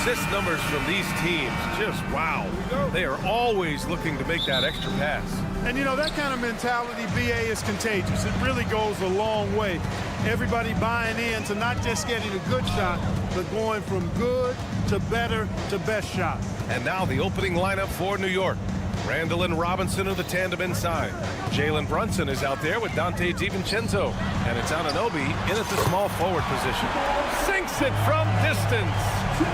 assist numbers from these teams, just wow. They are always looking to make that extra pass. And, you know, that kind of mentality, BA, is contagious. It really goes a long way. Everybody buying in to not just getting a good shot, but going from good to better to best shot. And now the opening lineup for New York. Randall and Robinson are the tandem inside. Jalen Brunson is out there with Dante DiVincenzo. And it's Anunoby in at the small forward position. Sinks it from distance.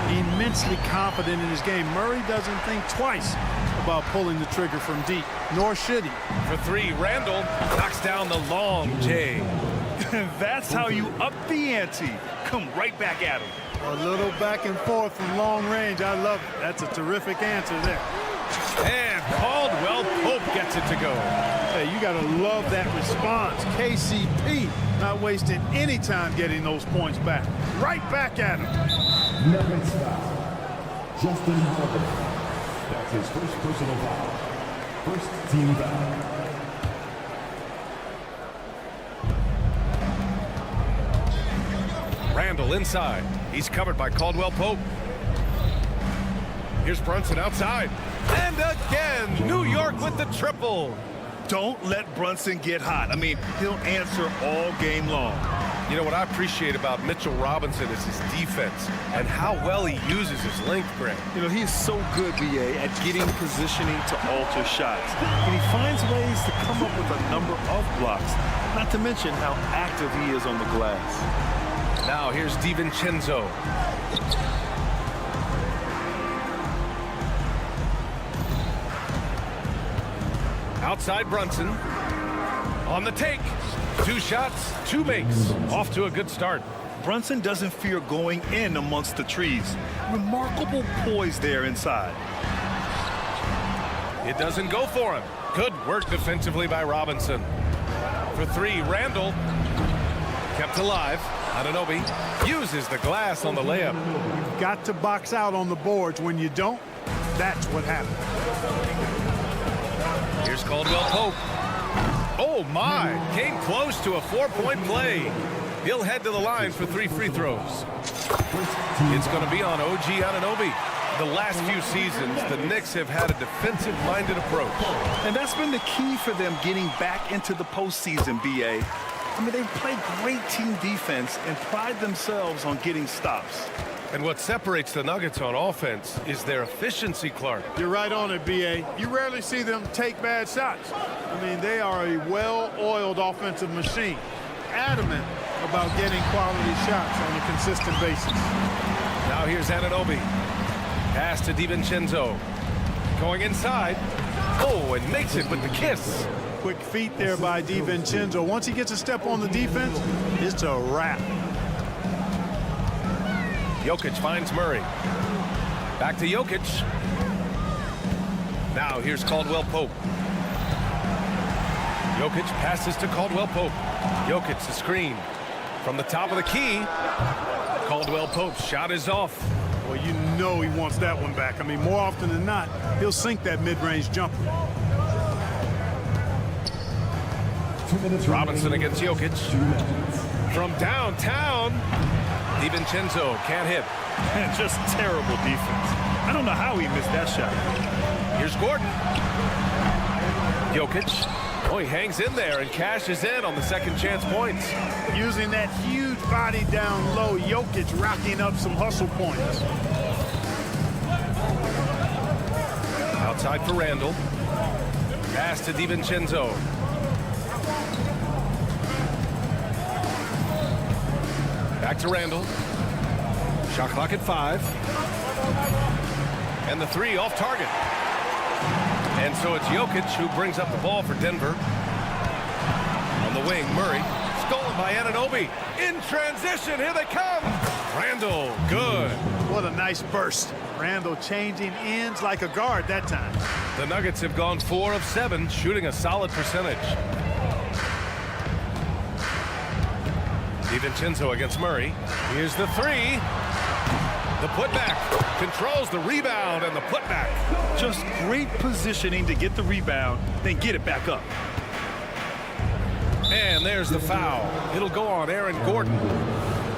Immensely confident in his game. Murray doesn't think twice about pulling the trigger from deep, nor should he. For three, Randall knocks down the long J. That's how you up the ante. Come right back at him. A little back and forth from long range. I love it. That's a terrific answer there. And Caldwell Pope gets it to go. Hey, you got to love that response. KCP not wasting any time getting those points back. Right back at him. Nuggets foul. Justin Holiday. That's his first personal foul. First team foul. Randall inside. He's covered by Caldwell Pope. Here's Brunson outside. And again, New York with the triple. Don't let Brunson get hot. I mean, he'll answer all game long. You know what I appreciate about Mitchell Robinson is his defense and how well he uses his length, Grant. You know, he's so good, BA, at getting positioning to alter shots. And he finds ways to come up with a number of blocks, not to mention how active he is on the glass. Now here's DiVincenzo. Outside Brunson. On the take. 2 shots, 2 makes. Off to a good start. Brunson doesn't fear going in amongst the trees. Remarkable poise there inside. It doesn't go for him. Good work defensively by Robinson. For 3, Randall. Kept alive. Anunoby uses the glass on the layup. You've got to box out on the boards. When you don't, that's what happens. Here's Caldwell Pope. Oh, my. Came close to a 4-point play. He'll head to the line for 3 free throws. It's going to be on OG Anunoby. The last few seasons, the Knicks have had a defensive-minded approach. And that's been the key for them getting back into the postseason, BA. I mean, they play great team defense and pride themselves on getting stops. And what separates the Nuggets on offense is their efficiency, Clark. You're right on it, BA. You rarely see them take bad shots. I mean, they are a well-oiled offensive machine. Adamant about getting quality shots on a consistent basis. Now here's Anunoby. Pass to DiVincenzo. Going inside. Oh, and makes it with the kiss. Quick feet there by DiVincenzo. Once he gets a step on the defense, it's a wrap. Jokic finds Murray. Back to Jokic. Now here's Caldwell Pope. Jokic passes to Caldwell Pope. Jokic the screen. From the top of the key, Caldwell Pope's shot is off. Well, you know he wants that one back. I mean, more often than not, he'll sink that mid-range jumper. Robinson against Jokic. From downtown, DiVincenzo can't hit. Just terrible defense. I don't know how he missed that shot. Here's Gordon. Jokic. Oh, he hangs in there and cashes in on the second chance points. Using that huge body down low, Jokic racking up some hustle points. Outside for Randall. Pass to DiVincenzo. Back to Randall. Shot clock at 5. And the 3 off target. And so it's Jokic who brings up the ball for Denver. On the wing, Murray. Stolen by Anunoby. In transition, here they come. Randall, good. What a nice burst. Randall changing ends like a guard that time. The Nuggets have gone 4 of 7, shooting a solid percentage. DiVincenzo against Murray. Here's the 3. The putback. Controls the rebound and the putback. Just great positioning to get the rebound, then get it back up. And there's the foul. It'll go on Aaron Gordon.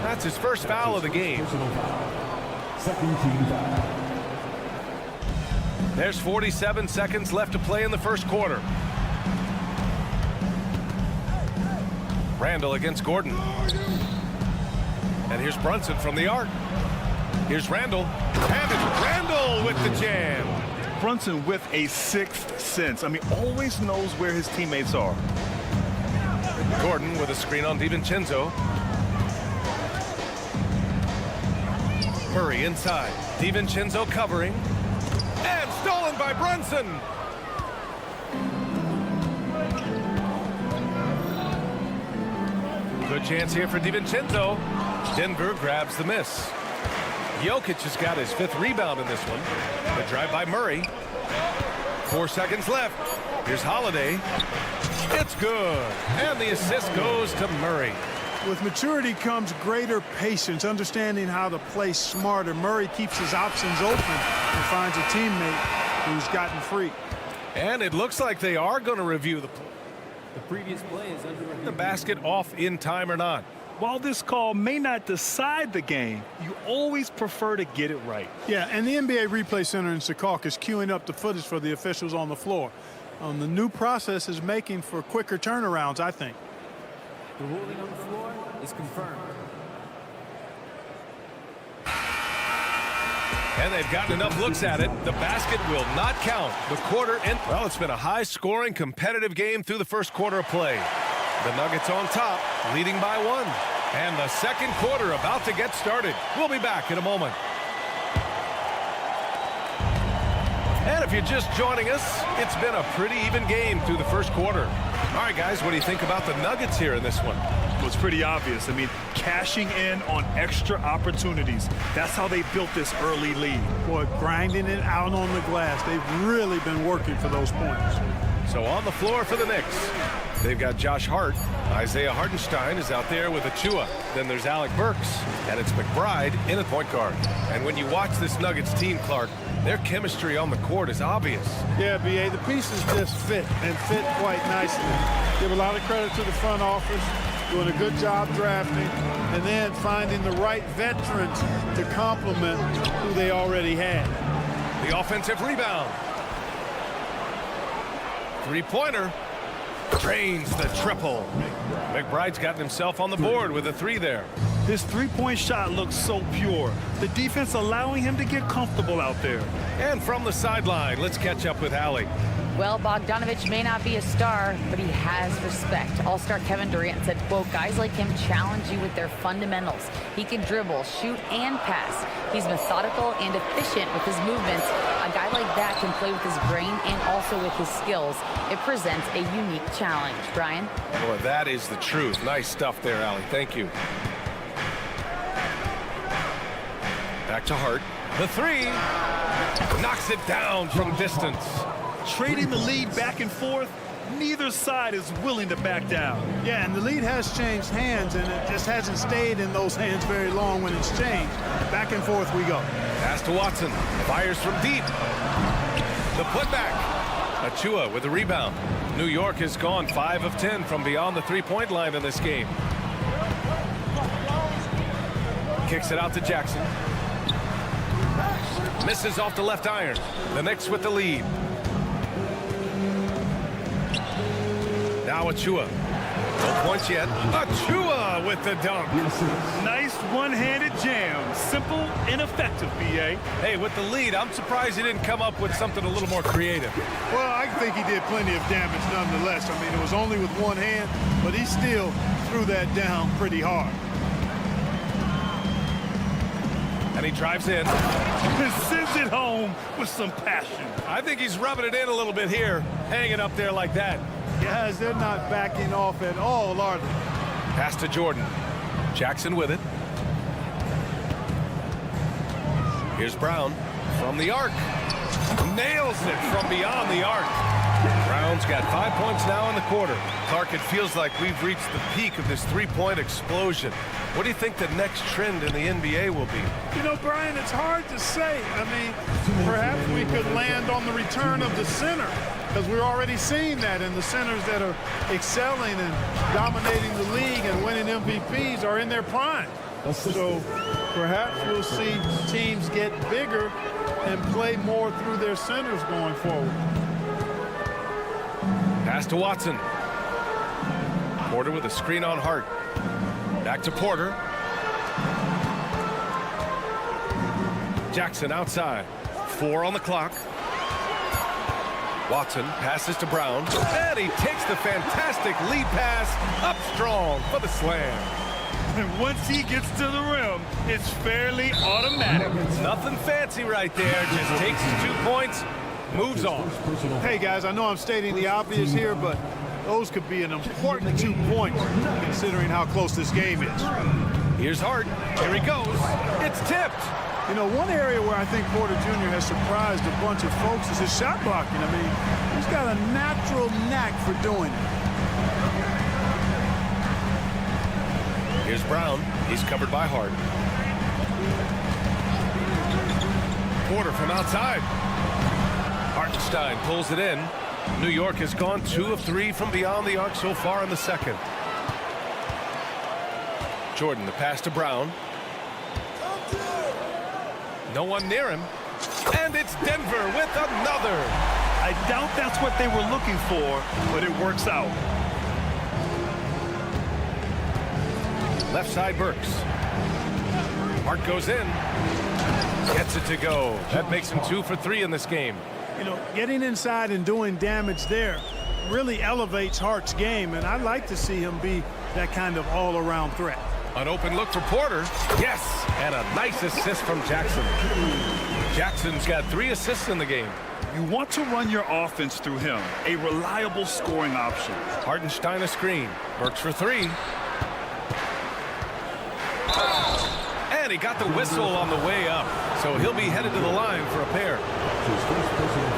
That's his first foul of the game. Second team foul. There's 47 seconds left to play in the first quarter. Randall against Gordon. And here's Brunson from the arc. Here's Randall. And it's Randall with the jam. Brunson with a sixth sense. I mean, always knows where his teammates are. Gordon with a screen on DiVincenzo. Murray inside. DiVincenzo covering. And stolen by Brunson. Good chance here for DiVincenzo. Denver grabs the miss. Jokic has got his 5th rebound in this one. The drive by Murray. 4 seconds left. Here's Holiday. It's good. And the assist goes to Murray. With maturity comes greater patience, understanding how to play smarter. Murray keeps his options open and finds a teammate who's gotten free. And it looks like they are going to review the previous play is under review. The basket off in time or not. While this call may not decide the game, you always prefer to get it right. Yeah, and the NBA Replay Center in Secaucus is queuing up the footage for the officials on the floor. The new process is making for quicker turnarounds, I think. The ruling on the floor is confirmed. And they've gotten enough looks at it. The basket will not count. The quarter end. Well, it's been a high-scoring, competitive game through the first quarter of play. The Nuggets on top, leading by 1. And the second quarter about to get started. We'll be back in a moment. And if you're just joining us, it's been a pretty even game through the first quarter. All right, guys, what do you think about the Nuggets here in this one? Well, it's pretty obvious. I mean, cashing in on extra opportunities. That's how they built this early lead. Boy, grinding it out on the glass. They've really been working for those points. So on the floor for the Knicks, they've got Josh Hart. Isaiah Hartenstein is out there with Achua. Then there's Alec Burks, and it's McBride in at point guard. And when you watch this Nuggets team, Clark, their chemistry on the court is obvious. Yeah, B.A., the pieces just fit, and fit quite nicely. Give a lot of credit to the front office, doing a good job drafting, and then finding the right veterans to complement who they already had. The offensive rebound. Three-pointer. Drains the triple. McBride's gotten himself on the board with a 3 there. His three-point shot looks so pure. The defense allowing him to get comfortable out there. And from the sideline, let's catch up with Allie. Well, Bogdanovich may not be a star, but he has respect. All-star Kevin Durant said, quote, guys like him challenge you with their fundamentals. He can dribble, shoot, and pass. He's methodical and efficient with his movements. A guy like that can play with his brain and also with his skills. It presents a unique challenge. Brian? Boy, that is the truth. Nice stuff there, Allie. Thank you. Back to Hart. The 3. Knocks it down from distance. Trading the lead back and forth, neither side is willing to back down. Yeah, and the lead has changed hands, and it just hasn't stayed in those hands very long when it's changed. Back and forth we go. Pass to Watson. Fires from deep. The putback. Achua with the rebound. New York has gone 5 of 10 from beyond the three-point line in this game. Kicks it out to Jackson. Misses off the left iron. The Knicks with the lead. Now Achua. No points yet. Achua with the dunk. Nice one-handed jam. Simple and effective, B.A. Hey, with the lead, I'm surprised he didn't come up with something a little more creative. Well, I think he did plenty of damage nonetheless. I mean, it was only with one hand, but he still threw that down pretty hard. And he drives in. Sends it home with some passion. I think he's rubbing it in a little bit here, hanging up there like that. Guys, they're not backing off at all, are they? Pass to Jordan. Jackson with it. Here's Brown from the arc. Nails it from beyond the arc. Brown's got 5 points now in the quarter. Clark, it feels like we've reached the peak of this three-point explosion. What do you think the next trend in the NBA will be? You know, Brian, it's hard to say. I mean, perhaps we could land on the return of the center, because we're already seeing that, and the centers that are excelling and dominating the league and winning MVPs are in their prime. So perhaps we'll see teams get bigger and play more through their centers going forward. Pass to Watson. Porter with a screen on Hart. Back to Porter. Jackson outside. 4 on the clock. Watson passes to Brown. And he takes the fantastic lead pass up strong for the slam. And once he gets to the rim, it's fairly automatic. Nothing fancy right there. Just takes his 2 points, moves on. Hey, guys, I know I'm stating the obvious here, but those could be an important 2 points considering how close this game is. Here's Hart. Here he goes. It's tipped. You know, one area where I think Porter Jr. has surprised a bunch of folks is his shot blocking. I mean, he's got a natural knack for doing it. Here's Brown. He's covered by Hart. Porter from outside. Hartenstein pulls it in. New York has gone 2 of 3 from beyond the arc so far in the second. Jordan, the pass to Brown. No one near him. And it's Denver with another. I doubt that's what they were looking for, but it works out. Left side Burks. Hart goes in. Gets it to go. That makes him 2 for 3 in this game. You know, getting inside and doing damage there really elevates Hart's game, and I'd like to see him be that kind of all-around threat. An open look for Porter. Yes, and a nice assist from Jackson. Jackson's got 3 assists in the game. You want to run your offense through him, a reliable scoring option. Hartenstein a screen. Burks for 3. And he got the whistle on the way up, so he'll be headed to the line for a pair.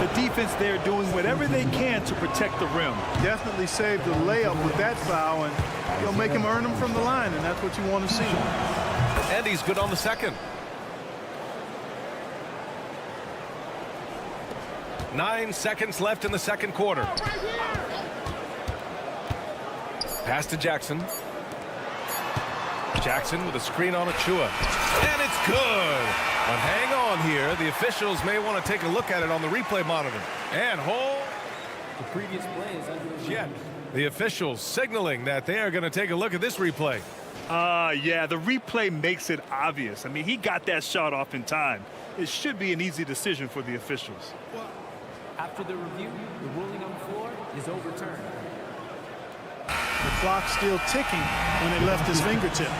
The defense there doing whatever they can to protect the rim. Definitely saved the layup with that foul, and you'll make him earn them from the line, and that's what you want to see. And he's good on the second. 9 seconds left in the second quarter. Pass to Jackson. Jackson with a screen on Achua. And it's good. But hang on here. The officials may want to take a look at it on the replay monitor. And hold. The previous play is under review. Yet. The officials signaling that they are going to take a look at this replay. Yeah, the replay makes it obvious. I mean, he got that shot off in time. It should be an easy decision for the officials. After the review, the ruling on the floor is overturned. The clock's still ticking when it left his fingertips.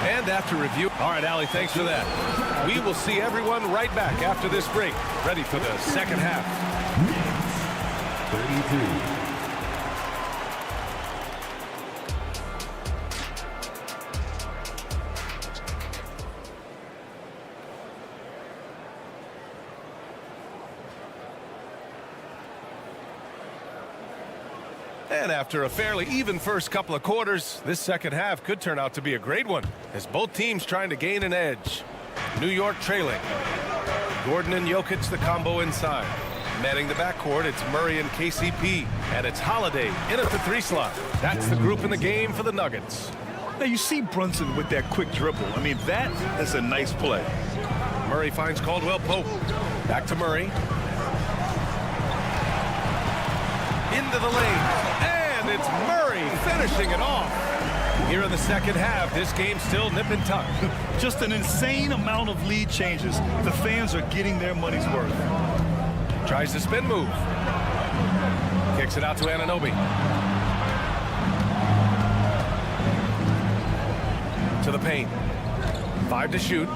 And after review. All right, Allie, thanks for that. We will see everyone right back after this break. Ready for the second half. 33. And after a fairly even first couple of quarters, this second half could turn out to be a great one, as both teams trying to gain an edge. New York trailing. Gordon and Jokic the combo inside. Manning the backcourt, it's Murray and KCP. And it's Holiday in at the 3 slot. That's the group in the game for the Nuggets. Now, you see Brunson with that quick dribble. I mean, that is a nice play. Murray finds Caldwell Pope. Back to Murray. Into the lane. And it's Murray finishing it off. Here in the second half, this game's still nip and tuck. Just an insane amount of lead changes. The fans are getting their money's worth. Tries the spin move. Kicks it out to Anunoby. To the paint. 5 to shoot.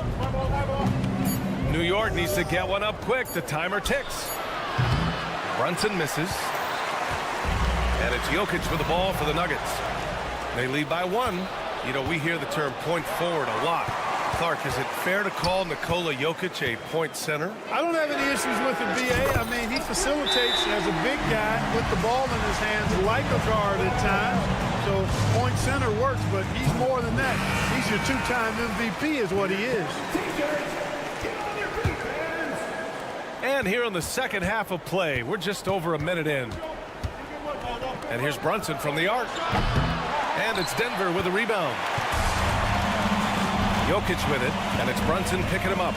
New York needs to get one up quick. The timer ticks. Brunson misses. And it's Jokic with the ball for the Nuggets. They lead by 1. You know, we hear the term point forward a lot. Clark, is it fair to call Nikola Jokic a point center? I don't have any issues with the BA. I mean, he facilitates as a big guy with the ball in his hands like a guard at times. So point center works, but he's more than that. He's your 2-time MVP is what he is. And here in the second half of play, we're just over a minute in. And here's Brunson from the arc. And it's Denver with a rebound. Jokic with it, and it's Brunson picking him up.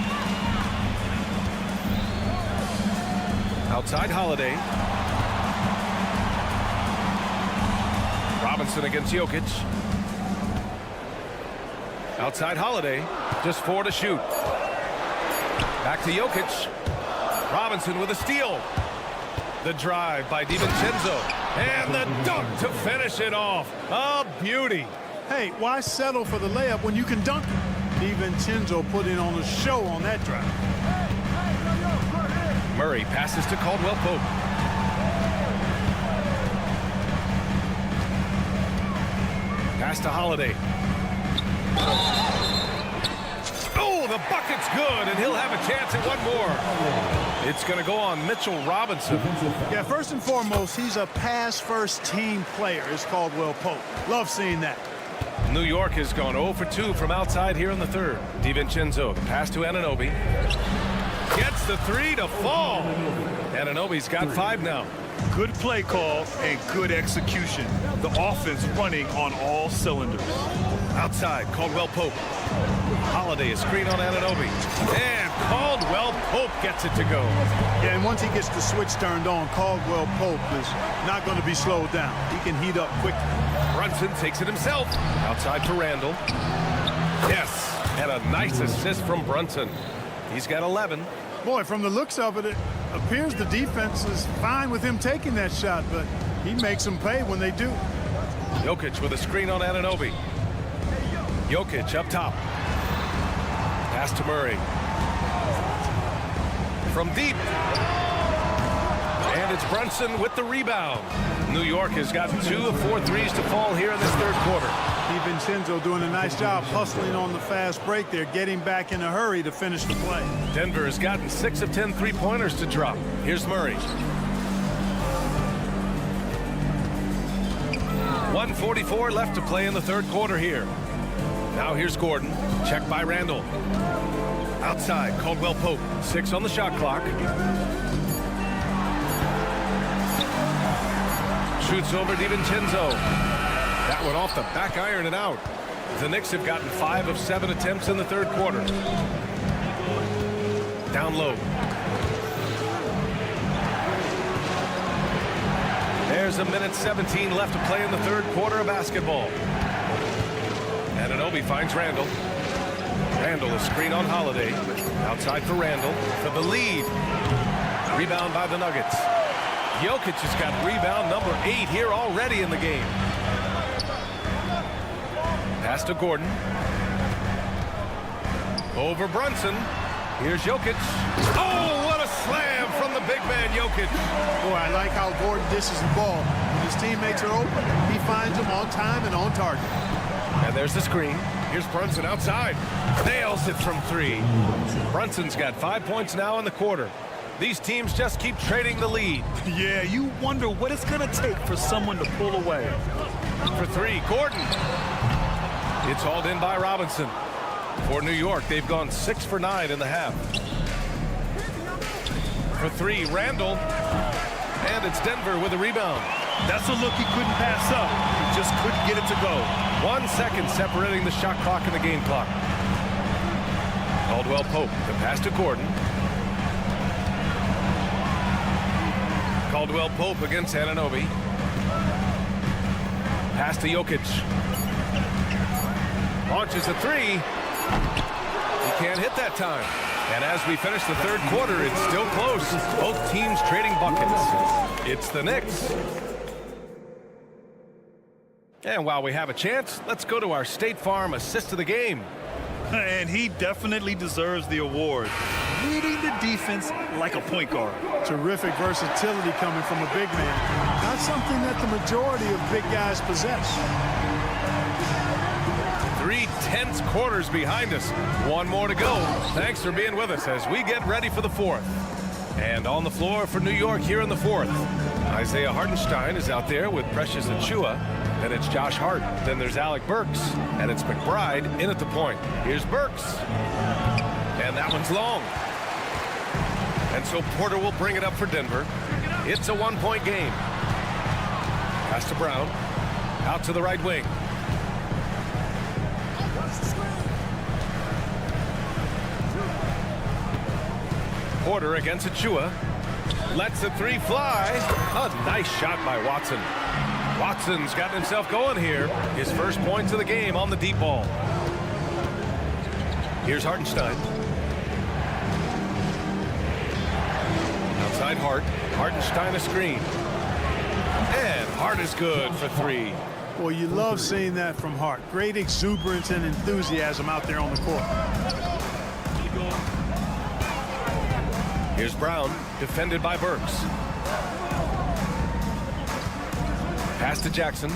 Outside Holiday. Robinson against Jokic. Outside Holiday. Just 4 to shoot. Back to Jokic. Robinson with a steal. The drive by DiVincenzo. And the dunk to finish it off. A beauty. Hey, why settle for the layup when you can dunk it? DiVincenzo put in on a show on that drive. Murray passes to Caldwell Pope. Pass to Holiday. Oh, the bucket's good, and he'll have a chance at one more. It's going to go on Mitchell Robinson. Yeah, first and foremost, he's a pass-first team player. It's Caldwell Pope. Love seeing that. New York has gone 0 for 2 from outside here in the third. DiVincenzo, pass to Anunoby. Gets the 3 to fall. Anunoby's got 5 now. Good play call and good execution. The offense running on all cylinders. Outside, Caldwell Pope. Holiday, a screen on Anunoby. And Caldwell Pope gets it to go. Yeah, and once he gets the switch turned on, Caldwell Pope is not going to be slowed down. He can heat up quickly. Brunson takes it himself. Outside for Randall. Yes, and a nice assist from Brunson. He's got 11. Boy, from the looks of it, it appears the defense is fine with him taking that shot, but he makes them pay when they do. Jokic with a screen on Anunoby. Jokic up top. Pass to Murray. From deep. And it's Brunson with the rebound. New York has gotten 2 of 4 threes to fall here in this third quarter. DiVincenzo doing a nice job hustling on the fast break there, getting back in a hurry to finish the play. Denver has gotten 6 of 10 three-pointers to drop. Here's Murray. 1:44 left to play in the third quarter here. Now here's Gordon. Checked by Randall. Outside, Caldwell Pope. 6 on the shot clock. Shoots over DiVincenzo. That one off the back iron and out. The Knicks have gotten 5 of 7 attempts in the third quarter. Down low. There's 1:17 left to play in the third quarter of basketball. Anunoby finds Randall. Randall a screen on Holiday. Outside for Randall for the lead. Rebound by the Nuggets. Jokic has got rebound number 8 here already in the game. Pass to Gordon. Over Brunson. Here's Jokic. Oh, what a slam from the big man Jokic. Boy, I like how Gordon dishes the ball. When his teammates are open, he finds them on time and on target. And there's the screen. Here's Brunson outside. Nails it from 3. Brunson's got 5 points now in the quarter. These teams just keep trading the lead. Yeah, you wonder what it's going to take for someone to pull away. For 3, Gordon. It's hauled in by Robinson. For New York, they've gone 6 for 9 in the half. For 3, Randall. And it's Denver with a rebound. That's a look he couldn't pass up. He just couldn't get it to go. 1 second separating the shot clock and the game clock. Caldwell Pope, the pass to Gordon. Caldwell Pope against Anunoby. Pass to Jokic. Launches a 3. He can't hit that time. And as we finish the third quarter, it's still close. Both teams trading buckets. It's the Knicks. And while we have a chance, let's go to our State Farm assist of the game. And he definitely deserves the award. Leading the defense like a point guard. Terrific versatility coming from a big man. Not something that the majority of big guys possess. 3 tense quarters behind us. 1 more to go. Thanks for being with us as we get ready for the fourth. And on the floor for New York here in the fourth. Isaiah Hartenstein is out there with Precious Achiuwa. Then it's Josh Hart. Then there's Alec Burks. And it's McBride in at the point. Here's Burks. And that one's long. And so Porter will bring it up for Denver. It's a 1-point game. Pass to Brown. Out to the right wing. Porter against Achua. Lets the three fly. A nice shot by Watson. Watson's got himself going here. His first points of the game on the deep ball. Here's Hartenstein. Outside Hart. Hartenstein a screen. And Hart is good for three. Well, you love seeing that from Hart. Great exuberance and enthusiasm out there on the court. Here's Brown, defended by Burks. Pass to Jackson.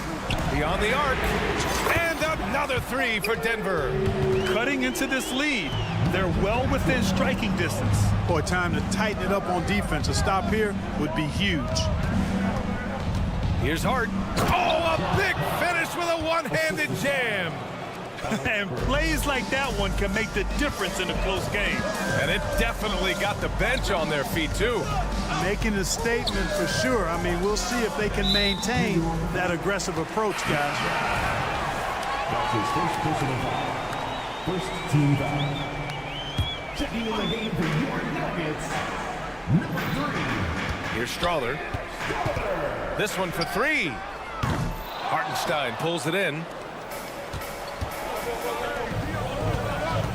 Beyond the arc. And another three for Denver. Cutting into this lead. They're well within striking distance. Boy, time to tighten it up on defense. A stop here would be huge. Here's Hart. Oh, a big finish with a one-handed jam. And plays like that one can make the difference in a close game. And it definitely got the bench on their feet, too. Making a statement for sure. I mean, we'll see if they can maintain that aggressive approach, guys. That's his first personal foul. First team foul. Checking in the game for your Nuggets, number 3. Here's Strawther. This one for three. Hartenstein pulls it in.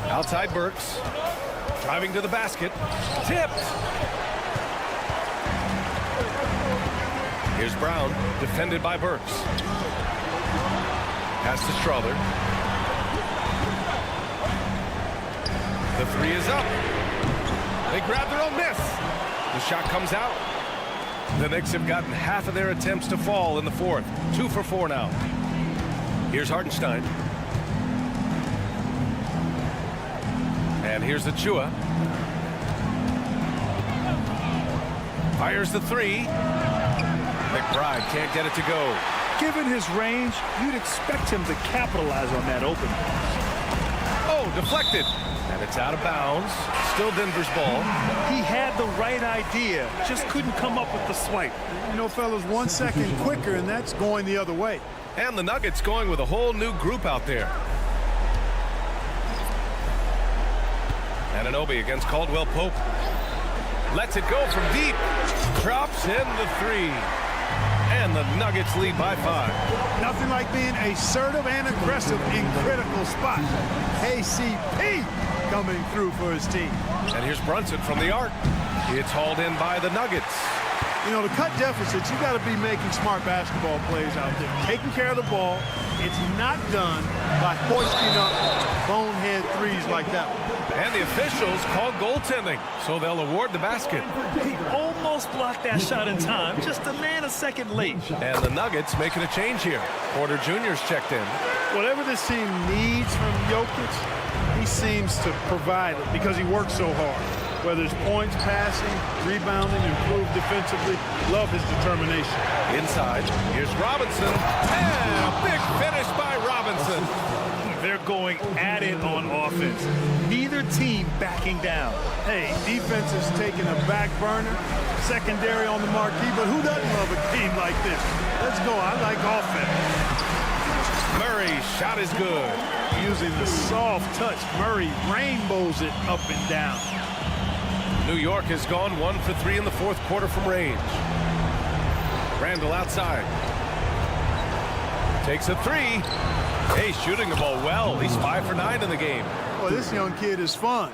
Outside Burks. Driving to the basket. Tipped. Here's Brown, defended by Burks. Pass to Strawther. The three is up. They grab their own miss. The shot comes out. The Knicks have gotten half of their attempts to fall in the fourth. 2 for 4 now. Here's Hartenstein. And here's Achua. Fires the three. McBride can't get it to go. Given his range, you'd expect him to capitalize on that opening. Oh, deflected. And it's out of bounds. Still Denver's ball. He had the right idea, just couldn't come up with the swipe. You know, fellas, 1 second quicker, and that's going the other way. And the Nuggets going with a whole new group out there. Anunoby against Caldwell Pope. Lets it go from deep. Drops in the three. And the Nuggets lead by 5. Nothing like being assertive and aggressive in critical spots. KCP coming through for his team. And here's Brunson from the arc. It's hauled in by the Nuggets. You know, to cut deficits, you got to be making smart basketball plays out there. Taking care of the ball. It's not done by hoisting up bonehead threes like that one. And the officials call goaltending, so they'll award the basket. He almost blocked that shot in time, just a nanosecond late. And the Nuggets making a change here. Porter Jr.'s checked in. Whatever this team needs from Jokic, he seems to provide it because he works so hard. Whether it's points, passing, rebounding, improved defensively, love his determination. Inside, here's Robinson. And a big finish by Robinson. They're going at it on offense. Neither team backing down. Hey, defense is taking a back burner, secondary on the marquee, but who doesn't love a game like this? Let's go. I like offense. Murray's shot is good. Using the soft touch, Murray rainbows it up and down. New York has gone 1 for 3 in the fourth quarter from range. Randall outside. Takes a three. Hey, shooting the ball well. He's 5 for 9 in the game. Well, this young kid is fun.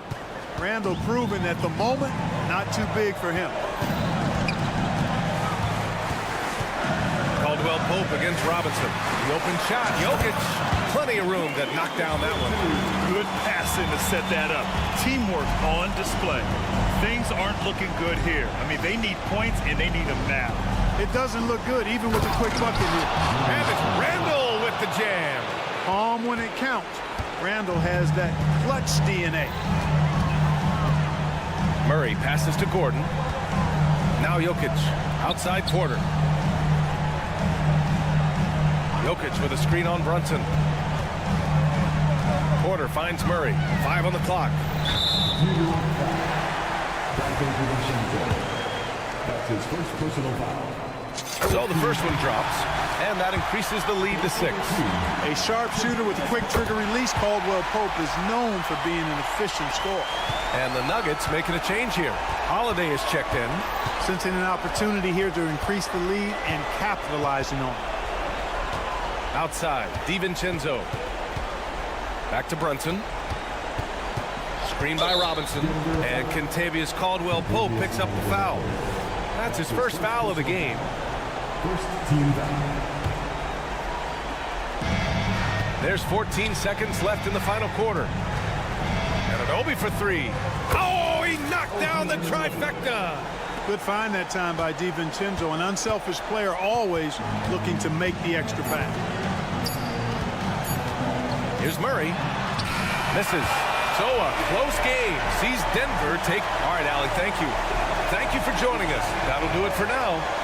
Randall proving at the moment, not too big for him. Caldwell Pope against Robinson. The open shot. Jokic. Plenty of room to knock down that one. Good passing to set that up. Teamwork on display. Things aren't looking good here. I mean, they need points, and they need them now. It doesn't look good, even with a quick bucket here. And it's Randall with the jam. Calm when it counts. Randall has that clutch DNA. Murray passes to Gordon. Now Jokic. Outside Porter. Jokic with a screen on Brunson. Porter finds Murray. 5 on the clock. That's his first personal foul. So the first one drops, and that increases the lead to 6. A sharpshooter with a quick trigger release, Caldwell Pope is known for being an efficient scorer. And the Nuggets making a change here. Holiday is checked in. Sensing an opportunity here to increase the lead and capitalizing on it. Outside, DiVincenzo. Back to Brunson. Screen by Robinson. And Kentavious Caldwell-Pope picks up the foul. That's his first foul of the game. First team foul. There's 14 seconds left in the final quarter. And Anunoby for three. Oh, he knocked down the trifecta. Good find that time by DiVincenzo. An unselfish player, always looking to make the extra pass. Here's Murray. Misses. So a close game. Sees Denver take. All right, Allie, thank you. Thank you for joining us. That'll do it for now.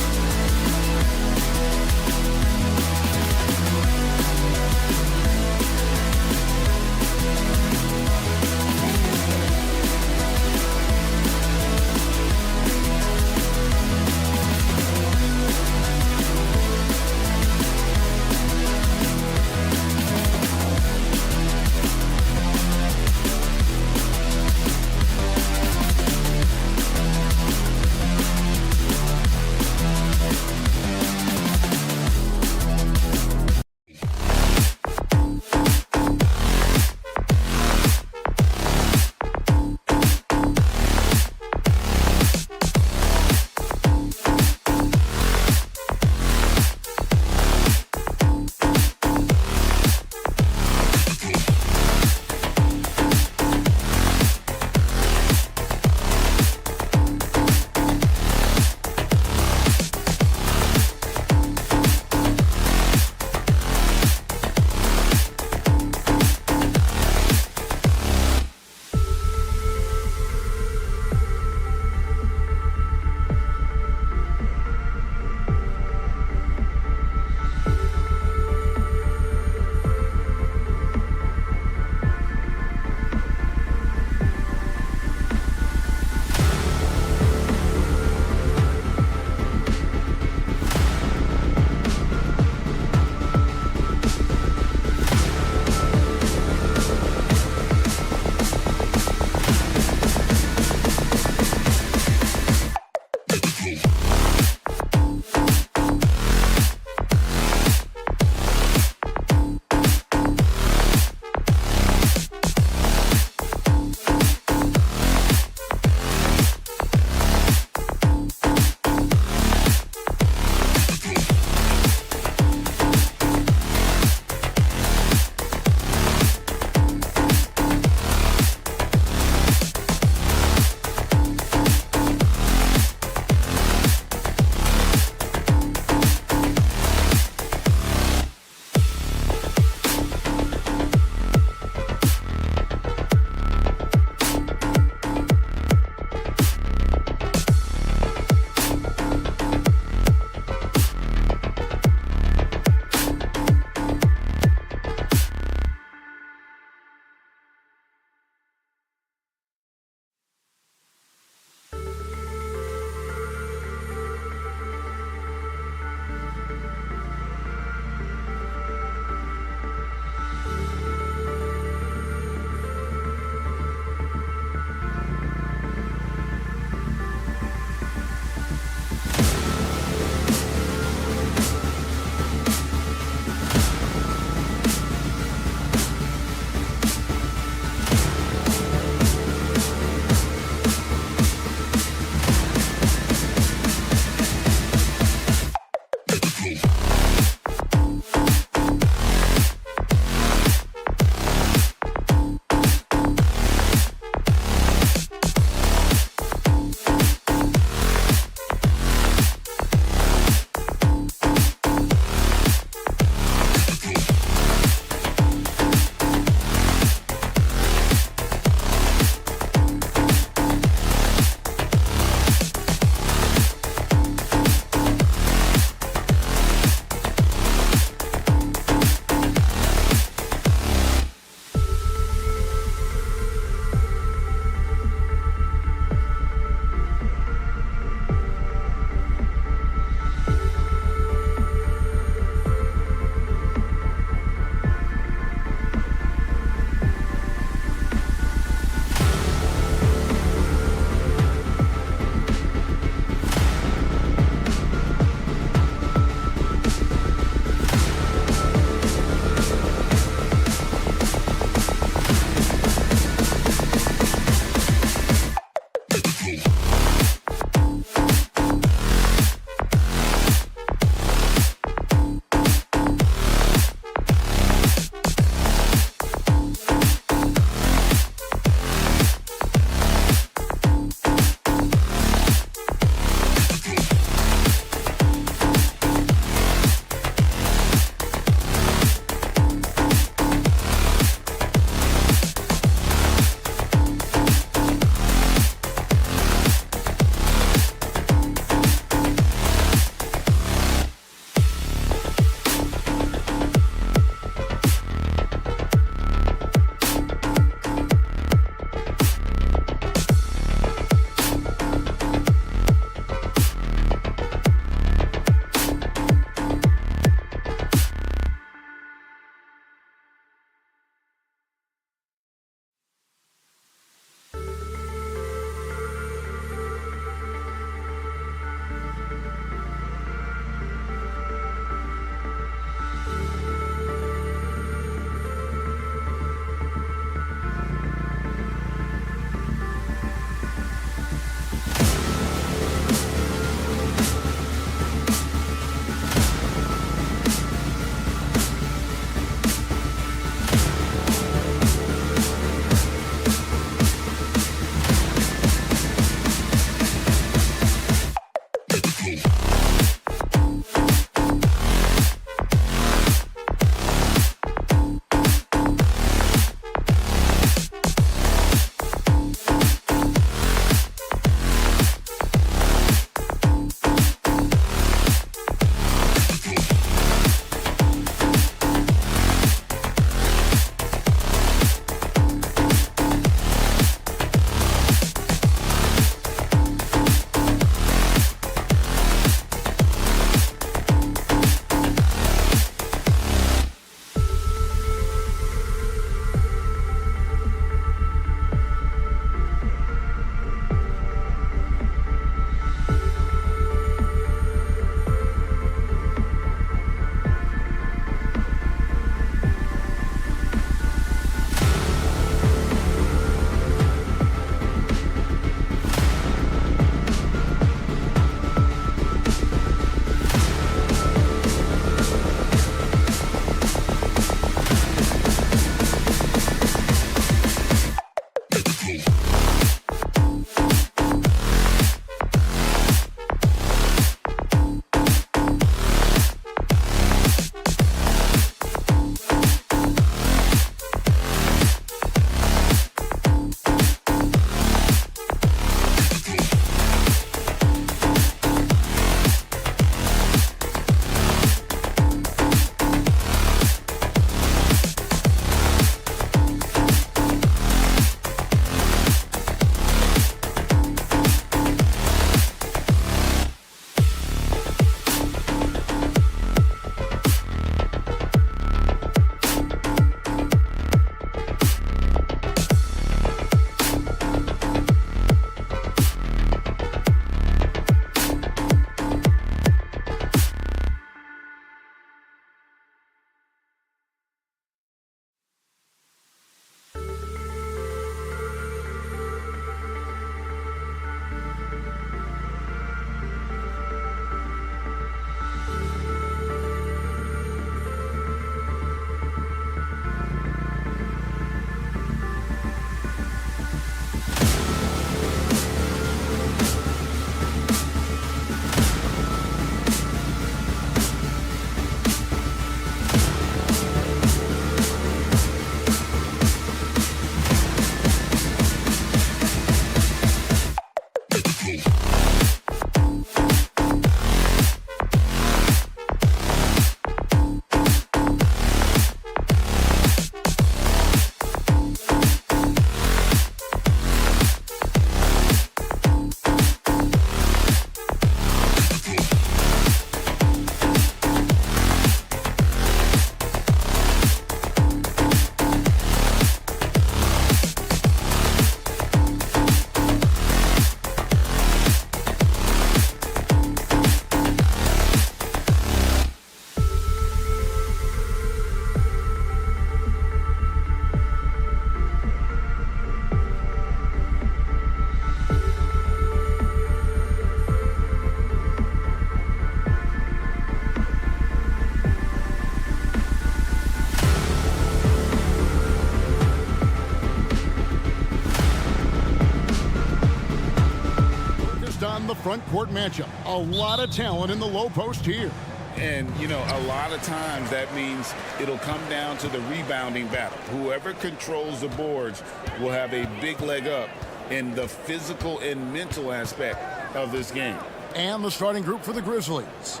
the front court matchup. A lot of talent in the low post here. And, you know, a lot of times that means it'll come down to the rebounding battle. Whoever controls the boards will have a big leg up in the physical and mental aspect of this game. And the starting group for the Grizzlies.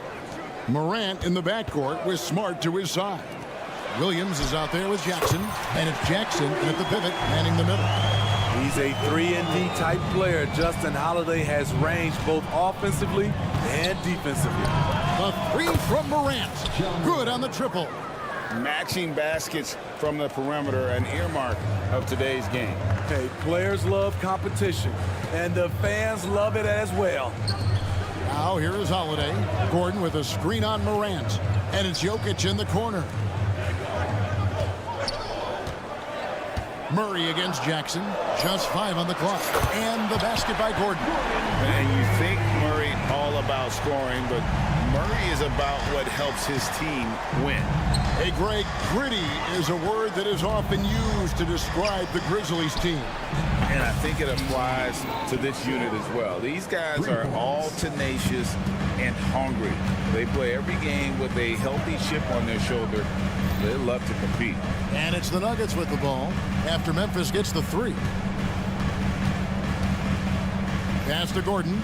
Morant in the backcourt with Smart to his side. Williams is out there with Jackson, and it's Jackson at the pivot, manning the middle. He's a 3-and-D type player. Justin Holiday has range both offensively and defensively. The three from Morant. Good on the triple. Matching baskets from the perimeter, an earmark of today's game. Okay, players love competition, and the fans love it as well. Now here is Holiday. Gordon with a screen on Morant. And it's Jokic in the corner. Murray against Jackson. Just 5 on the clock. And the basket by Gordon. And you think Murray all about scoring, but Murray is about what helps his team win. Hey, Greg, gritty is a word that is often used to describe the Grizzlies team. And I think it applies to this unit as well. These guys are all tenacious and hungry. They play every game with a healthy chip on their shoulder. They love to compete. And it's the Nuggets with the ball after Memphis gets the 3. Pass to Gordon.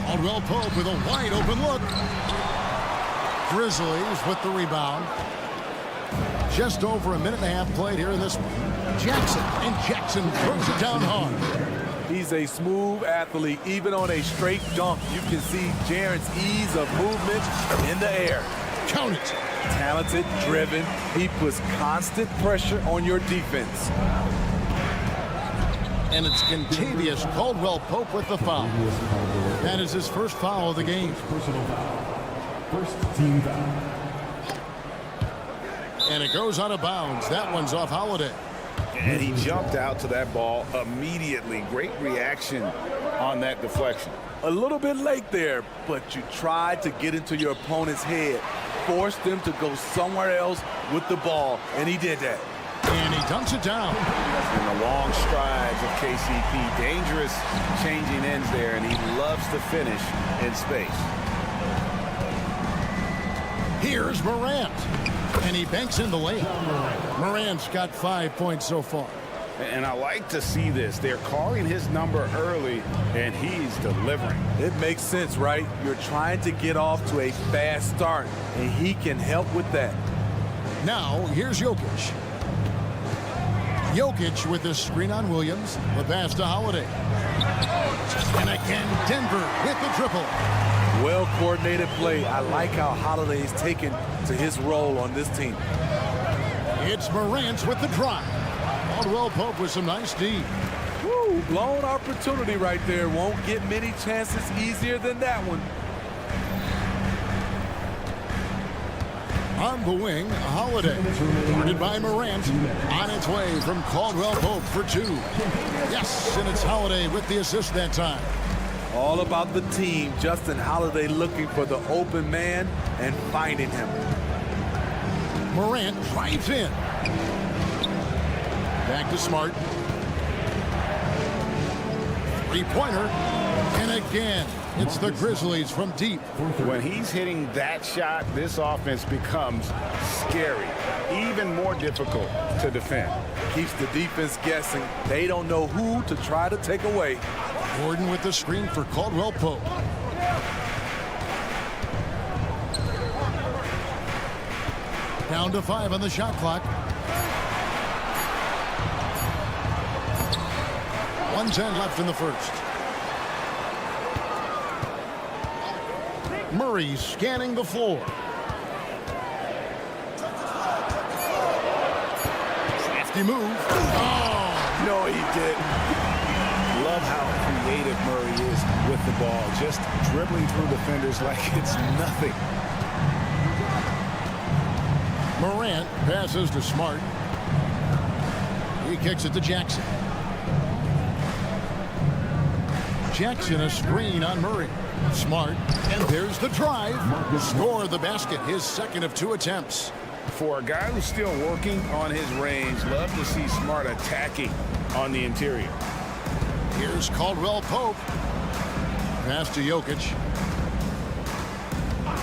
Caldwell Pope with a wide open look. Grizzlies with the rebound. Just over a minute and a half played here in this one. Jackson, and Jackson throws it down hard. He's a smooth athlete. Even on a straight dunk, you can see Jaren's ease of movement in the air. Count it. Talented, driven. He puts constant pressure on your defense. And it's Contavious Caldwell Pope with the foul. That is his first foul of the game. Personal foul. First team foul. And it goes out of bounds. That one's off Holiday. And he jumped out to that ball immediately. Great reaction on that deflection. A little bit late there, but you tried to get into your opponent's head. Forced them to go somewhere else with the ball, and he did that. And he dunks it down. In the long strides of KCP. Dangerous changing ends there, and he loves to finish in space. Here's Morant. And he banks in the layup. Morant's got 5 points so far. And I like to see this. They're calling his number early, and he's delivering. It makes sense, right? You're trying to get off to a fast start, and he can help with that. Now, here's Jokic. Jokic with the screen on Williams. The pass to Holiday. And again, Denver with the triple. Well-coordinated play. I like how Holiday's taken to his role on this team. It's Morant with the drive. Caldwell Pope with some nice D. Woo, blown opportunity right there. Won't get many chances easier than that one. On the wing, Holiday. Guarded by Morant. On its way from Caldwell Pope for 2. Yes, and it's Holiday with the assist that time. All about the team. Justin Holiday looking for the open man and finding him. Morant drives in. Back to Smart. Three-pointer. And again, it's the Grizzlies from deep. When he's hitting that shot, this offense becomes scary. Even more difficult to defend. Keeps the defense guessing. They don't know who to try to take away. Gordon with the screen for Caldwell Pope. Down to 5 on the shot clock. 1:10 left in the first. Murray scanning the floor. Crafty move. Oh! No, he didn't. Love how creative Murray is with the ball. Just dribbling through defenders like it's nothing. Morant passes to Smart. He kicks it to Jackson. Jackson a screen on Murray. Smart. And there's the drive. Score the basket. His second of 2 attempts. For a guy who's still working on his range, love to see Smart attacking on the interior. Here's Caldwell Pope. Pass to Jokic.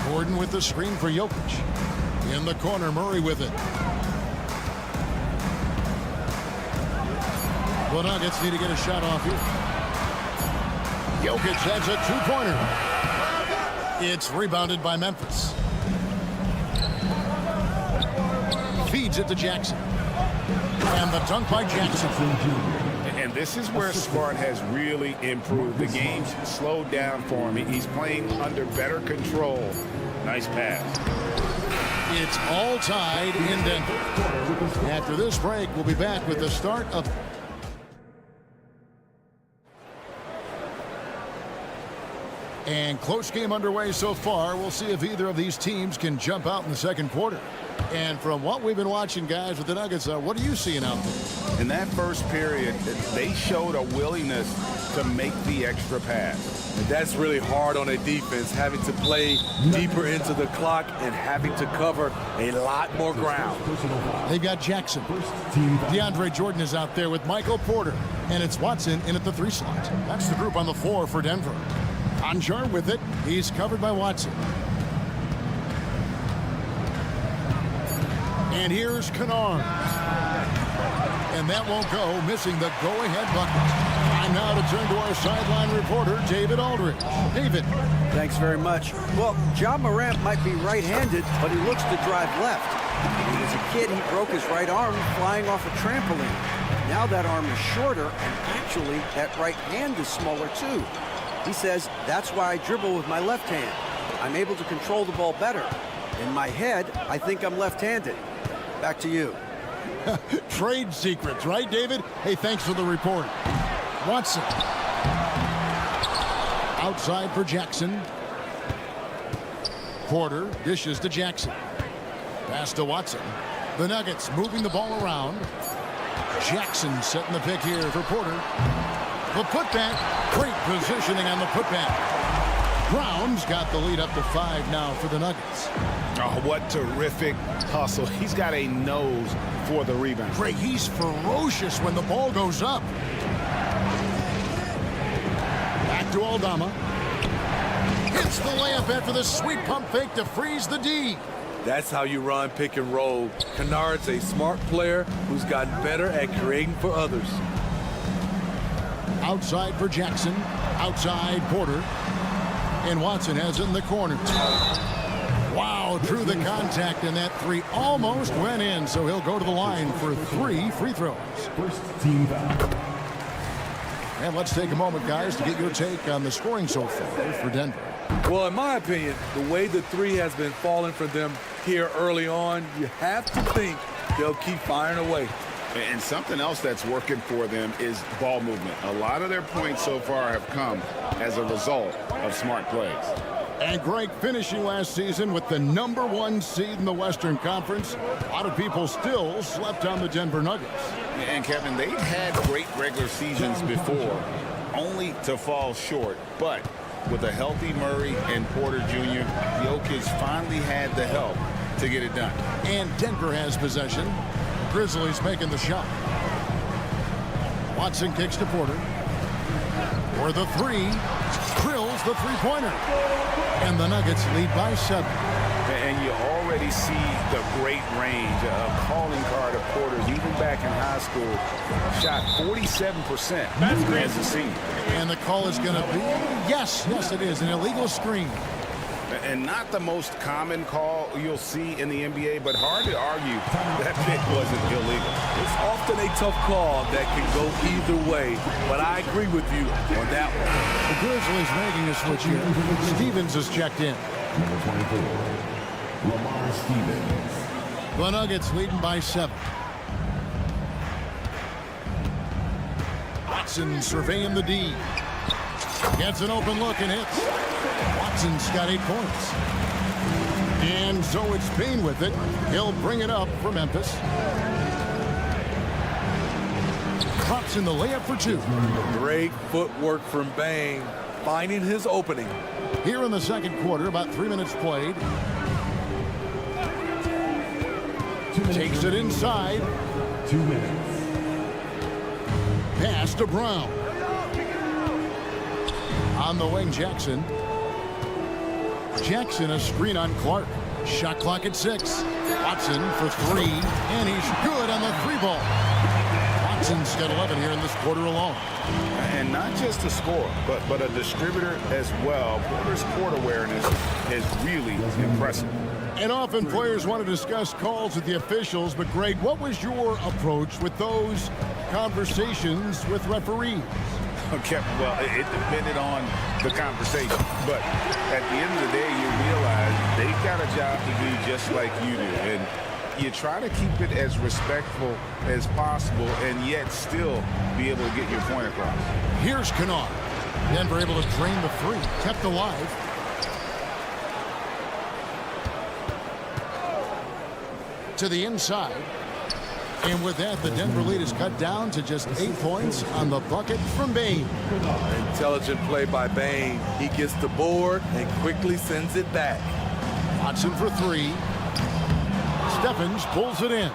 Gordon with the screen for Jokic. In the corner, Murray with it. The Nuggets need to get a shot off here. Jokic has a 2-pointer. It's rebounded by Memphis. Feeds it to Jackson. And the dunk by Jackson. And this is where Smart has really improved. The game's slowed down for him. He's playing under better control. Nice pass. It's all tied in Denver. After this break, we'll be back with the start of... And close game underway so far. We'll see if either of these teams can jump out in the second quarter. And from what we've been watching, guys, with the Nuggets, what are you seeing out there? In that first period, they showed a willingness to make the extra pass. And that's really hard on a defense, having to play deeper into the clock and having to cover a lot more ground. They've got Jackson. DeAndre Jordan is out there with Michael Porter. And it's Watson in at the 3 slot. That's the group on the floor for Denver. Anjar with it. He's covered by Watson. And here's Kennard. And that won't go, missing the go-ahead bucket. Time now to turn to our sideline reporter, David Aldridge. David. Thanks very much. Well, Ja Morant might be right-handed, but he looks to drive left. When he was a kid, he broke his right arm flying off a trampoline. Now that arm is shorter, and actually, that right hand is smaller too. He says, that's why I dribble with my left hand. I'm able to control the ball better. In my head, I think I'm left-handed. Back to you. Trade secrets, right, David? Hey, thanks for the report. Watson. Outside for Jackson. Porter dishes to Jackson. Pass to Watson. The Nuggets moving the ball around. Jackson setting the pick here for Porter. The putback. Great positioning on the putback. Brown's got the lead up to 5 now for the Nuggets. Oh, what terrific hustle. He's got a nose for the rebound. Great. He's ferocious when the ball goes up. Back to Aldama. Hits the layup after the sweet pump fake to freeze the D. That's how you run pick and roll. Kennard's a smart player who's gotten better at creating for others. Outside for Jackson. Outside Porter. And Watson has it in the corner. Wow, drew the contact, and that 3 almost went in, so he'll go to the line for 3 free throws. First team foul. And let's take a moment, guys, to get your take on the scoring so far for Denver. Well, in my opinion, the way the 3 has been falling for them here early on, you have to think they'll keep firing away. And something else that's working for them is ball movement. A lot of their points so far have come as a result of smart plays. And Greg, finishing last season with the #1 seed in the Western Conference, a lot of people still slept on the Denver Nuggets. And Kevin, they've had great regular seasons before, only to fall short. But with a healthy Murray and Porter Jr., Jokic finally had the help to get it done. And Denver has possession. Grizzlies making the shot. Watson kicks to Porter. For the 3, drills the 3-pointer. And the Nuggets lead by 7. And you already see the great range, a calling card of Porter's, even back in high school. Shot 47% as a senior. And the call is going to be, yes, it is, an illegal screen. And not the most common call you'll see in the NBA, but hard to argue that pick wasn't illegal. It's often a tough call that can go either way, but I agree with you on that one. The Grizzlies making a switch here. Stevens is checked in. Number 24, Lamar Stevens. The Nuggets leading by 7. Watson surveying the D. Gets an open look and hits. Watson's got 8 points. And so it's Payne with it. He'll bring it up for Memphis. Drops in the layup for 2. Great footwork from Bang, finding his opening. Here in the second quarter, about 3 minutes played. Takes it inside. 2 minutes. Pass to Brown. On the wing, Jackson. Jackson, a screen on Clark. Shot clock at 6. Watson for 3, and he's good on the 3-ball. Watson's got 11 here in this quarter alone. And not just a scorer, but a distributor as well. Porter's court awareness is really impressive. And often players want to discuss calls with the officials, but Greg, what was your approach with those conversations with referees? Okay, well, it depended on the conversation. But at the end of the day, you realize they've got a job to do just like you do. And you try to keep it as respectful as possible and yet still be able to get your point across. Here's Kennard. Denver able to drain the 3. Kept alive. To the inside. And with that, the Denver lead is cut down to just 8 points on the bucket from Bane. Intelligent play by Bane. He gets the board and quickly sends it back. Watson for 3. Stephens pulls it in.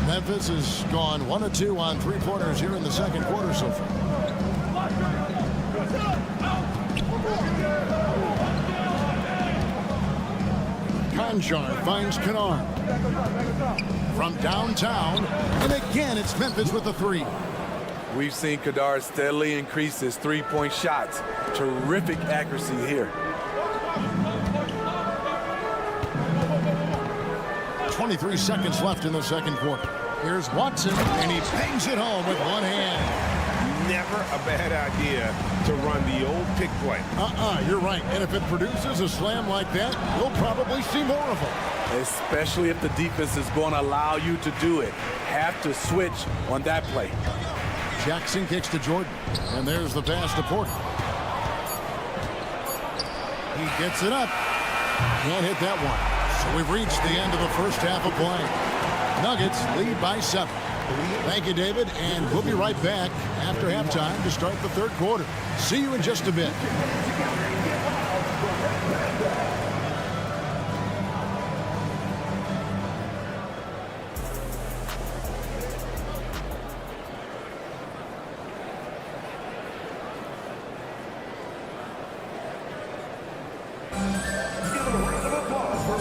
Memphis has gone 1 of 2 on 3-pointers here in the second quarter so far. Conjar finds Kennard. From downtown, and again it's Memphis with the 3. We've seen Kadar steadily increase his three-point shots. Terrific accuracy here. 23 seconds left in the second quarter. Here's Watson, and he bangs it home with one hand. Never a bad idea to run the old pick play. You're right. And if it produces a slam like that, you'll probably see more of them. Especially if the defense is going to allow you to do it. Have to switch on that play. Jackson kicks to Jordan, and there's the pass to Porter. He gets it up. Can't hit that one. So we've reached the end of the first half of play. Nuggets lead by 7. Thank you, David, and we'll be right back after halftime to start the third quarter. See you in just a bit.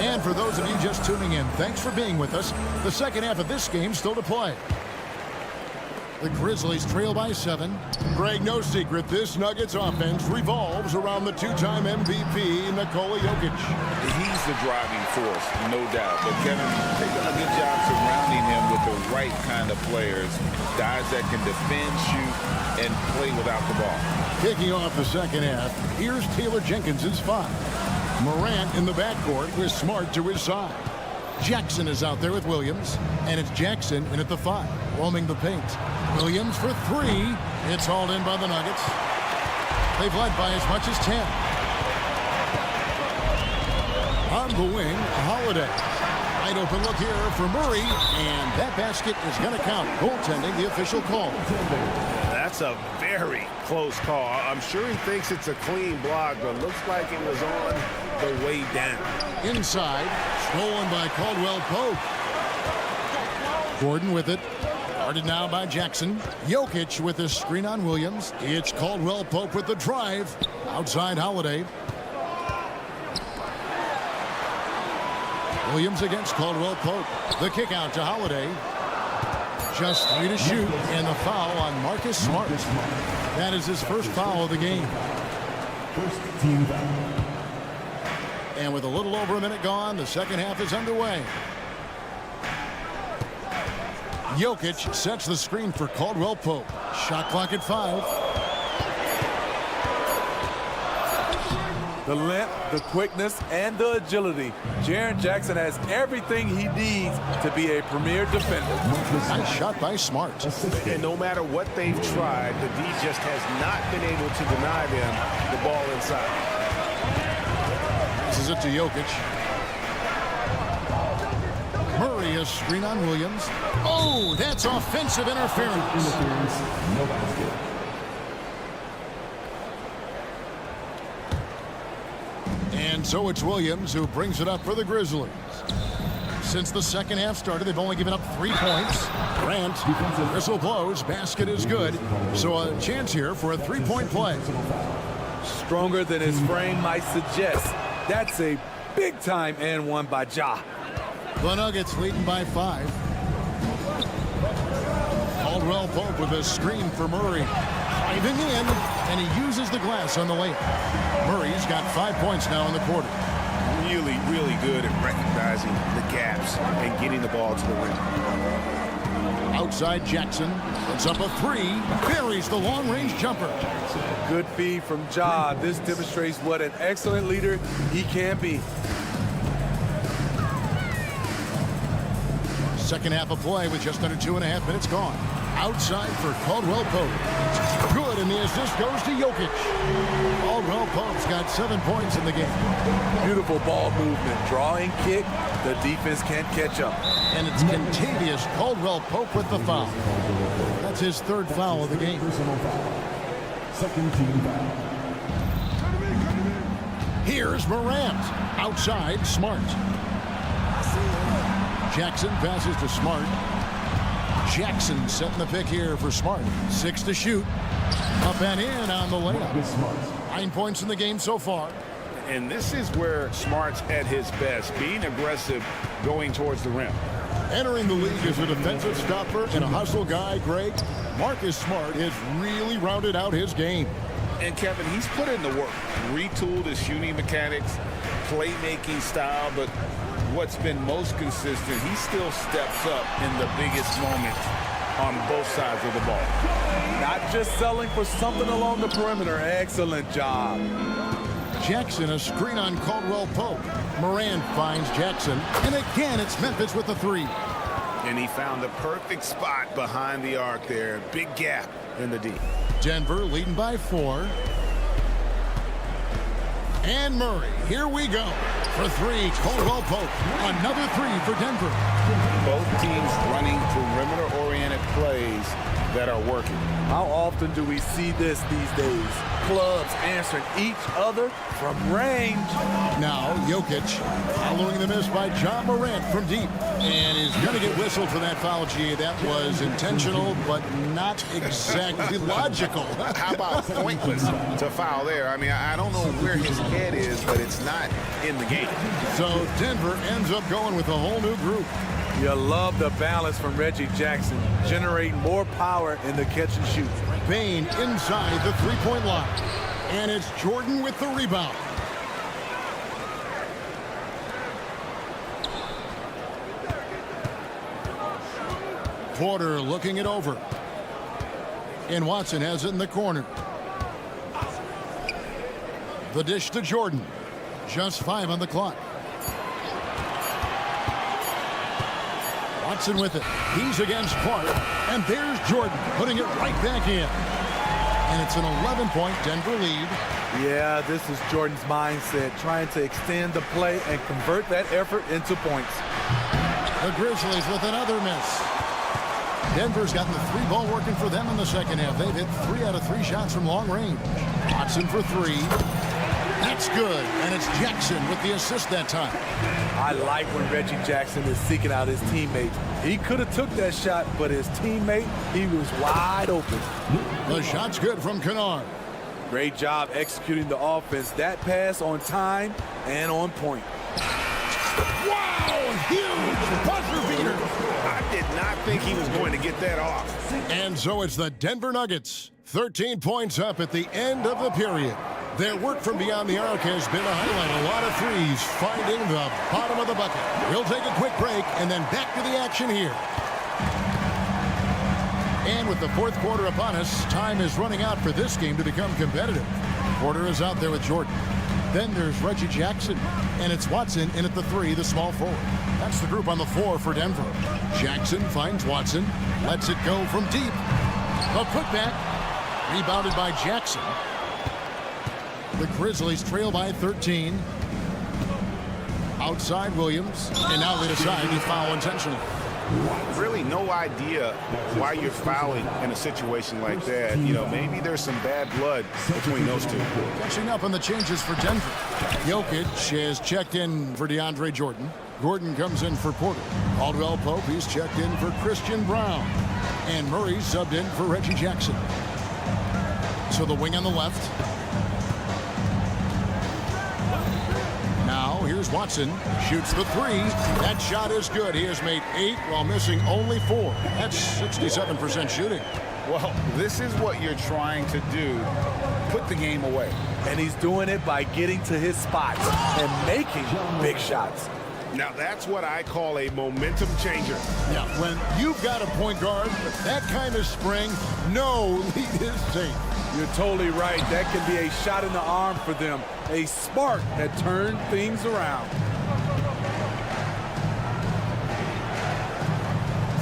And for those of you just tuning in, thanks for being with us. The second half of this game still to play. The Grizzlies trail by 7. Greg, no secret, this Nuggets offense revolves around the 2-time MVP, Nikola Jokic. He's the driving force, no doubt. But Kevin, they've done a good job surrounding him with the right kind of players. Guys that can defend, shoot, and play without the ball. Kicking off the second half, here's Taylor Jenkins's 5. Morant in the backcourt with Smart to his side. Jackson is out there with Williams, and it's Jackson in at the 5, roaming the paint. Williams for 3. It's hauled in by the Nuggets. They've led by as much as 10. On the wing, Holiday. Wide open look here for Murray, and that basket is going to count. Goaltending, the official call. That's a very close call. I'm sure he thinks it's a clean block, but looks like it was on the way down. Inside, stolen by Caldwell Pope. Gordon with it. Guarded now by Jackson. Jokic with a screen on Williams. It's Caldwell Pope with the drive. Outside Holiday. Williams against Caldwell Pope. The kick out to Holiday. Just 3 to shoot, and the foul on Marcus Smart. That is his first foul of the game. First team foul. And with a little over a minute gone, the second half is underway. Jokic sets the screen for Caldwell Pope. Shot clock at 5. The length, the quickness, and the agility. Jaren Jackson has everything he needs to be a premier defender. Nice shot by Smart. And no matter what they've tried, the D just has not been able to deny them the ball inside. This is it to Jokic. Murray a screen on Williams. Oh, that's offensive interference. No basket. And so it's Williams who brings it up for the Grizzlies. Since the second half started, they've only given up 3 points. Grant, whistle blows, basket is good. So a chance here for a 3-point play. Stronger than his frame might suggest. That's a big-time and one by Ja. The Nuggets leading by 5. Caldwell Pope with a screen for Murray. Driving in, and he uses the glass on the layup. Murray's got 5 points now in the quarter. Really, really good at recognizing the gaps and getting the ball to the rim. Outside Jackson. It's up a 3. Buries the long-range jumper. Good feed from Ja. This demonstrates what an excellent leader he can be. Second half of play with just under 2.5 minutes gone. Outside for Caldwell Pope. Good, and the assist goes to Jokic. Caldwell Pope's got 7 points in the game. Beautiful ball movement. Drawing kick. The defense can't catch up. And it's Contavious Caldwell-Pope with the foul. That's his third foul of the game. Personal foul. Second team foul. Here's Morant. Outside, Smart. Jackson passes to Smart. Jackson setting the pick here for Smart. 6 to shoot. Up and in on the layup. 9 points in the game so far. And this is where Smart's at his best, being aggressive, going towards the rim. Entering the league as a defensive stopper and a hustle guy, Greg, Marcus Smart has really rounded out his game. And Kevin, he's put in the work, retooled his shooting mechanics, playmaking style, but what's been most consistent, he still steps up in the biggest moments on both sides of the ball. Not just selling for something along the perimeter. Excellent job. Jackson, a screen on Caldwell-Pope. Moran finds Jackson, and again it's Memphis with the three. And he found the perfect spot behind the arc there. Big gap in the D. Denver leading by 4. And Murray, here we go. For 3, Caldwell-Pope. Another 3 for Denver. Both teams running perimeter-oriented plays that are working. How often do we see this these days? Clubs answering each other from range. Now Jokic following the miss by John Morant from deep. And is going to get whistled for that foul, G. That was intentional, but not exactly logical. How about pointless to foul there? I mean, I don't know where his head is, but it's not in the game. So Denver ends up going with a whole new group. You love the balance from Reggie Jackson, generating more power in the catch and shoot. Bane inside the three-point line. And it's Jordan with the rebound. Porter looking it over. And Watson has it in the corner. The dish to Jordan. Just 5 on the clock. Watson with it. He's against Clark. And there's Jordan putting it right back in. And it's an 11-point Denver lead. Yeah, this is Jordan's mindset, trying to extend the play and convert that effort into points. The Grizzlies with another miss. Denver's gotten the 3 ball working for them in the second half. They've hit 3 out of 3 shots from long range. Watson for 3. That's good. And it's Jackson with the assist that time. I like when Reggie Jackson is seeking out his teammates. He could have took that shot, but his teammate, he was wide open. The shot's good from Kennard. Great job executing the offense. That pass on time and on point. Wow, huge buzzer beater. I did not think he was going to get that off. And so it's the Denver Nuggets. 13 points up at the end of the period. Their work from beyond the arc has been to highlight a lot of threes, finding the bottom of the bucket. We'll take a quick break and then back to the action here. And with the fourth quarter upon us, time is running out for this game to become competitive. Porter is out there with Jordan. Then there's Reggie Jackson, and it's Watson in at the 3, the small forward. That's the group on the floor for Denver. Jackson finds Watson, lets it go from deep. A putback, rebounded by Jackson. The Grizzlies trail by 13. Outside Williams, and now they decide to foul intentionally. Really no idea why you're fouling in a situation like that. You know, maybe there's some bad blood between those two. Catching up on the changes for Denver. Jokic has checked in for DeAndre Jordan. Gordon comes in for Porter. Caldwell-Pope, he's checked in for Christian Brown. And Murray subbed in for Reggie Jackson. So the wing on the left. Now here's Watson, shoots the 3. That shot is good. He has made 8 while missing only 4. That's 67% shooting. Well, this is what you're trying to do. Put the game away. And he's doing it by getting to his spots and making big shots. Now that's what I call a momentum changer. Yeah, when you've got a point guard with that kind of spring, no lead is safe. You're totally right. That can be a shot in the arm for them. A spark that turned things around.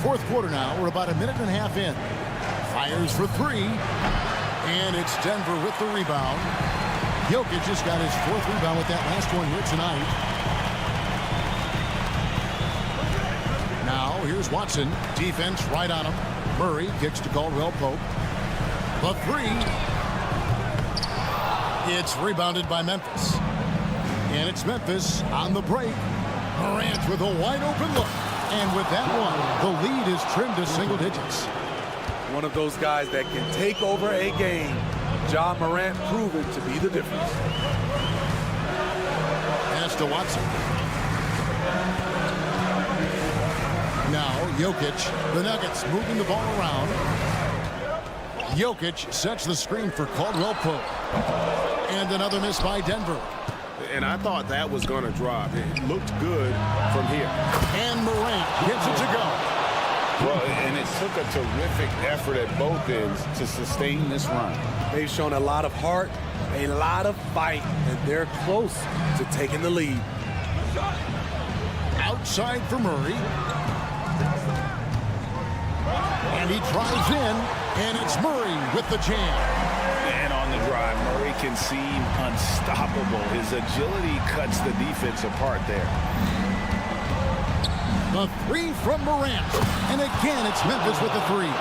Fourth quarter now. We're about a minute and a half in. Fires for 3. And it's Denver with the rebound. Jokic just got his 4th rebound with that last one here tonight. Now Now here's Watson. Defense right on him. Murray kicks to Caldwell Pope. The three. It's rebounded by Memphis. And it's Memphis on the break. Morant with a wide open look. And with that one, the lead is trimmed to single digits. One of those guys that can take over a game. Ja Morant proven to be the difference. Pass to Watson. Now Jokic. The Nuggets moving the ball around. Jokic sets the screen for Caldwell Pope. And another miss by Denver. And I thought that was going to drop. It looked good from here. And Morant gets it to go. Well, and it took a terrific effort at both ends to sustain this run. They've shown a lot of heart, a lot of fight, and they're close to taking the lead. Outside for Murray. And he drives in, and it's Murray with the jam. And on the drive, Murray can seem unstoppable. His agility cuts the defense apart there. The three from Morant. And again, it's Memphis with the three.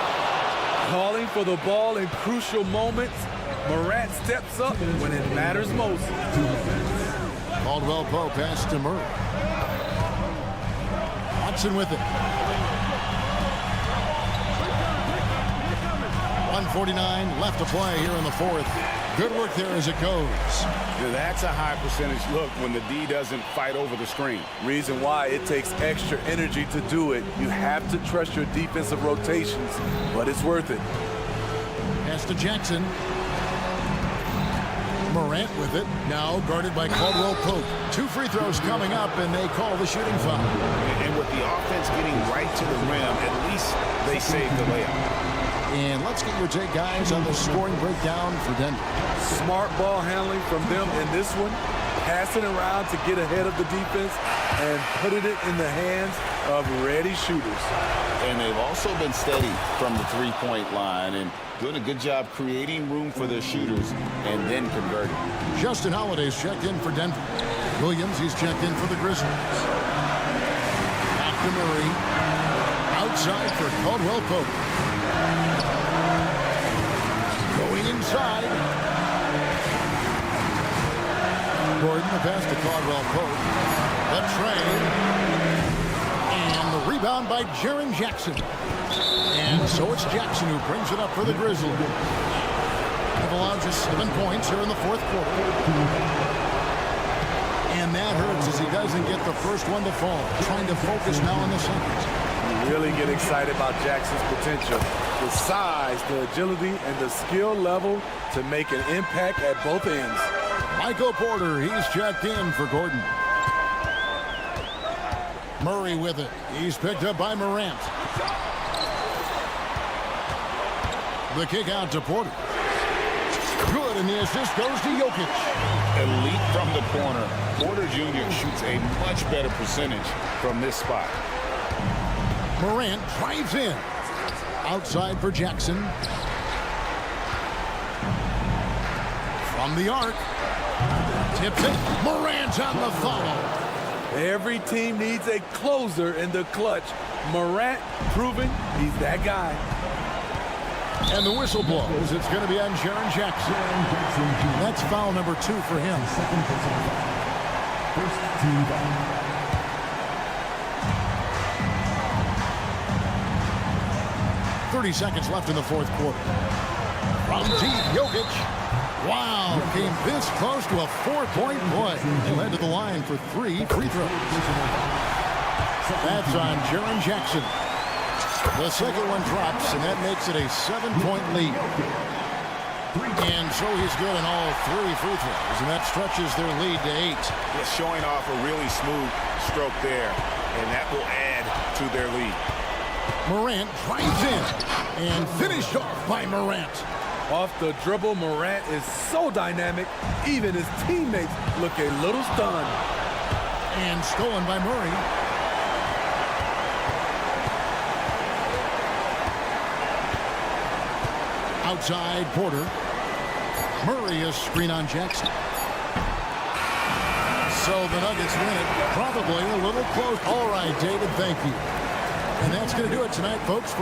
Calling for the ball in crucial moments. Morant steps up when it matters most. Caldwell Pope pass to Murray. Watson with it. 1:49 left to play here in the fourth. Good work there as it goes. That's a high percentage look when the D doesn't fight over the screen. Reason why it takes extra energy to do it. You have to trust your defensive rotations, but it's worth it. Pass to Jackson. Morant with it. Now guarded by Caldwell Pope. 2 free throws coming up, and they call the shooting foul. And with the offense getting right to the rim, at least they saved the layup. And let's get your take, guys, on the scoring breakdown for Denver. Smart ball handling from them in this one. Passing around to get ahead of the defense and putting it in the hands of ready shooters. And they've also been steady from the three-point line and doing a good job creating room for their shooters and then converting. Justin Holiday's checked in for Denver. Williams, he's checked in for the Grizzlies. Back to Murray. Outside for Caldwell Pope. Going inside. Gordon, the pass to Caldwell Pope. The trade. And the rebound by Jaren Jackson. And so it's Jackson who brings it up for the Grizzlies. They've allowed just 7 points here in the fourth quarter. And that hurts as he doesn't get the first one to fall. Trying to focus now on the second. You really get excited about Jackson's potential. The size, the agility, and the skill level to make an impact at both ends. Michael Porter, he's checked in for Gordon. Murray with it. He's picked up by Morant. The kick out to Porter. Good, and the assist goes to Jokic. Elite from the corner. Porter Jr. shoots a much better percentage from this spot. Morant drives in. Outside for Jackson. From the arc. Tips it. Morant on the follow. Every team needs a closer in the clutch. Morant proving he's that guy. And the whistle blows. It's going to be on Jaren Jackson. That's foul number 2 for him. Second personal foul. First team foul. 30 seconds left in the fourth quarter. From deep, Jokic. Wow, came this close to a 4-point play. He'll head to the line for 3 free throws. That's on Jaren Jackson. The second one drops, and that makes it a 7-point lead. And so he's good on all 3 free throws, and that stretches their lead to 8. Just showing off a really smooth stroke there, and that will add to their lead. Morant drives in and finished off by Morant. Off the dribble, Morant is so dynamic, even his teammates look a little stunned. And stolen by Murray. Outside, Porter. Murray is screen on Jackson. So the Nuggets win it. Probably a little close. All right, David, thank you. And that's going to do it tonight, folks.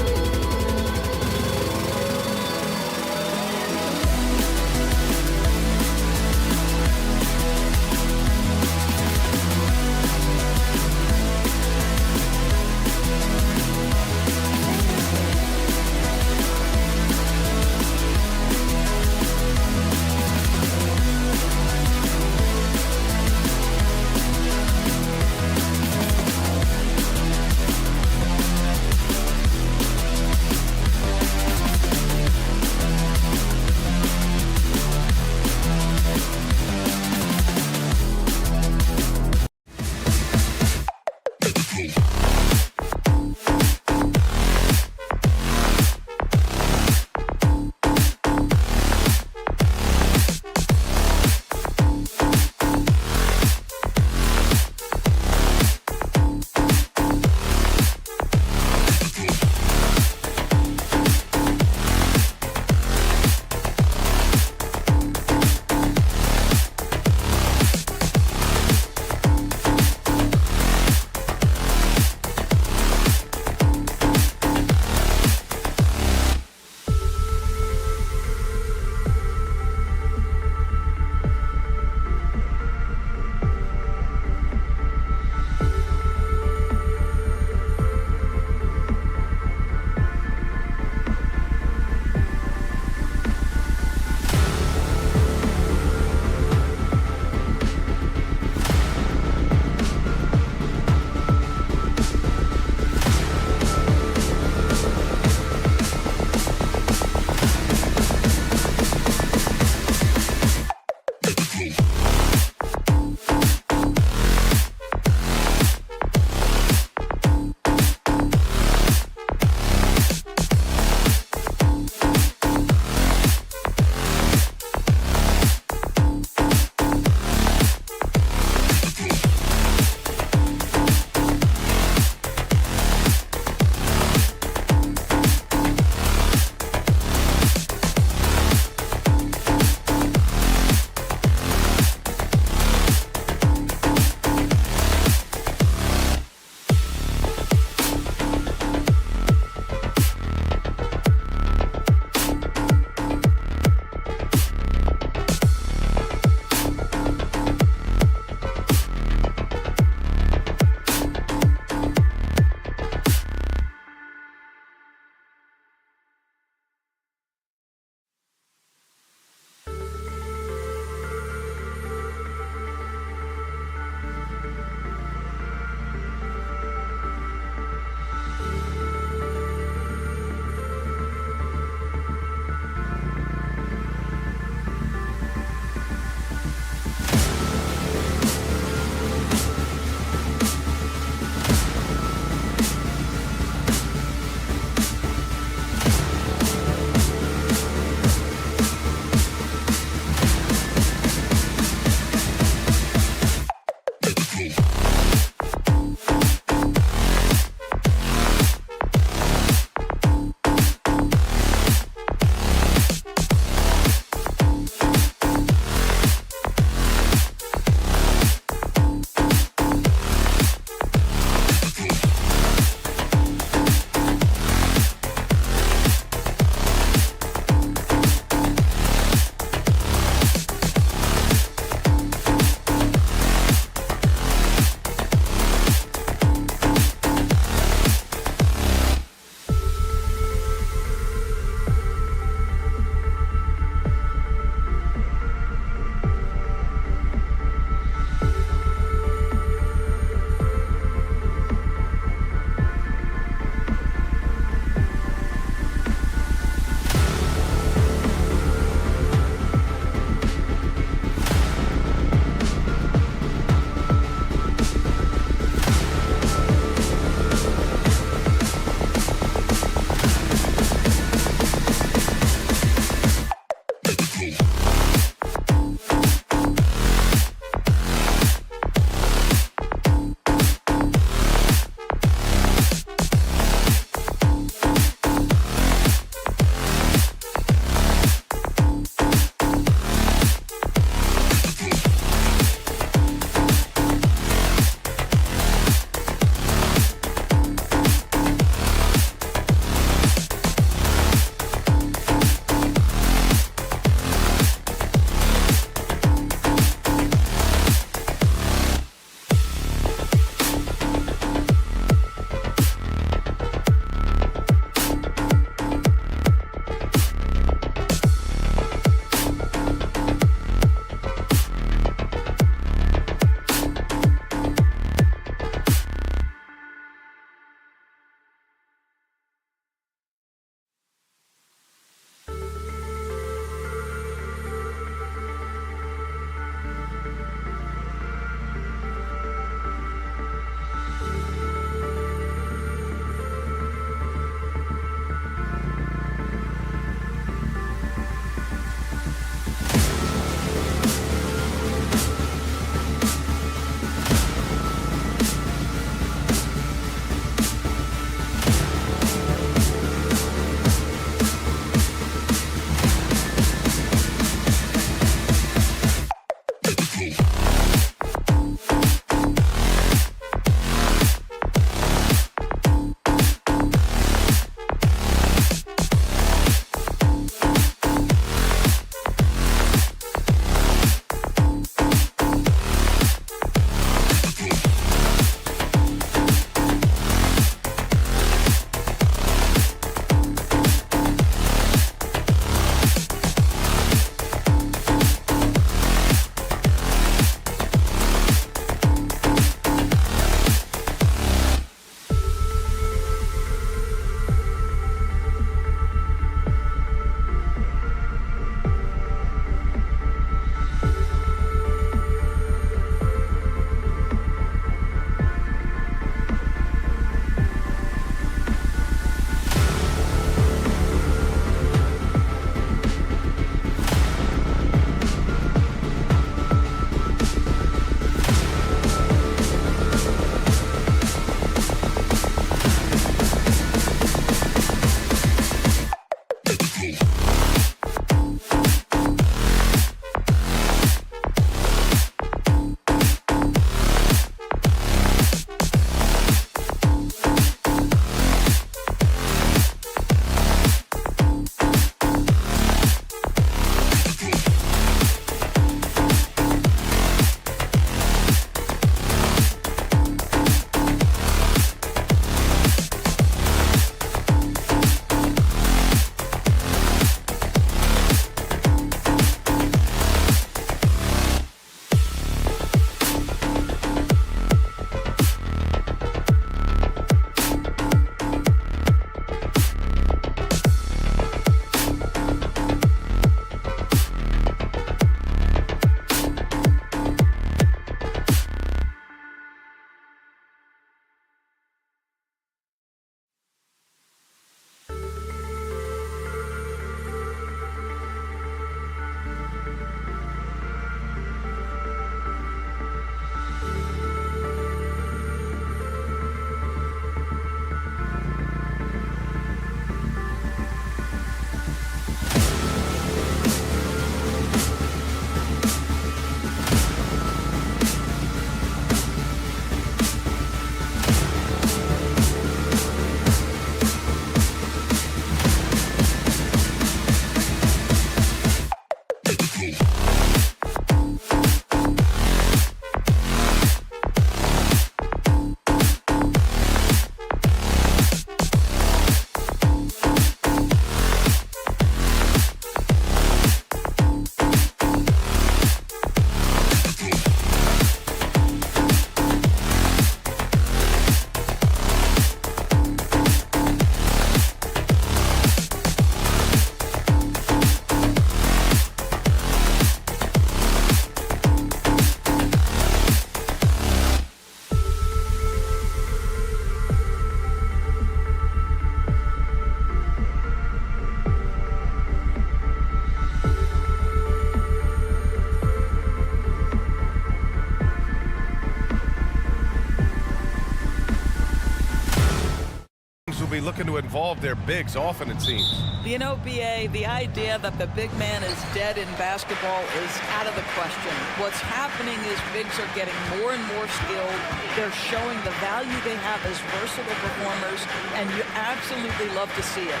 looking to involve their bigs often, it seems. You know, BA, the idea that the big man is dead in basketball is out of the question. What's happening is bigs are getting more and more skilled. They're showing the value they have as versatile performers, and you absolutely love to see it.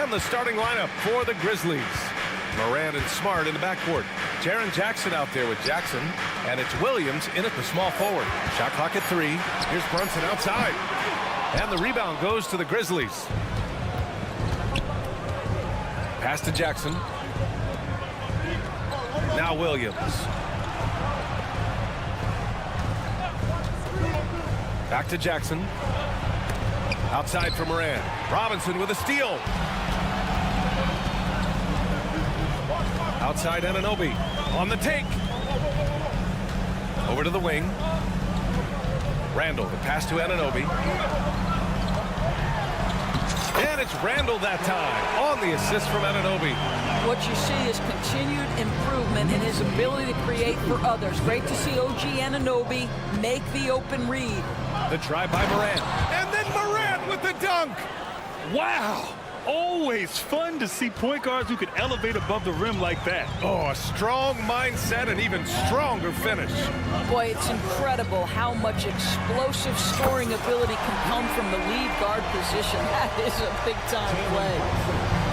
And the starting lineup for the Grizzlies. Morant and Smart in the backcourt. Jaren Jackson out there with Jackson. And it's Williams in at the small forward. Shot clock at 3. Here's Brunson outside. And the rebound goes to the Grizzlies. Pass to Jackson. Now Williams. Back to Jackson. Outside for Morant. Robinson with a steal. Outside Anunoby on the take. Over to the wing. Randall, the pass to Anunoby. And it's Randall that time on the assist from Anunoby. What you see is continued improvement in his ability to create for others. Great to see OG Anunoby make the open read. The drive by Morant. And then Morant with the dunk. Wow. Always fun to see point guards who can elevate above the rim like that. Oh, a strong mindset and even stronger finish. Boy, it's incredible how much explosive scoring ability can come from the lead guard position. That is a big-time play.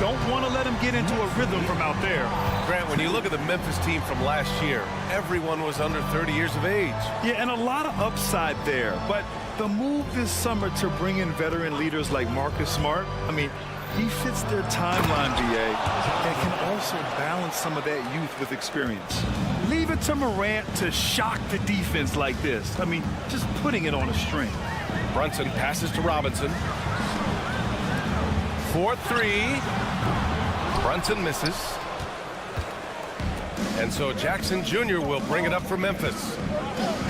Don't want to let him get into a rhythm from out there. Grant, when you look at the Memphis team from last year, everyone was under 30 years of age. Yeah, and a lot of upside there. But the move this summer to bring in veteran leaders like Marcus Smart, I mean, he fits their timeline, BA, and can also balance some of that youth with experience. Leave it to Morant to shock the defense like this. I mean, just putting it on a string. Brunson passes to Robinson. 4-3. Brunson misses. And so Jackson Jr. will bring it up for Memphis.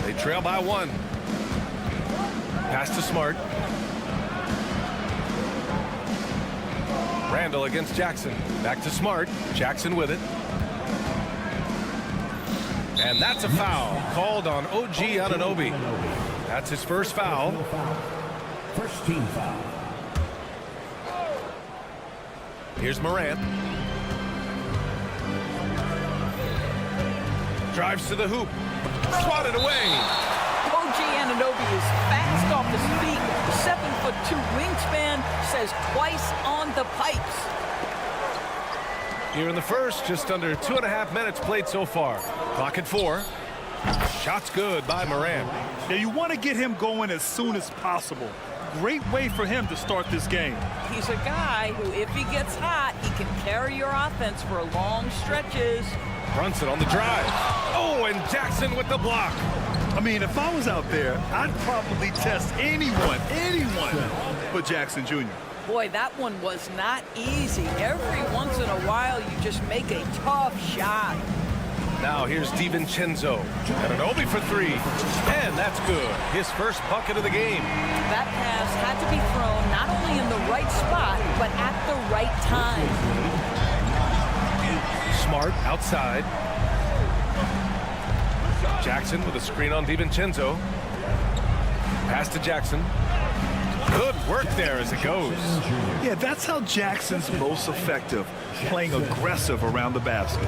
They trail by 1. Pass to Smart. Randall against Jackson. Back to Smart. Jackson with it. And that's a foul called on OG Anunoby. That's his first foul. First team foul. Here's Morant. Drives to the hoop. Swatted away. OG Anunoby is fast off his feet. 7'2" wingspan, says twice on the pipes. Here in the first, just under 2.5 minutes played so far. Clock at 4. Shot's good by Morant. Now you want to get him going as soon as possible. Great way for him to start this game. He's a guy who, if he gets hot, he can carry your offense for long stretches. Brunson on the drive. Oh, and Jackson with the block. I mean, if I was out there, I'd probably test anyone but Jackson Jr. Boy, that one was not easy. Every once in a while, you just make a tough shot. Now here's DiVincenzo. Anunoby for 3. And that's good. His first bucket of the game. That pass had to be thrown not only in the right spot, but at the right time. Smart outside. Jackson with a screen on DiVincenzo. Pass to Jackson. Good work there as it goes. Yeah, that's how Jackson's most effective, playing aggressive around the basket.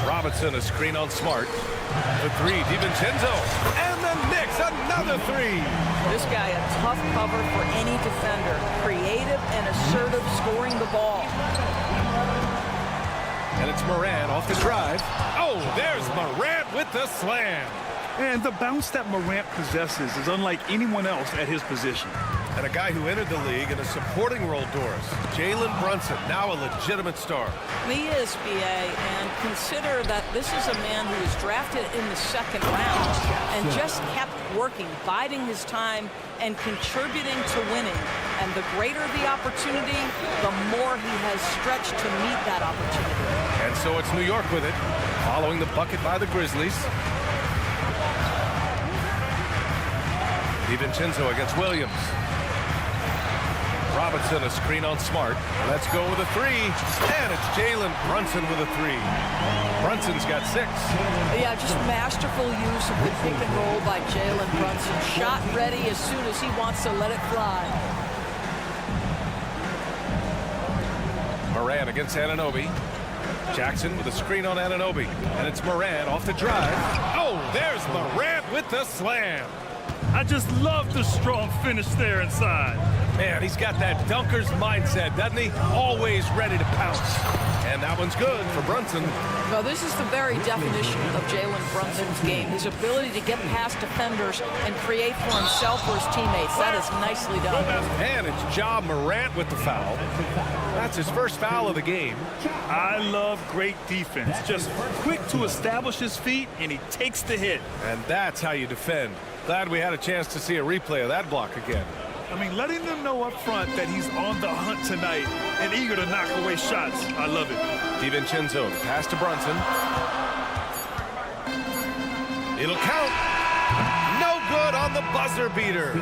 Robinson, a screen on Smart. The 3, DiVincenzo. And the Knicks, another 3. This guy, a tough cover for any defender. Creative and assertive scoring the ball. And it's Morant off the drive. Oh, there's Morant with the slam. And the bounce that Morant possesses is unlike anyone else at his position. And a guy who entered the league in a supporting role, Doris. Jalen Brunson, now a legitimate star. He is, BA, and consider that this is a man who was drafted in the 2nd round and just kept working, biding his time, and contributing to winning. And the greater the opportunity, the more he has stretched to meet that opportunity. And so it's New York with it, following the bucket by the Grizzlies. DiVincenzo against Williams. Robinson, a screen on Smart. Let's go with a three. And it's Jalen Brunson with a three. Brunson's got 6. Yeah, just masterful use of the pick and roll by Jalen Brunson. Shot ready as soon as he wants to let it fly. Moran against Anunoby. Jackson with a screen on Anunoby. And it's Moran off the drive. Oh, there's Moran with the slam. I just love the strong finish there inside. Man, he's got that dunker's mindset, doesn't he? Always ready to pounce. And that one's good for Brunson. Well, this is the very definition of Jalen Brunson's game. His ability to get past defenders and create for himself or his teammates. That is nicely done. And it's Ja Morant with the foul. That's his first foul of the game. I love great defense. Just quick to establish his feet, and he takes the hit. And that's how you defend. Glad we had a chance to see a replay of that block again. I mean, letting them know up front that he's on the hunt tonight and eager to knock away shots. I love it. DiVincenzo, pass to Brunson. It'll count. No good on the buzzer beater.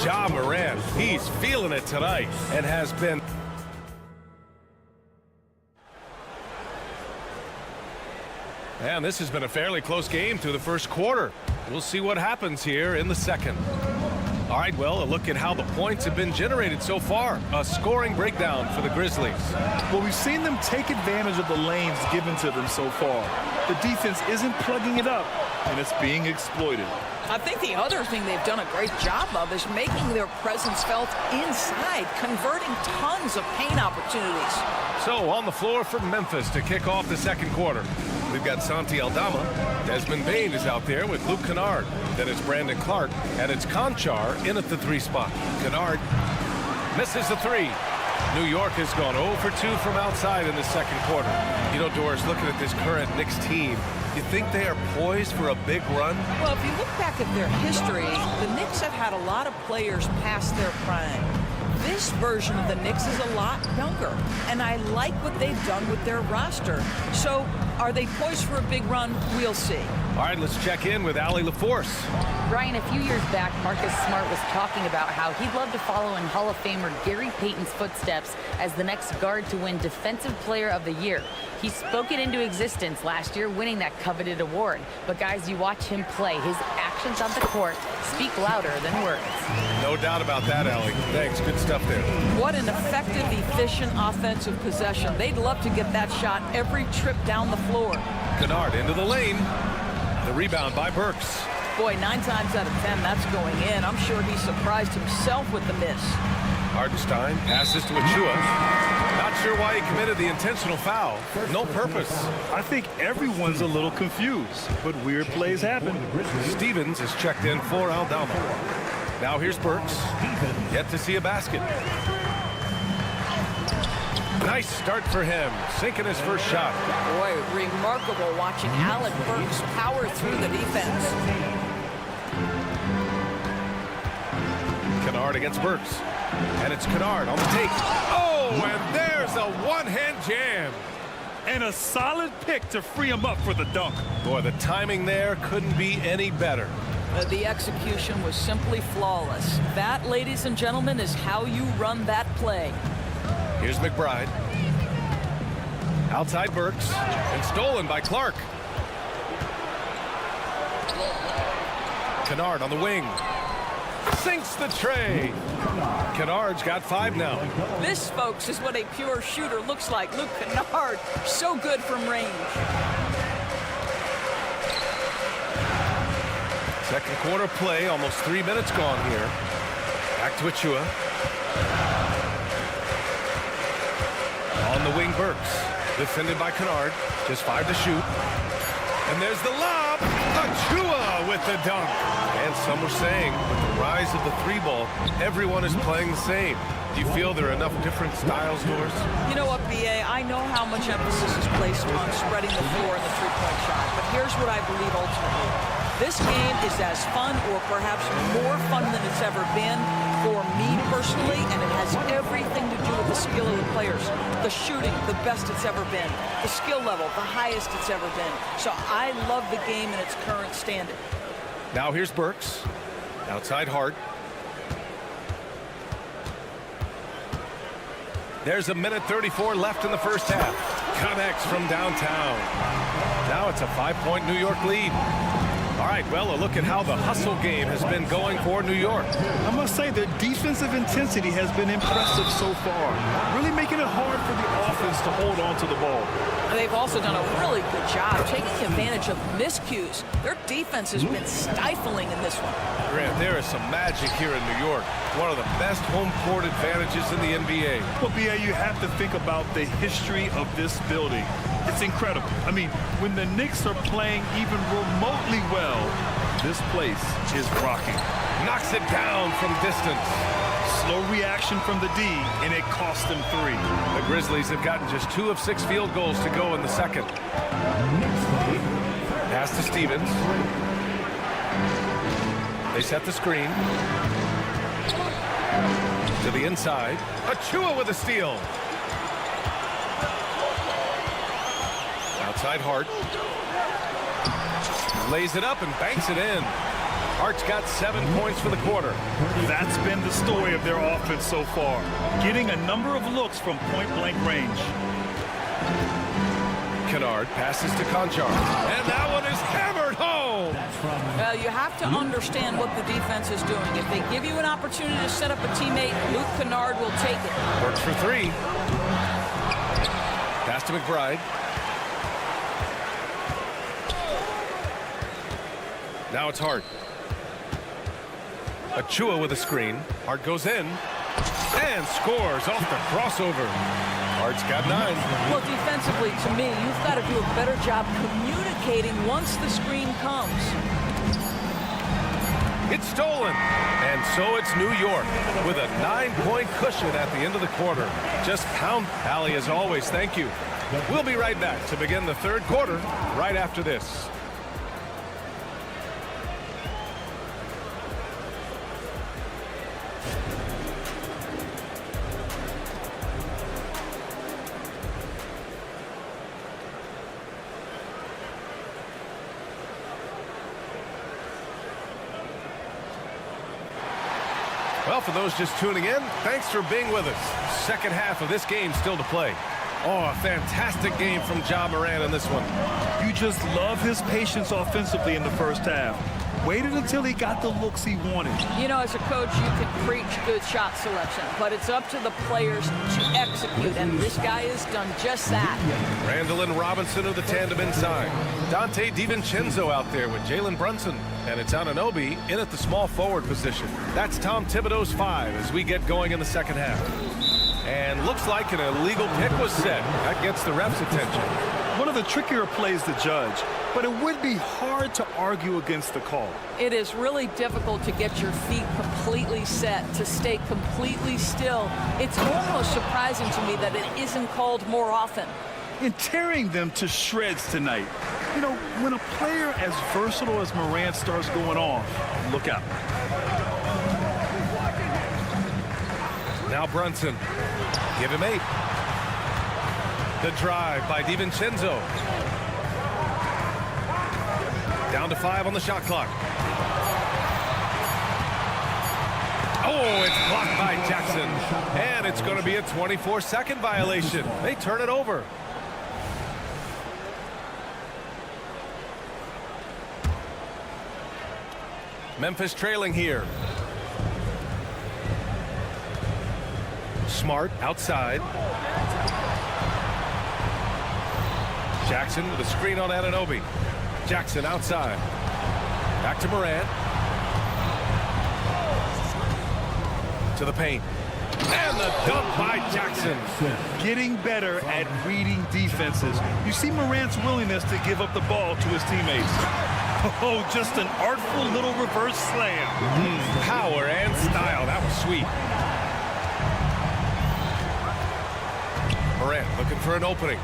Ja Morant, he's feeling it tonight and has been. And this has been a fairly close game through the first quarter. We'll see what happens here in the second. All right, well, a look at how the points have been generated so far. A scoring breakdown for the Grizzlies. Well, we've seen them take advantage of the lanes given to them so far. The defense isn't plugging it up, and it's being exploited. I think the other thing they've done a great job of is making their presence felt inside, converting tons of paint opportunities. So on the floor for Memphis to kick off the second quarter. We've got Santi Aldama. Desmond Bane is out there with Luke Kennard. Then it's Brandon Clark, and it's Conchar in at the 3 spot. Kennard misses the 3. New York has gone 0 for 2 from outside in the second quarter. You know, Doris, looking at this current Knicks team, you think they are poised for a big run? Well, if you look back at their history, the Knicks have had a lot of players past their prime. This version of the Knicks is a lot younger, and I like what they've done with their roster. So, are they poised for a big run? We'll see. All right, let's check in with Allie LaForce. Brian, a few years back, Marcus Smart was talking about how he'd love to follow in Hall of Famer Gary Payton's footsteps as the next guard to win Defensive Player of the Year. He spoke it into existence last year, winning that coveted award. But guys, you watch him play. His actions on the court speak louder than words. No doubt about that, Allie. Thanks. Good stuff there. What an effective, efficient offensive possession. They'd love to get that shot every trip down the floor. Kennard into the lane. The rebound by Burks. Boy, 9 times out of 10, that's going in. I'm sure he surprised himself with the miss. Hardenstein passes to Achua. Not sure why he committed the intentional foul. No purpose. I think everyone's a little confused, but weird plays happen. Stevens is checked in for Aldama. Now here's Burks. Yet to see a basket. Nice start for him. Sinking his first shot. Boy, remarkable watching Alec Burks power through the defense. Kennard against Burks. And it's Kennard on the take. Oh, and there's a one-hand jam. And a solid pick to free him up for the dunk. Boy, the timing there couldn't be any better. The execution was simply flawless. That, ladies and gentlemen, is how you run that play. Here's McBride. Outside Burks. And stolen by Clark. Kennard on the wing. Sinks the tray. Kennard's got 5 now. This, folks, is what a pure shooter looks like. Luke Kennard, so good from range. Second quarter play, almost 3 minutes gone here. Back to Achua. On the wing, Burks. Defended by Kennard. Just 5 to shoot. And there's the lob. Achua with the dunk. And some were saying, with the rise of the 3-ball, everyone is playing the same. Do you feel there are enough different styles, Doris? You know what, B.A., I know how much emphasis is placed on spreading the floor in the three-point shot, but here's what I believe ultimately. This game is as fun or perhaps more fun than it's ever been for me personally, and it has everything to do with the skill of the players. The shooting, the best it's ever been. The skill level, the highest it's ever been. So I love the game in its current standing. Now here's Burks. Outside Hart. There's a minute 34 left in the first half. Connects from downtown. Now it's a 5-point New York lead. All right, well, a look at how the hustle game has been going for New York. I must say their defensive intensity has been impressive so far, really making it hard for the offense to hold on to the ball. They've also done a really good job taking advantage of miscues. Their defense has been stifling in this one. Grant, there is some magic here in New York. One of the best home court advantages in the NBA. Well, BA, you have to think about the history of this building. It's incredible. I mean, when the Knicks are playing even remotely well, this place is rocking. Knocks it down from distance. Slow reaction from the D, and it cost them 3. The Grizzlies have gotten just 2 of 6 field goals to go in the second. Pass to Stevens. They set the screen. To the inside. Achua with a steal. Outside Hart. Lays it up and banks it in. Hart's got 7 points for the quarter. That's been the story of their offense so far, getting a number of looks from point-blank range. Kennard passes to Conchar. And that one is hammered home. Well, you have to understand what the defense is doing. If they give you an opportunity to set up a teammate, Luke Kennard will take it. Works for 3. Pass to McBride. Now it's Hart. Achua with a screen. Hart goes in and scores off the crossover. Hart's got 9. Well, defensively, to me, you've got to do a better job communicating once the screen comes. It's stolen. And so it's New York with a 9-point cushion at the end of the quarter. Just pound Allie as always. Thank you. We'll be right back to begin the third quarter right after this. Well, for those just tuning in, thanks for being with us. Second half of this game still to play. Oh, a fantastic game from Ja Morant in this one. You just love his patience offensively in the first half. Waited until he got the looks he wanted. You know, as a coach, you can preach good shot selection, but it's up to the players to execute, and this guy has done just that. Randall and Robinson are the tandem inside. Dante DiVincenzo out there with Jalen Brunson, and it's Anunoby in at the small forward position. That's Tom Thibodeau's 5 as we get going in the second half. And looks like an illegal pick was set. That gets the ref's attention. One of the trickier plays to judge, but it would be hard to argue against the call. It is really difficult to get your feet completely set, to stay completely still. It's almost surprising to me that it isn't called more often. And tearing them to shreds tonight. You know, when a player as versatile as Morant starts going off, look out. Now Brunson. Give him 8. The drive by DiVincenzo. Down to 5 on the shot clock. Oh, it's blocked by Jackson. And it's going to be a 24-second violation. They turn it over. Memphis trailing here. Smart outside. Jackson with a screen on Anunoby. Jackson outside. Back to Morant. To the paint. And the dunk by Jackson. Getting better at reading defenses. You see Morant's willingness to give up the ball to his teammates. Oh, just an artful little reverse slam. Power and style. That was sweet. Morant looking for an opening.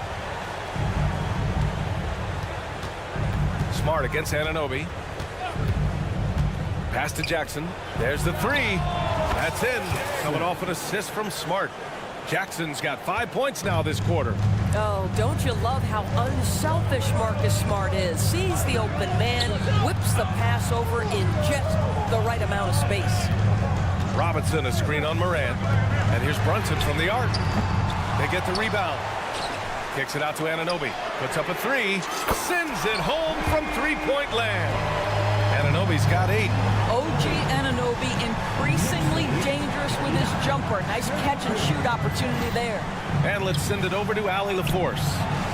Smart against Anunoby. Pass to Jackson. There's the 3. That's in. Coming off an assist from Smart. Jackson's got 5 points now this quarter. Oh, don't you love how unselfish Marcus Smart is? Sees the open man, whips the pass over in just the right amount of space. Robinson a screen on Morant. And here's Brunson from the arc. get the rebound. Kicks it out to Anunoby. Puts up a three. Sends it home from three-point land. Anunoby's got 8. OG Anunoby increasingly dangerous with his jumper. Nice catch and shoot opportunity there. And let's send it over to Allie LaForce.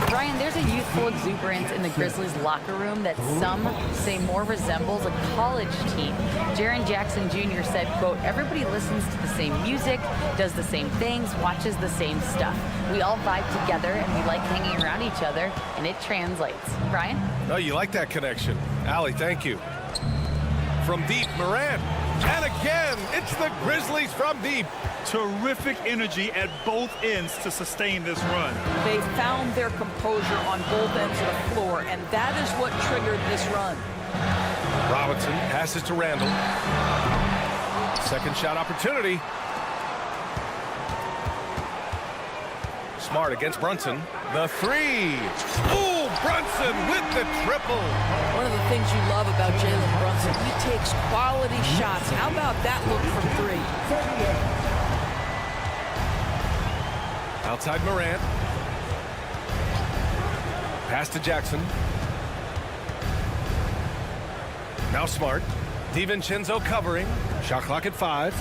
Brian, there's a youthful exuberance in the Grizzlies locker room that some say more resembles a college team. Jaren Jackson Jr. said, quote, everybody listens to the same music, does the same things, watches the same stuff. We all vibe together and we like hanging around each other, and it translates. Brian? Oh, you like that connection. Allie, thank you. From deep, Morant. And again, it's the Grizzlies from deep. Terrific energy at both ends to sustain this run. They found their composure on both ends of the floor, and that is what triggered this run. Robinson passes to Randall. Second shot opportunity. Smart against Brunson. The three. Ooh, Brunson with the triple. One of the things you love about Jalen Brunson, he takes quality shots. How about that look from 3? Outside Morant. Pass to Jackson. Now Smart. DiVincenzo covering. Shot clock at 5.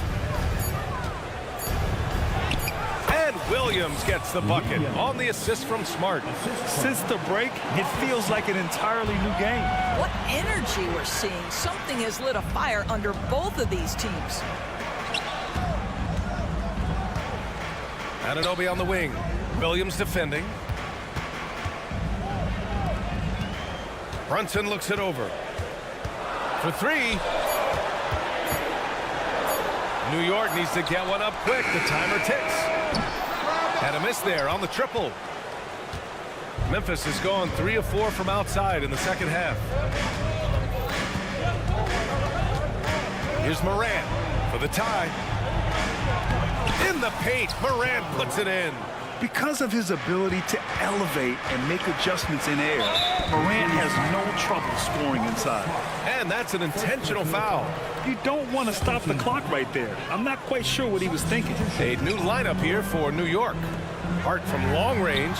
And Williams gets the bucket on the assist from Smart. Since the break, it feels like an entirely new game. What energy we're seeing. Something has lit a fire under both of these teams. Anunoby on the wing. Williams defending. Brunson looks it over. For 3. New York needs to get one up quick. The timer ticks. And a miss there on the triple. Memphis has gone 3 of 4 from outside in the second half. Here's Morant for the tie. In the paint, Morant puts it in. Because of his ability to elevate and make adjustments in air, Morant has no trouble scoring inside. And that's an intentional foul. You don't want to stop the clock right there. I'm not quite sure what he was thinking. A new lineup here for New York. Hart from long range,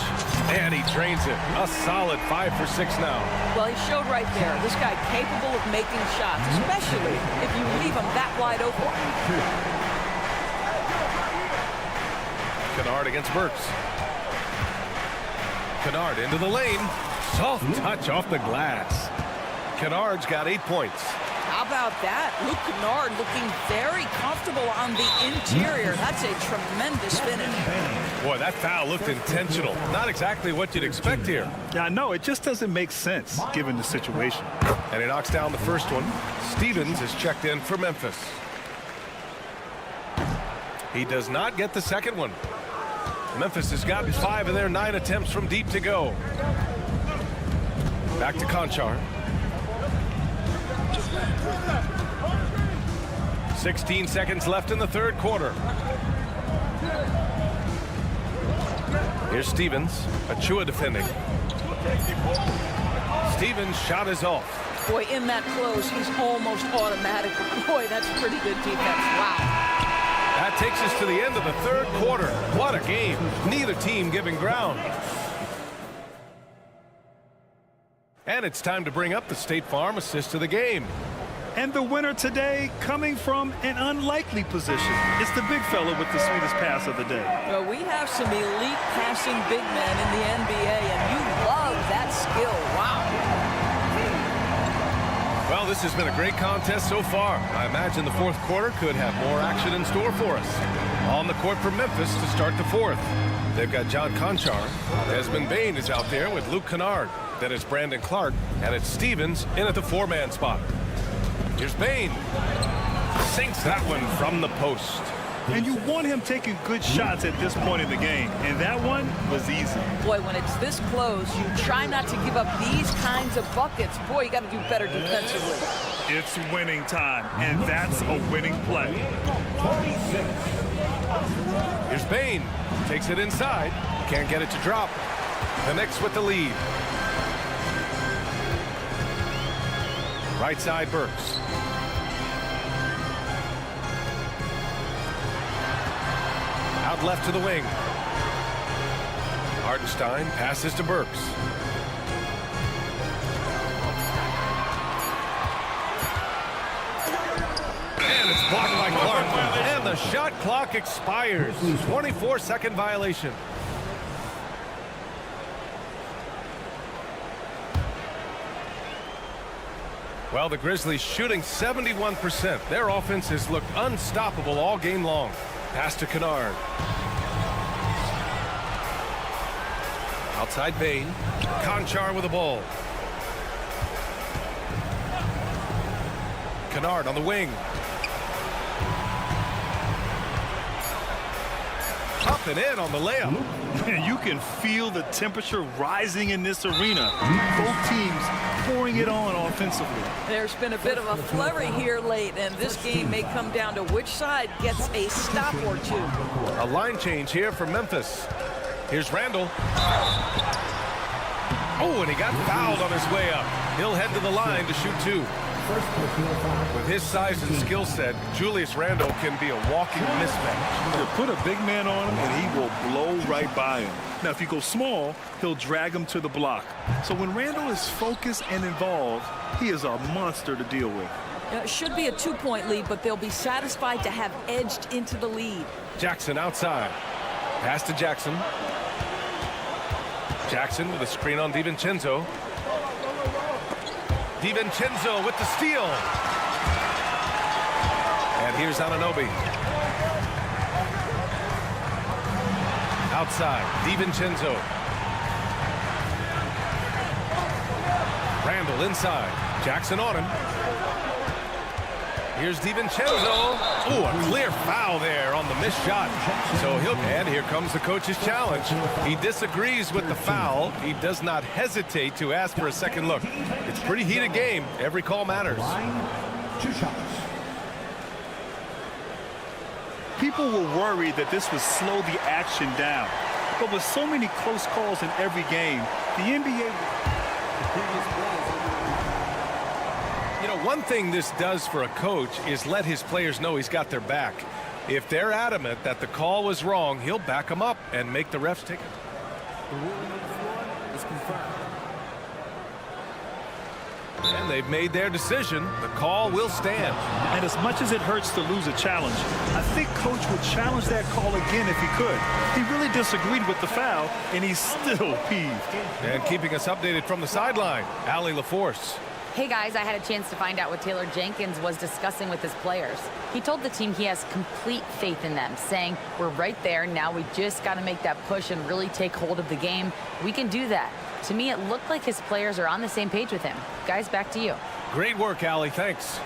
and he drains it. A solid 5 for 6 now. Well, he showed right there. This guy capable of making shots, especially if you leave him that wide open. Kennard against Burks. Kennard into the lane. Soft touch off the glass. Kennard's got 8 points. How about that? Luke Kennard looking very comfortable on the interior. That's a tremendous finish. Boy, that foul looked intentional. Not exactly what you'd expect here. Yeah, I know. It just doesn't make sense given the situation. And he knocks down the first one. Stevens is checked in for Memphis. He does not get the second one. Memphis has gotten 5 of their 9 attempts from deep to go. Back to Conchar. 16 seconds left in the third quarter. Here's Stevens. Achua defending. Stevens' shot is off. Boy, in that close, he's almost automatic. Boy, that's pretty good defense. Wow. That takes us to the end of the third quarter. What a game. Neither team giving ground. And it's time to bring up the State Farm assist of the game. And the winner today coming from an unlikely position. It's the big fella with the sweetest pass of the day. Well, we have some elite passing big men in the NBA, and you love that skill. Wow. Well, this has been a great contest so far. I imagine the fourth quarter could have more action in store for us. On the court for Memphis to start the fourth. They've got John Conchar. Desmond Bain is out there with Luke Kennard. Then it's Brandon Clark, and it's Stevens in at the 4-man spot. Here's Bain. Sinks that one from the post. And you want him taking good shots at this point in the game. And that one was easy. Boy, when it's this close, you try not to give up these kinds of buckets. Boy, you got to do better defensively. It's winning time, and that's a winning play. Here's Bain. Takes it inside. Can't get it to drop. The Knicks with the lead. Right side, Burks. Out left to the wing. Hartenstein passes to Burks. And it's blocked by Clark. And the shot clock expires. 24-second violation. Well, the Grizzlies shooting 71%. Their offense has looked unstoppable all game long. Pass to Kennard. Outside Bain. Conchar with the ball. Kennard on the wing. Up and in on the layup. Man, you can feel the temperature rising in this arena. Both teams pouring it on offensively. There's been a bit of a flurry here late, and this game may come down to which side gets a stop or two. A line change here for Memphis. Here's Randall. Oh, and he got fouled on his way up. He'll head to the line to shoot two. With his size and skill set, Julius Randle can be a walking mismatch. You put a big man on him, and he will blow right by him. Now, if you go small, he'll drag him to the block. So when Randle is focused and involved, he is a monster to deal with. It should be a two-point lead, but they'll be satisfied to have edged into the lead. Jackson outside. Pass to Jackson. Jackson with a screen on DiVincenzo. DiVincenzo with the steal. And here's Anunoby. Outside, DiVincenzo. Randall inside. Jackson on him. Here's DiVincenzo. Oh, a clear foul there on the missed shot. So and here comes the coach's challenge. He disagrees with the foul. He does not hesitate to ask for a second look. It's a pretty heated game. Every call matters. 2 shots. People were worried that this would slow the action down. But with so many close calls in every game, the NBA... You know, one thing this does for a coach is let his players know he's got their back. If they're adamant that the call was wrong, he'll back them up and make the refs take it. The ruling on the floor is confirmed. And they've made their decision. The call will stand. And as much as it hurts to lose a challenge, I think Coach would challenge that call again if he could. He really disagreed with the foul, and he's still peeved. And keeping us updated from the sideline, Allie LaForce. Hey guys, I had a chance to find out what Taylor Jenkins was discussing with his players. He told the team he has complete faith in them, saying, we're right there, now we just got to make that push and really take hold of the game. We can do that. To me, it looked like his players are on the same page with him. Guys, back to you. Great work, Allie. Thanks.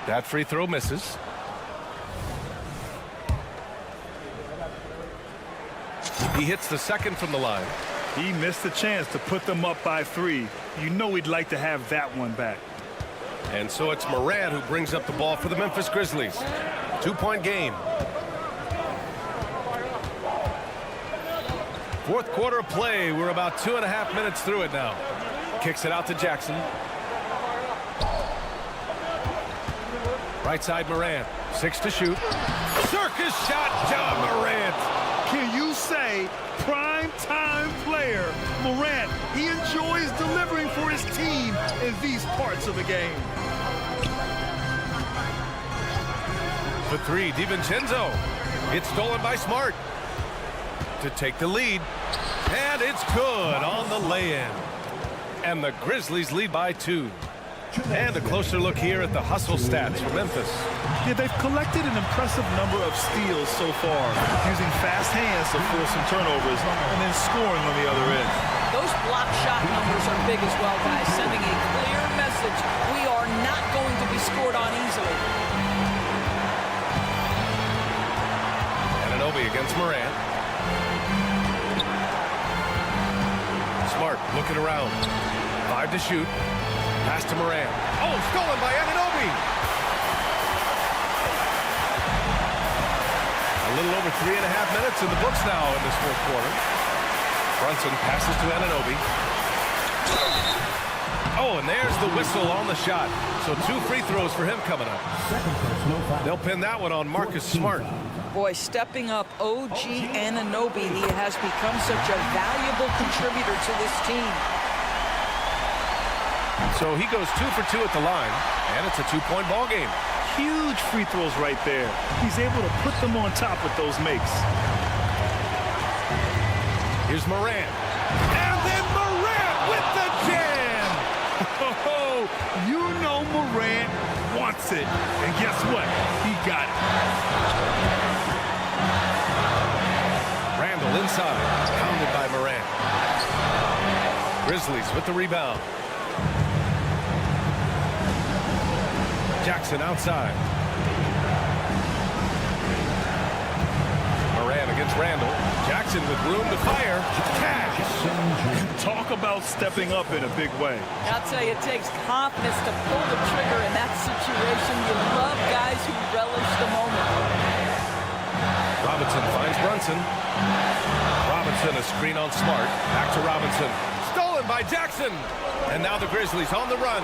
That free throw misses. He hits the second from the line. He missed the chance to put them up by 3. You know he'd like to have that one back. And so it's Morant who brings up the ball for the Memphis Grizzlies. 2-point game. Fourth quarter of play. We're about 2.5 minutes through it now. Kicks it out to Jackson. Right side Morant. 6 to shoot. Circus shot, John Morant. Can you say prime time player Morant? He enjoys delivering for his team in these parts of the game. For 3, DiVincenzo. It's stolen by Smart to take the lead. And it's good on the lay-in. And the Grizzlies lead by 2. And a closer look here at the hustle stats for Memphis. Yeah, they've collected an impressive number of steals so far, using fast hands to force some turnovers and then scoring on the other end. Those block shot numbers are big as well, guys, sending a clear message. We are not going to be scored on easily. Anunoby against Morant. Smart looking around. 5 to shoot. Pass to Morant. Oh, stolen by Anunoby. A little over 3.5 minutes in the books now in this fourth quarter. Brunson passes to Anunoby. Oh, and there's the whistle on the shot. So 2 free throws for him coming up. They'll pin that one on Marcus Smart. Boy, stepping up OG Anunoby. He has become such a valuable contributor to this team. So he goes 2 for 2 at the line, and it's a 2-point ball game. Huge free throws right there. He's able to put them on top with those makes. Here's Morant. And then Morant with the jam! Oh, you know Morant wants it. And guess what? He got it. Randall inside, pounded by Morant. Grizzlies with the rebound. Jackson outside. Morant against Randall. Jackson with room to fire. Cash. Talk about stepping up in a big way. I'll tell you, it takes confidence to pull the trigger in that situation. You love guys who relish the moment. Robinson finds Brunson. Robinson, a screen on Smart. Back to Robinson. Stolen by Jackson. And now the Grizzlies on the run.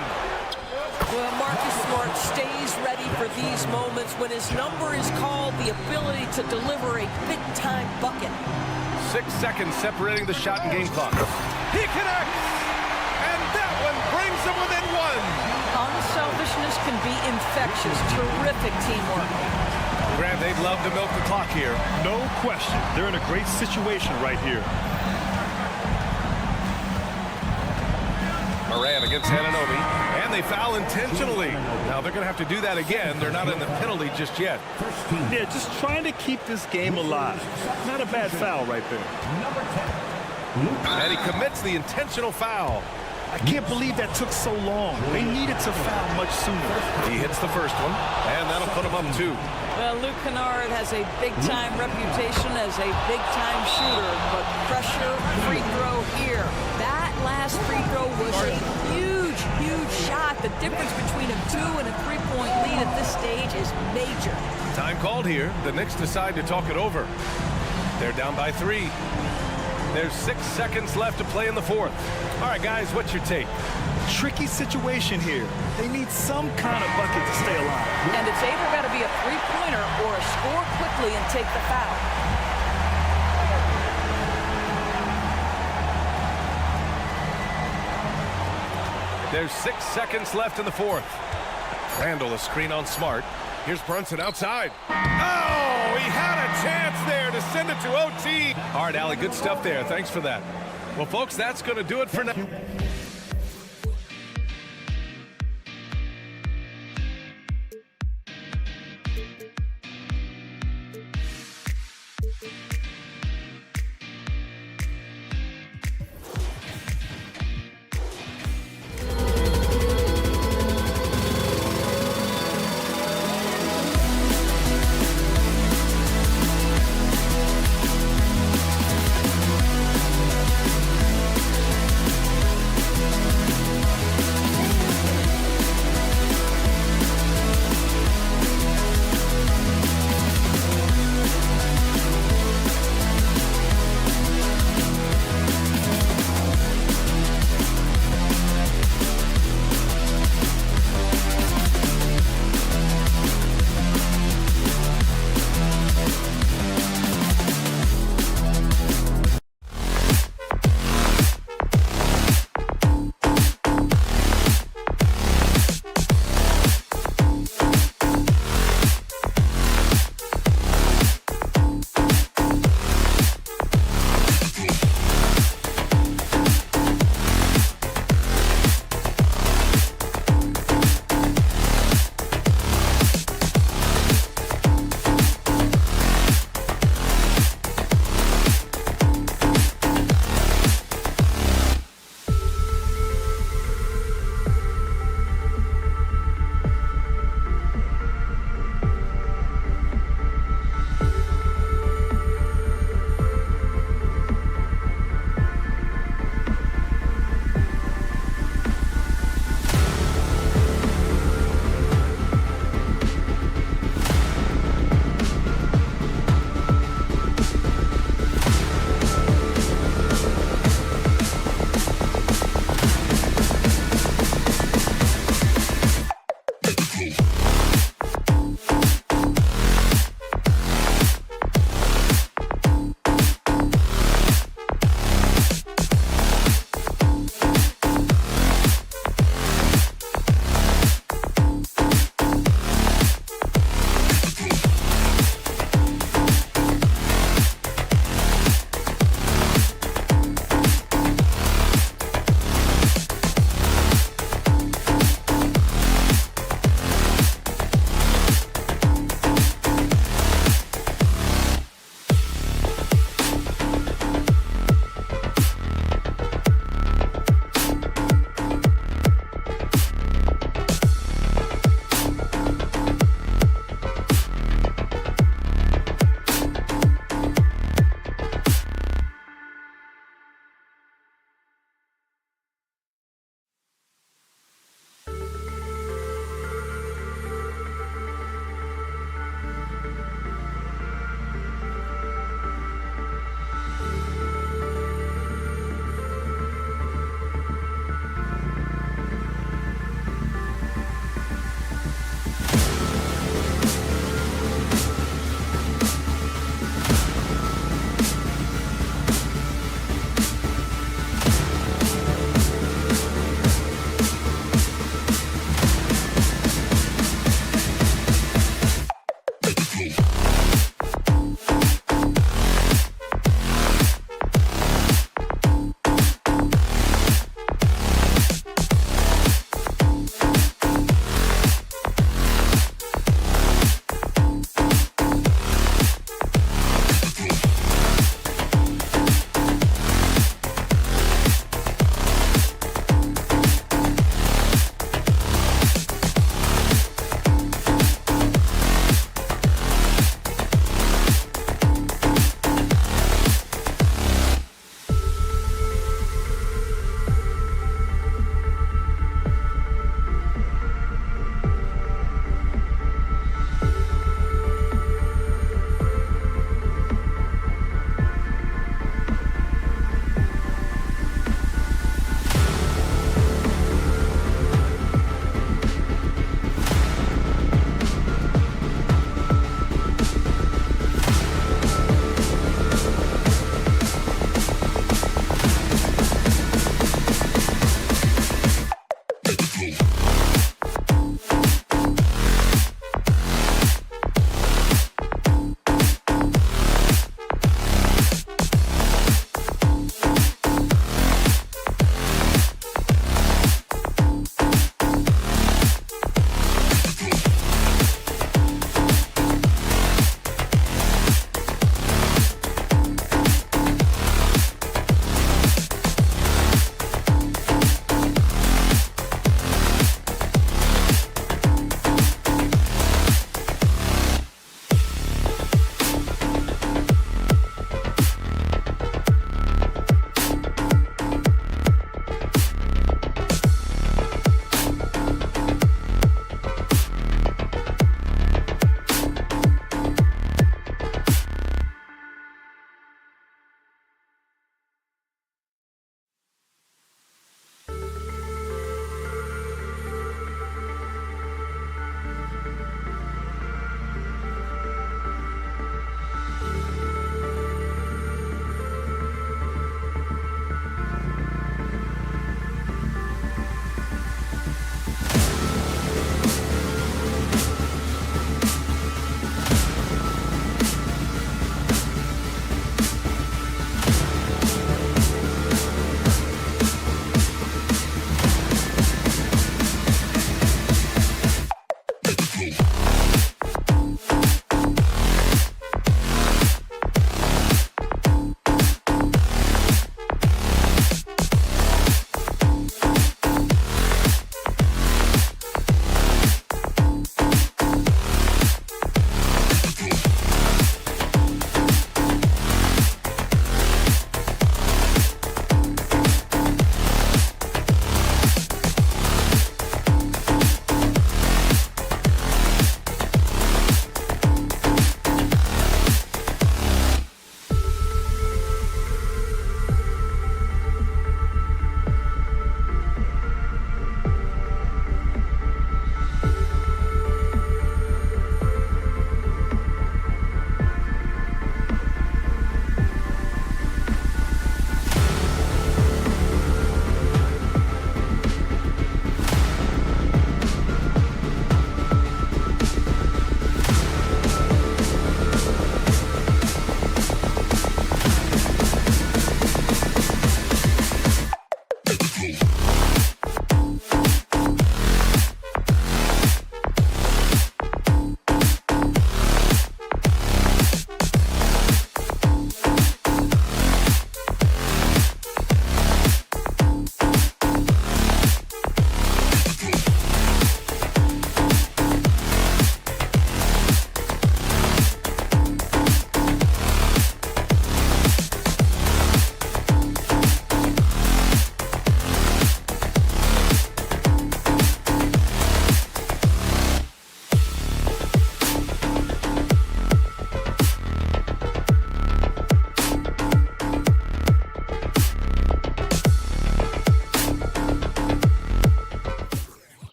Well, Marcus Smart stays ready for these moments. When his number is called, the ability to deliver a big-time bucket. 6 seconds separating the shot and game clock. He connects! And that one brings him within 1. Unselfishness can be infectious. Terrific teamwork. Grant, they'd love to milk the clock here. No question. They're in a great situation right here. Morant against Anunoby, and they foul intentionally. Now they're going to have to do that again. They're not in the penalty just yet. Yeah, just trying to keep this game alive. Not a bad foul right there. And he commits the intentional foul. I can't believe that took so long. They needed to foul much sooner. He hits the first one, and that'll put him up 2. Well, Luke Kennard has a big-time reputation as a big-time shooter, but pressure, free throw here. That last free throw was a huge, huge shot. The difference between a 2 and a 3-point lead at this stage is major. Time called here. The Knicks decide to talk it over. They're down by 3. There's 6 seconds left to play in the 4th. All right, guys, what's your take? Tricky situation here. They need some kind of bucket to stay alive. And it's either got to be a three-pointer or a score quickly and take the foul. There's 6 seconds left in the 4th. Randall, a screen on Smart. Here's Brunson outside. Oh, he had a chance there to send it to OT. All right, Allie, good stuff there. Thanks for that. Well, folks, that's going to do it for now.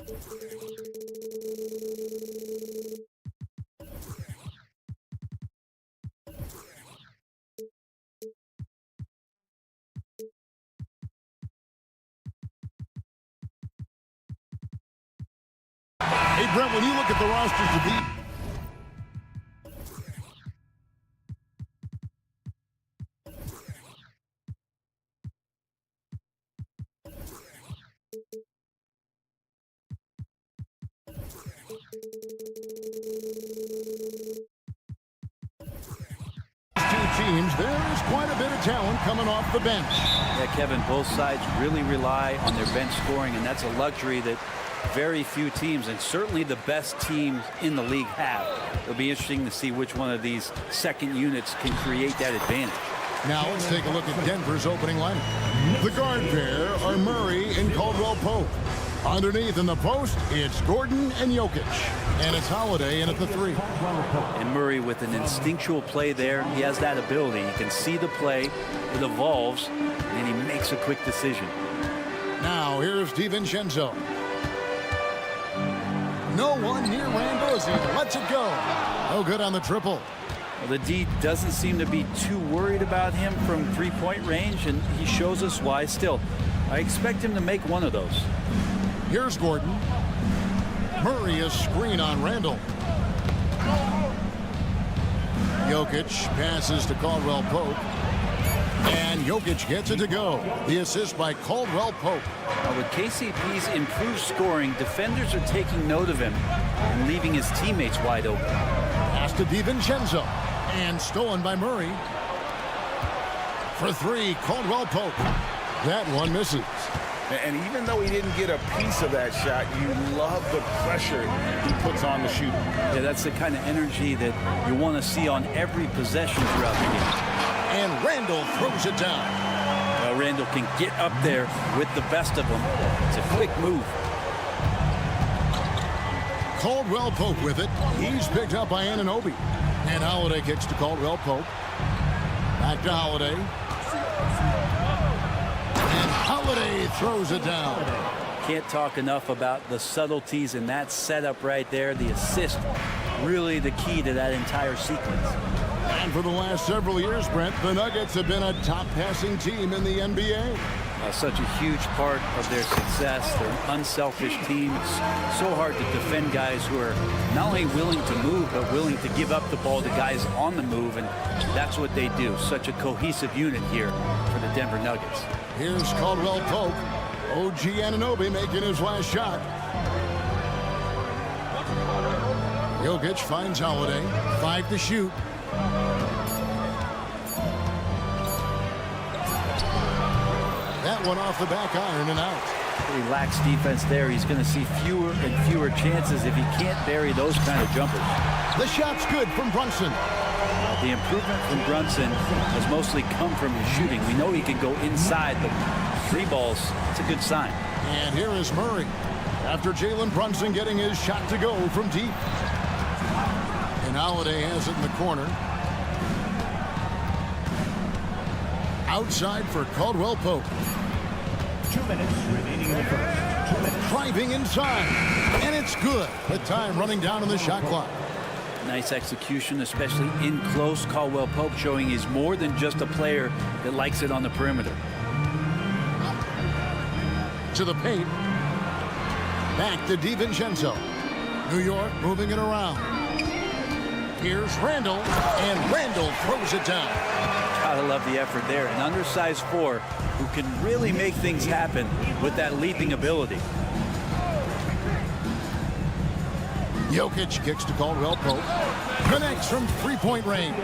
Hey, Brent, when you look at the rosters of these... teams, there is quite a bit of talent coming off the bench. Yeah, Kevin, both sides really rely on their bench scoring, and that's a luxury that very few teams, and certainly the best teams in the league, have. It'll be interesting to see which one of these second units can create that advantage. Now let's take a look at Denver's opening lineup. The guard pair are Murray and Caldwell Pope. Underneath in the post, it's Gordon and Jokic. And it's Holiday in at the 3. And Murray with an instinctual play there. He has that ability. You can see the play. It evolves, and he makes a quick decision. Now here's DiVincenzo. No one near Randall as he lets it go. No good on the triple. Well, the D doesn't seem to be too worried about him from three-point range, and he shows us why. Still, I expect him to make one of those. Here's Gordon. Murray a screen on Randall. Jokic passes to Caldwell Pope. And Jokic gets it to go. The assist by Caldwell Pope. Now, with KCP's improved scoring, defenders are taking note of him and leaving his teammates wide open. Pass to DiVincenzo. And stolen by Murray. For 3, Caldwell Pope. That one misses. And even though he didn't get a piece of that shot, you love the pressure he puts on the shooter. Yeah, that's the kind of energy that you want to see on every possession throughout the game. And Randall throws it down. Well, Randall can get up there with the best of them. It's a quick move. Caldwell Pope with it. He's picked up by Anunoby. And Holiday kicks to Caldwell Pope. Back to Holiday. And Holiday throws it down. Can't talk enough about the subtleties in that setup right there. The assist, really the key to that entire sequence. And for the last several years, Brent, the Nuggets have been a top passing team in the NBA. Such a huge part of their success. They're an unselfish team. It's so hard to defend guys who are not only willing to move, but willing to give up the ball to guys on the move, and that's what they do. Such a cohesive unit here for the Denver Nuggets. Here's Caldwell Pope. OG Anunoby making his last shot. Jokic finds Holiday. 5 to shoot. That one off the back iron and out. Relaxed defense there. He's going to see fewer and fewer chances if he can't bury those kind of jumpers. The shot's good from Brunson. The improvement from Brunson has mostly come from his shooting. We know he can go inside, but 3 balls, it's a good sign. And here is Murray. After Jalen Brunson getting his shot to go from deep. And Holiday has it in the corner. Outside for Caldwell Pope. 2 minutes remaining in the first. 2 minutes. Driving inside. And it's good. The time running down on the shot clock. Nice execution, especially in close. Caldwell Pope showing he's more than just a player that likes it on the perimeter. To the paint. Back to DiVincenzo. New York moving it around. Here's Randall. And Randall throws it down. Gotta love the effort there. An undersized 4 who can really make things happen with that leaping ability. Jokic kicks to Caldwell Pope. Connects from three-point range.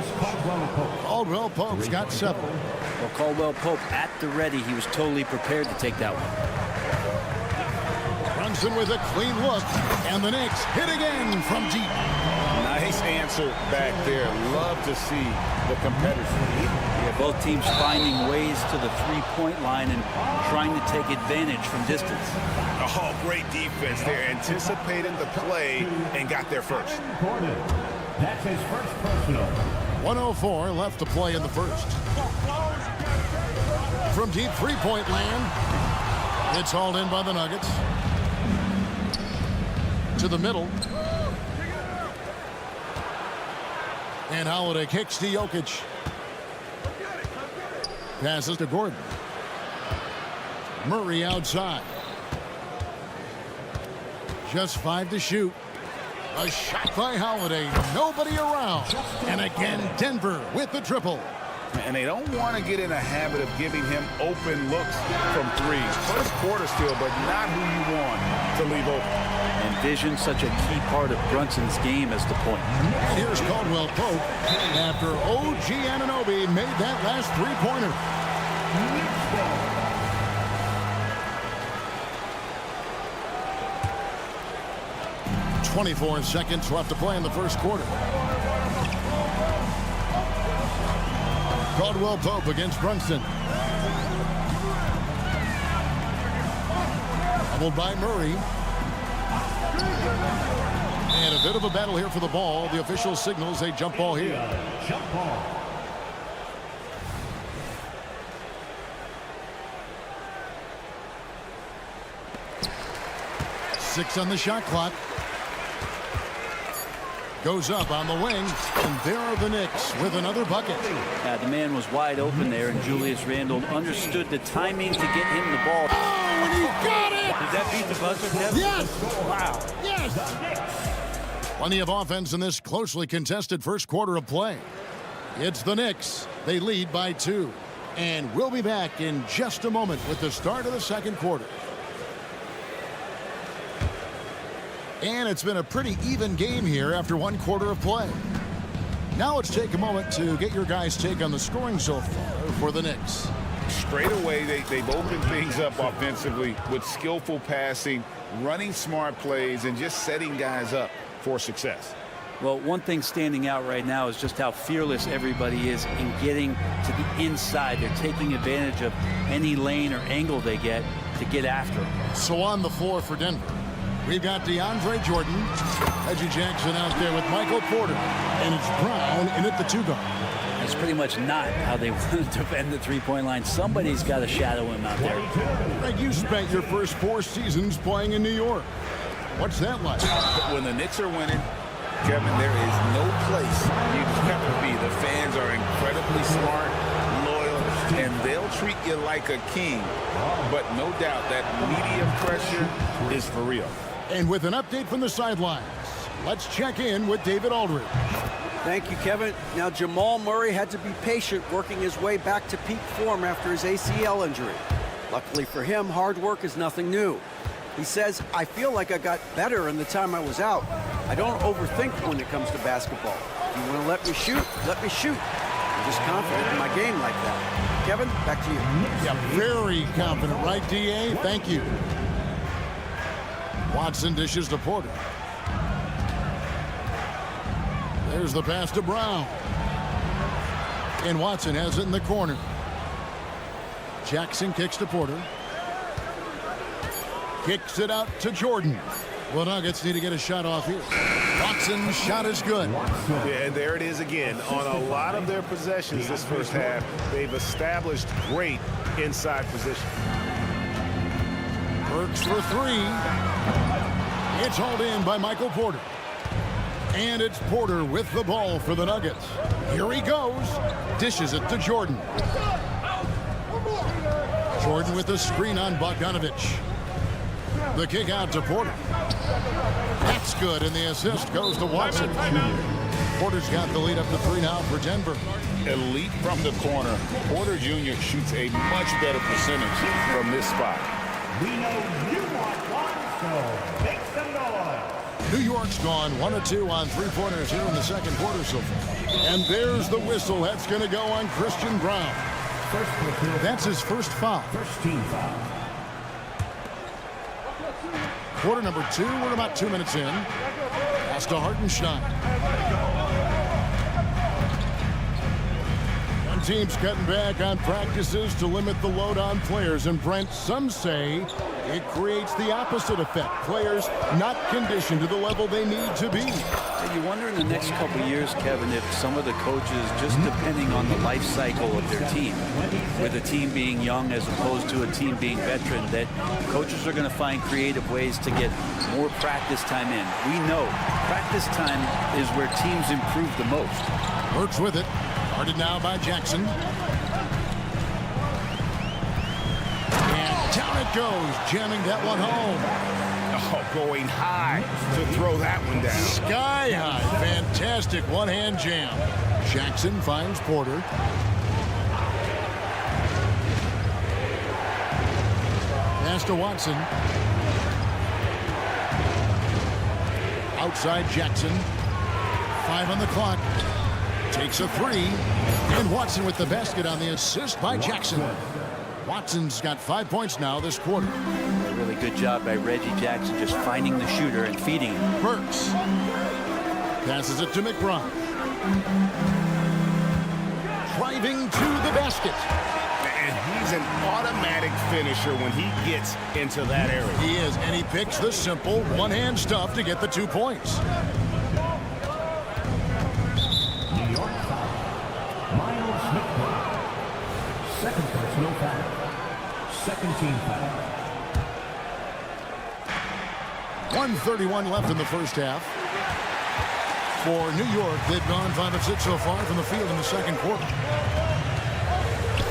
Caldwell Pope's got 7. Well, Caldwell Pope at the ready. He was totally prepared to take that one. Brunson with a clean look. And the Knicks hit again from deep. Nice answer back there. Love to see the competitors. Yeah, both teams finding ways to the three-point line and trying to take advantage from distance. Oh, great defense there. Anticipated the play and got there first. That's his first personal. 1:04 left to play in the first. From deep three-point land, it's hauled in by the Nuggets. to the middle. And Holiday kicks to Jokic. Passes to Gordon. Murray outside. Just 5 to shoot. A shot by Holiday. Nobody around. And again, Denver with the triple. And they don't want to get in a habit of giving him open looks from three. First quarter still, but not who you want to leave open. And vision, such a key part of Brunson's game as the point. Here's Caldwell Pope after OG Anunoby made that last three-pointer. 24 seconds left to play in the first quarter. Caldwell Pope against Brunson. Doubled by Murray. And a bit of a battle here for the ball. The official signals a jump ball here. Jump ball. Six on the shot clock. Goes up on the wing, and there are the Knicks with another bucket. Yeah, the man was wide open there, and Julius Randle understood the timing to get him the ball. Oh, and he got it! Did that beat the buzzer, Kevin? Yes! Wow. Yes! Plenty of offense in this closely contested first quarter of play. It's the Knicks. They lead by 2. And we'll be back in just a moment with the start of the second quarter. And it's been a pretty even game here after one quarter of play. Now let's take a moment to get your guys' take on the scoring so far for the Knicks. Straight away, they've opened things up offensively with skillful passing, running smart plays, and just setting guys up for success. Well, one thing standing out right now is just how fearless everybody is in getting to the inside. They're taking advantage of any lane or angle they get to get after them. So on the floor for Denver, we've got DeAndre Jordan, Reggie Jackson out there with Michael Porter, and it's Brown in at the 2 guard. That's pretty much not how they want to defend the three-point line. Somebody's got to shadow him out there. Greg, you spent your first 4 seasons playing in New York. What's that like? When the Knicks are winning, Kevin, there is no place you'd rather be. The fans are incredibly smart, loyal, and they'll treat you like a king. But no doubt that media pressure is for real. And with an update from the sidelines, let's check in with David Aldridge. Thank you, Kevin. Now, Jamal Murray had to be patient working his way back to peak form after his ACL injury. Luckily for him, hard work is nothing new. He says, I feel like I got better in the time I was out. I don't overthink when it comes to basketball. If you want to let me shoot, let me shoot. I'm just confident in my game like that. Kevin, back to you. Yeah, very confident, right, D.A.? Thank you. Watson dishes to Porter. There's the pass to Brown. And Watson has it in the corner. Jackson kicks to Porter. Kicks it out to Jordan. Well, Nuggets need to get a shot off here. Watson's shot is good. Yeah, and there it is again. On a lot of their possessions this first half, they've established great inside position. Burks for 3. It's hauled in by Michael Porter. And it's Porter with the ball for the Nuggets. Here he goes. Dishes it to Jordan. Jordan with the screen on Bogdanovich. The kick out to Porter. That's good, and the assist goes to Watson. Porter's got the lead up to 3 now for Denver. Elite from the corner. Porter Jr. shoots a much better percentage from this spot. We know you want one, so make some noise. New York's gone 1 of 2 on 3-pointers here in the second quarter so far. And there's the whistle. That's going to go on Christian Brown. That's his first foul. First team foul. Quarter number 2. We're about 2 minutes in. Pass to Hartenstein. Some teams cutting back on practices to limit the load on players. And Brent, some say it creates the opposite effect. Players not conditioned to the level they need to be. You wonder in the next couple of years, Kevin, if some of the coaches, just depending on the life cycle of their team, with a team being young as opposed to a team being veteran, that coaches are going to find creative ways to get more practice time in. We know practice time is where teams improve the most. Works with it. Guarded now by Jackson. And down it goes, jamming that one home. Oh, going high to throw that one down. Sky high. Fantastic one-hand jam. Jackson finds Porter. Pass to Watson. Outside Jackson. 5 on the clock. Takes a 3. And Watson with the basket on the assist by Jackson. Watson's got 5 points now this quarter. A really good job by Reggie Jackson just finding the shooter and feeding him. Burks passes it to McBride. Driving to the basket. And he's an automatic finisher when he gets into that area. He is, and he picks the simple one-hand stuff to get the 2 points. New York foul. Miles McBride. Second personal foul. Second team foul. 1:31 left in the first half. For New York, they've gone 5 of 6 so far from the field in the second quarter.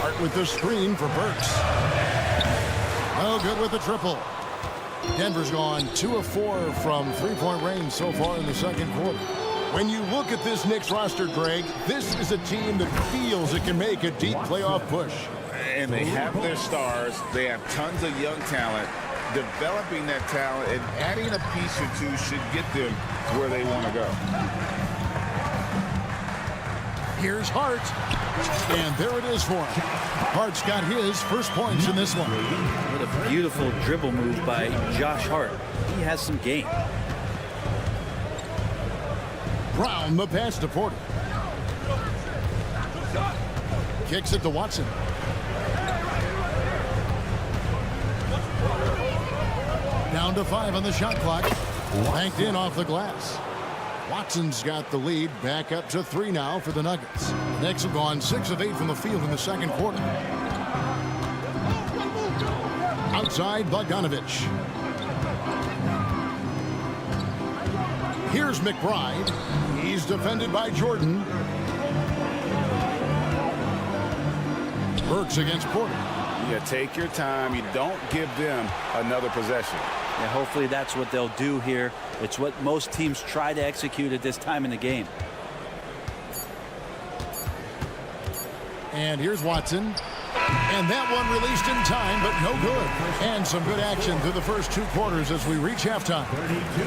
Hart with the screen for Burks. No good with the triple. Denver's gone 2 of 4 from three-point range so far in the second quarter. When you look at this Knicks roster, Greg, this is a team that feels it can make a deep playoff push. And they have their stars. They have tons of young talent. Developing that talent and adding a piece or two should get them where they want to go. Here's Hart. And there it is for him. Hart's got his first points in this one. What a beautiful dribble move by Josh Hart. He has some game. Brown the pass to Porter. Kicks it to Watson. Down to 5 on the shot clock. Banked in off the glass. Watson's got the lead, back up to 3 now for the Nuggets. Knicks have gone 6 of 8 from the field in the second quarter. Outside Bogdanovich. Here's McBride. He's defended by Jordan. Burks against Porter. Yeah, take your time. You don't give them another possession. Yeah, hopefully that's what they'll do here. It's what most teams try to execute at this time in the game. And here's Watson. And that one released in time, but no good. And some good action through the first 2 quarters as we reach halftime.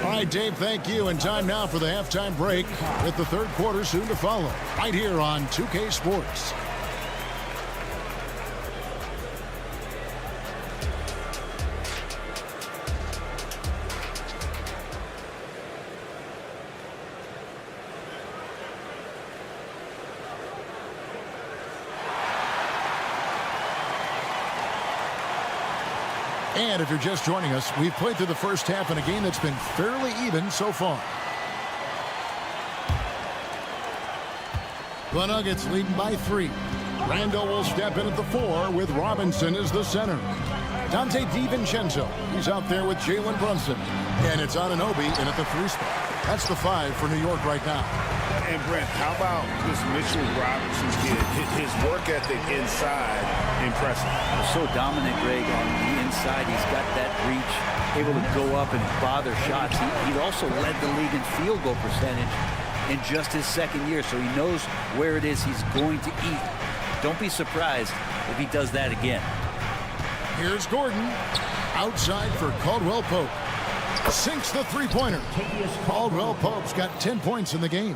All right, Dave, thank you. And time now for the halftime break with the third quarter soon to follow. Right here on 2K Sports. And if you're just joining us, we've played through the first half in a game that's been fairly even so far. The Nuggets leading by 3. Randall will step in at the 4 with Robinson as the center. Dante DiVincenzo, he's out there with Jalen Brunson. And it's Anunoby in at the 3 spot. That's the 5 for New York right now. And Brent, how about this Mitchell Robinson kid? His work ethic inside, impressive. So dominant, Greg, on the inside. He's got that reach, able to go up and bother shots. He also led the league in field goal percentage in just his second year, so he knows where it is he's going to eat. Don't be surprised if he does that again. Here's Gordon. Outside for Caldwell Pope. Sinks the three-pointer. Caldwell Pope's got 10 points in the game.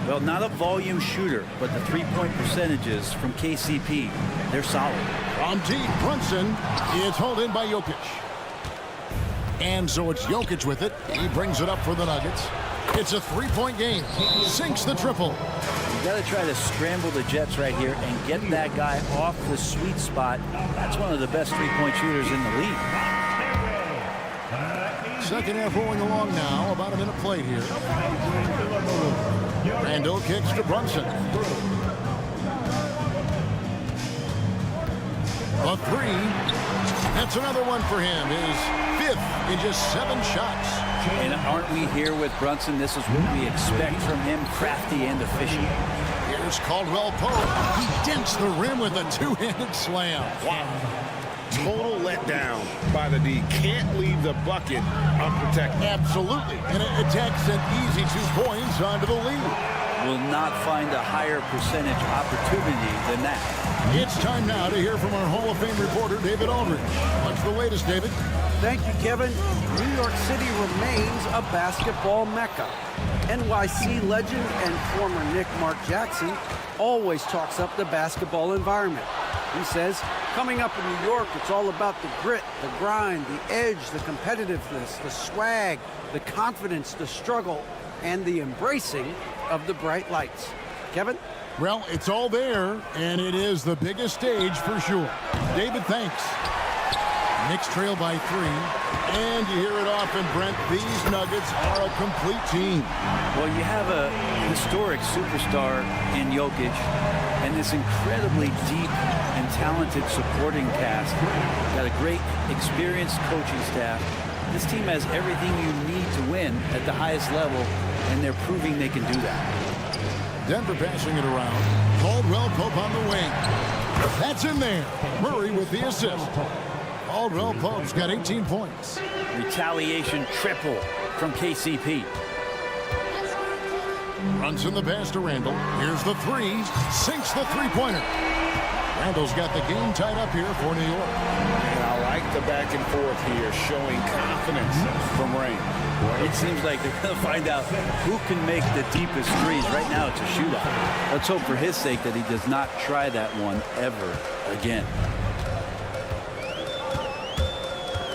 Well, not a volume shooter, but the three-point percentages from KCP, they're solid. From deep, Brunson is hauled in by Jokic. And so it's Jokic with it. He brings it up for the Nuggets. It's a 3-point game. Sinks the triple. You got to try to scramble the Jets right here and get that guy off the sweet spot. That's one of the best three-point shooters in the league. Second half rolling along now. About a minute played here. Randall kicks to Brunson. A three. That's another one for him. His fifth in just 7 shots. And aren't we here with Brunson? This is what we expect from him, crafty and efficient. Here's Caldwell Pope. He dents the rim with a two-handed slam. Wow. Total letdown by the D. Can't leave the bucket unprotected. Absolutely. And it attacks an easy 2 points onto the lead. Will not find a higher percentage opportunity than that. It's time now to hear from our Hall of Fame reporter, David Aldridge. What's the latest, David? Thank you, Kevin. New York City remains a basketball mecca. NYC legend and former Knick Mark Jackson always talks up the basketball environment. He says, coming up in New York, it's all about the grit, the grind, the edge, the competitiveness, the swag, the confidence, the struggle, and the embracing of the bright lights. Kevin? Well, it's all there, and it is the biggest stage for sure. David, thanks. Knicks trail by 3, and you hear it often, Brent, these Nuggets are a complete team. Well, you have a historic superstar in Jokic and this incredibly deep and talented supporting cast. Got a great, experienced coaching staff. This team has everything you need to win at the highest level, and they're proving they can do that. Denver passing it around. Caldwell Pope on the wing. That's in there. Murray with the assist. Caldwell Pope's got 18 points. Retaliation triple from KCP. Runs in the pass to Randall. Here's the three. Sinks the three-pointer. Randall's got the game tied up here for New York. And I like the back and forth here, showing confidence from Rain. It seems like they're going to find out who can make the deepest threes. Right now, it's a shootout. Let's hope for his sake that he does not try that one ever again.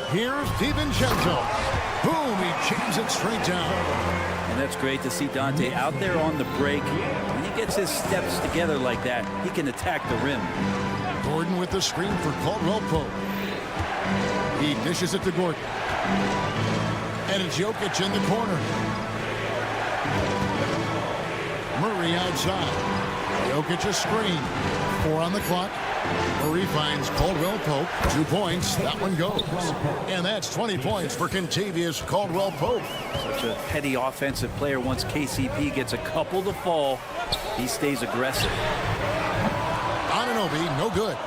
Here's DiVincenzo. Boom, he jams it straight down. And that's great to see Dante out there on the break. When he gets his steps together like that, he can attack the rim. Gordon with the screen for Caldwell Pope. He dishes it to Gordon. And it's Jokic in the corner. Murray outside. Jokic a screen. 4 on the clock. Murray finds Caldwell Pope. 2 points. That one goes. And that's 20 points for Kentavious Caldwell Pope. Such a heady offensive player. Once KCP gets a couple to fall, he stays aggressive. Anunoby, no good.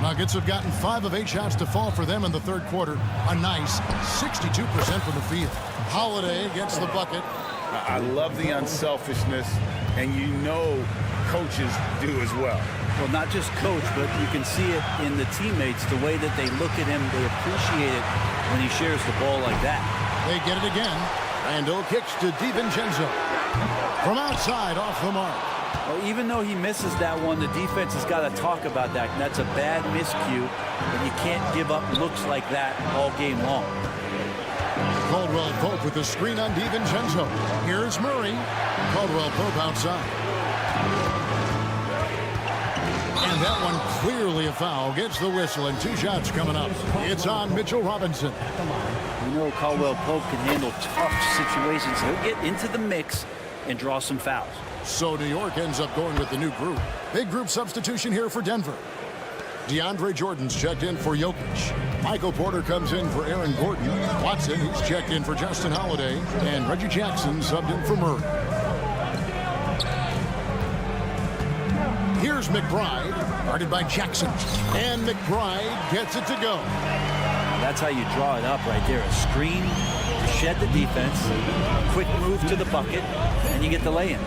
Nuggets have gotten 5 of 8 shots to fall for them in the third quarter. A nice 62% from the field. Holiday gets the bucket. I love the unselfishness, and you know coaches do as well. Well, not just coach, but you can see it in the teammates, the way that they look at him. They appreciate it when he shares the ball like that. They get it again. Randall kicks to DiVincenzo. From outside, off the mark. Well, even though he misses that one, the defense has got to talk about that. And that's a bad miscue, and you can't give up looks like that all game long. Caldwell Pope with the screen on DiVincenzo. Here's Murray. Caldwell Pope outside. And that one clearly a foul. Gets the whistle, and 2 shots coming up. It's on Mitchell Robinson. You know Caldwell Pope can handle tough situations. He'll get into the mix and draw some fouls. So New York ends up going with the new group. Big group substitution here for Denver. DeAndre Jordan's checked in for Jokic. Michael Porter comes in for Aaron Gordon. Watson, he's checked in for Justin Holiday. And Reggie Jackson subbed in for Murray. Here's McBride, guarded by Jackson. And McBride gets it to go. That's how you draw it up right there. A screen to shed the defense, quick move to the bucket, and you get the lay-in.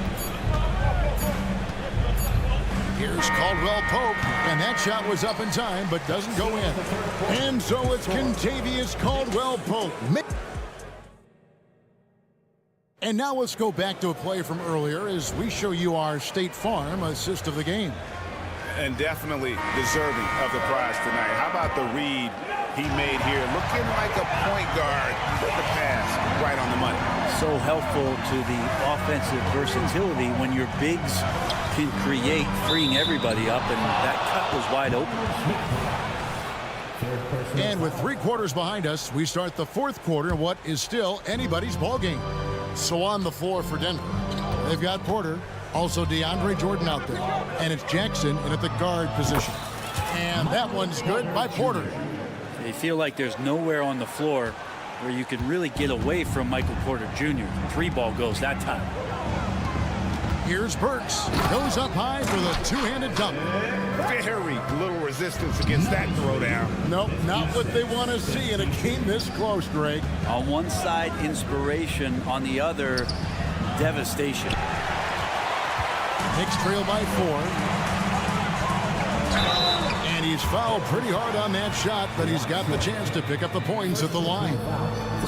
Here's Caldwell Pope, and that shot was up in time, but doesn't go in. And so it's Kentavious Caldwell Pope. And now let's go back to a play from earlier as we show you our State Farm assist of the game. And definitely deserving of the prize tonight. How about the read he made here? Looking like a point guard with the pass right on the money. So helpful to the offensive versatility when your bigs can create, freeing everybody up, and that cut was wide open. And with 3 quarters behind us, we start the 4th quarter in what is still anybody's ball game. So on the floor for Denver, they've got Porter, also DeAndre Jordan out there, and it's Jackson in at the guard position. And that one's good by Porter. They feel like there's nowhere on the floor where you can really get away from Michael Porter Jr. 3-ball goes that time. Here's Burks. Goes up high for the 2-handed dunk. Very little resistance against that throwdown. Nope, not what they want to see in a game this close, Greg. On one side, inspiration. On the other, devastation. Knicks trail by 4. And he's fouled pretty hard on that shot, but he's got the chance to pick up the points at the line.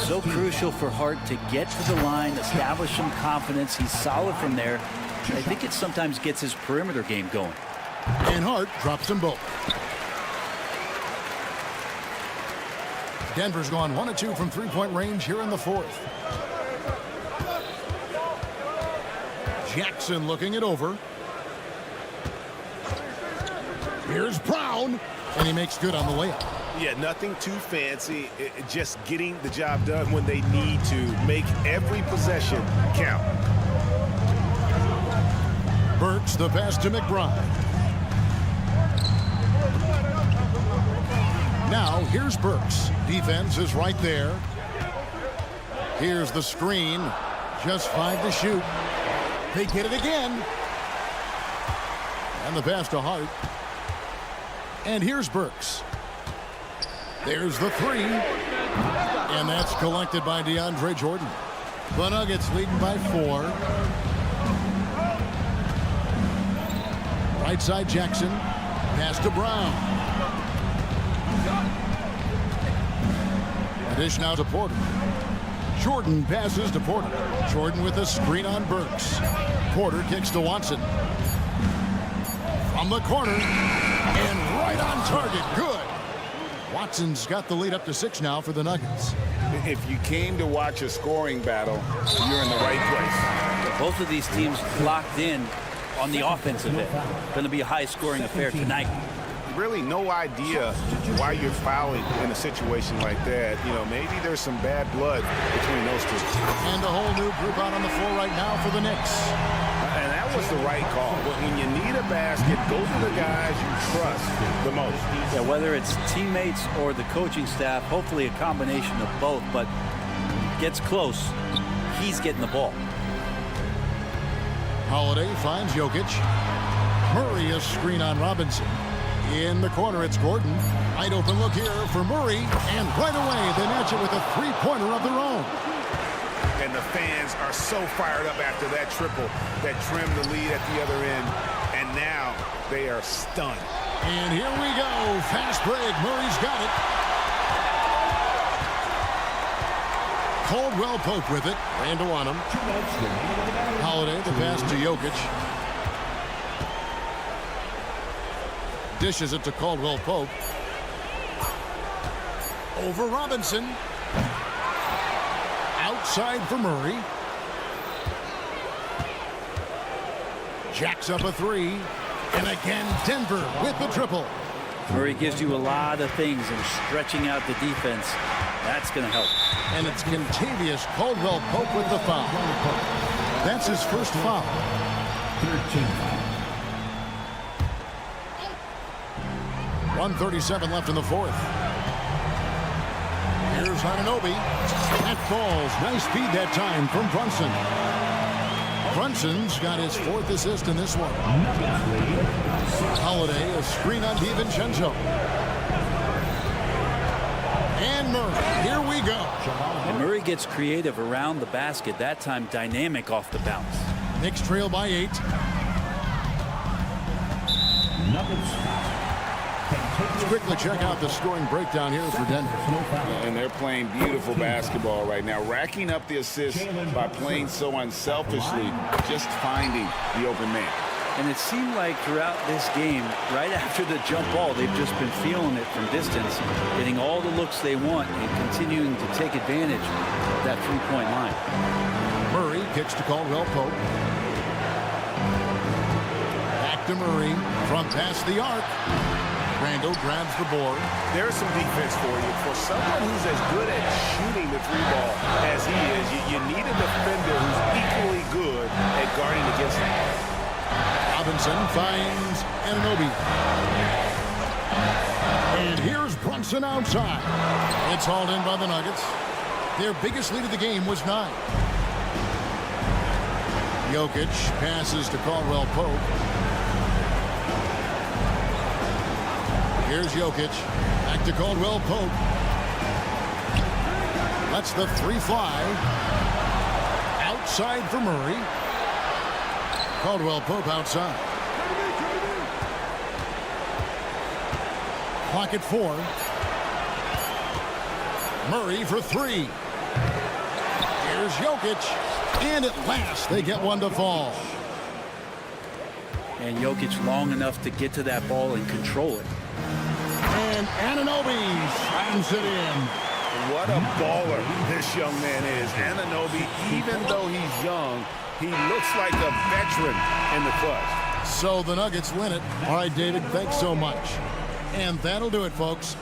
So crucial for Hart to get to the line, establish some confidence. He's solid from there. I think it sometimes gets his perimeter game going. And Hart drops them both. Denver's gone 1 of 2 from 3-point range here in the 4th. Jackson looking it over. Here's Brown, and he makes good on the layup. Yeah, nothing too fancy. Just getting the job done when they need to. Make every possession count. Burks the pass to McBride. Now here's Burks. Defense is right there. Here's the screen. Just 5 to shoot. They get it again. And the pass to Hart. And here's Burks. There's the 3. And that's collected by DeAndre Jordan. The Nuggets leading by 4. Right side Jackson. Pass to Brown. Dish now to Porter. Jordan passes to Porter. Jordan with a screen on Burks. Porter kicks to Watson. From the corner. And right on target. Good. Watson's got the lead up to 6 now for the Nuggets. If you came to watch a scoring battle, you're in the right place. Both of these teams locked in on the offensive end. Going to be a high-scoring affair tonight. Really no idea why you're fouling in a situation like that. You know, maybe there's some bad blood between those two. And a whole new group out on the floor right now for the Knicks. And that was the right call. When you need a basket, go to the guys you trust the most. Yeah, whether it's teammates or the coaching staff, hopefully a combination of both, but gets close, he's getting the ball. Holiday finds Jokic. Murray a screen on Robinson. In the corner, it's Gordon. Wide open look here for Murray. And right away, they match it with a 3-pointer of their own. And the fans are so fired up after that triple that trimmed the lead at the other end. And now they are stunned. And here we go. Fast break. Murray's got it. Caldwell Pope with it. Randall on him. Holiday, the pass to Jokic. Dishes it to Caldwell Pope. Over Robinson. Outside for Murray. Jacks up a 3. And again, Denver with the triple. Murray gives you a lot of things, and stretching out the defense, that's going to help. And it's Contavious Caldwell Pope with the foul. That's his first foul. 13. 1:37 left in the 4th. Here's Anunoby. That falls. Nice feed that time from Brunson. Brunson's got his 4th assist in this one. Holiday, a screen on DiVincenzo. And Murray. Here we go. And Murray gets creative around the basket. That time dynamic off the bounce. Knicks trail by 8. Let's quickly check out the scoring breakdown here for Denver. And they're playing beautiful basketball right now, racking up the assists by playing so unselfishly, just finding the open man. And it seemed like throughout this game, right after the jump ball, they've just been feeling it from distance, getting all the looks they want and continuing to take advantage of that 3-point line. Murray kicks to Caldwell Pope. to Murray from past the arc. Randall grabs the board. There's some defense for you. For someone who's as good at shooting the three ball as he is, you need a defender who's equally good at guarding against him. Robinson finds Anunoby. And here's Brunson outside. It's hauled in by the Nuggets. Their biggest lead of the game was 9. Jokic passes to Caldwell Pope. Here's Jokic. Back to Caldwell Pope. Lets the 3 fly. Outside for Murray. Caldwell Pope outside. Clock at 4. Murray for 3. Here's Jokic. And at last, they get one to fall. And Jokic long enough to get to that ball and control it. And Anunoby slams it in. What a baller this young man is. Anunoby, even though he's young, he looks like a veteran in the clutch. So the Nuggets win it. All right, David, thanks so much. And that'll do it, folks.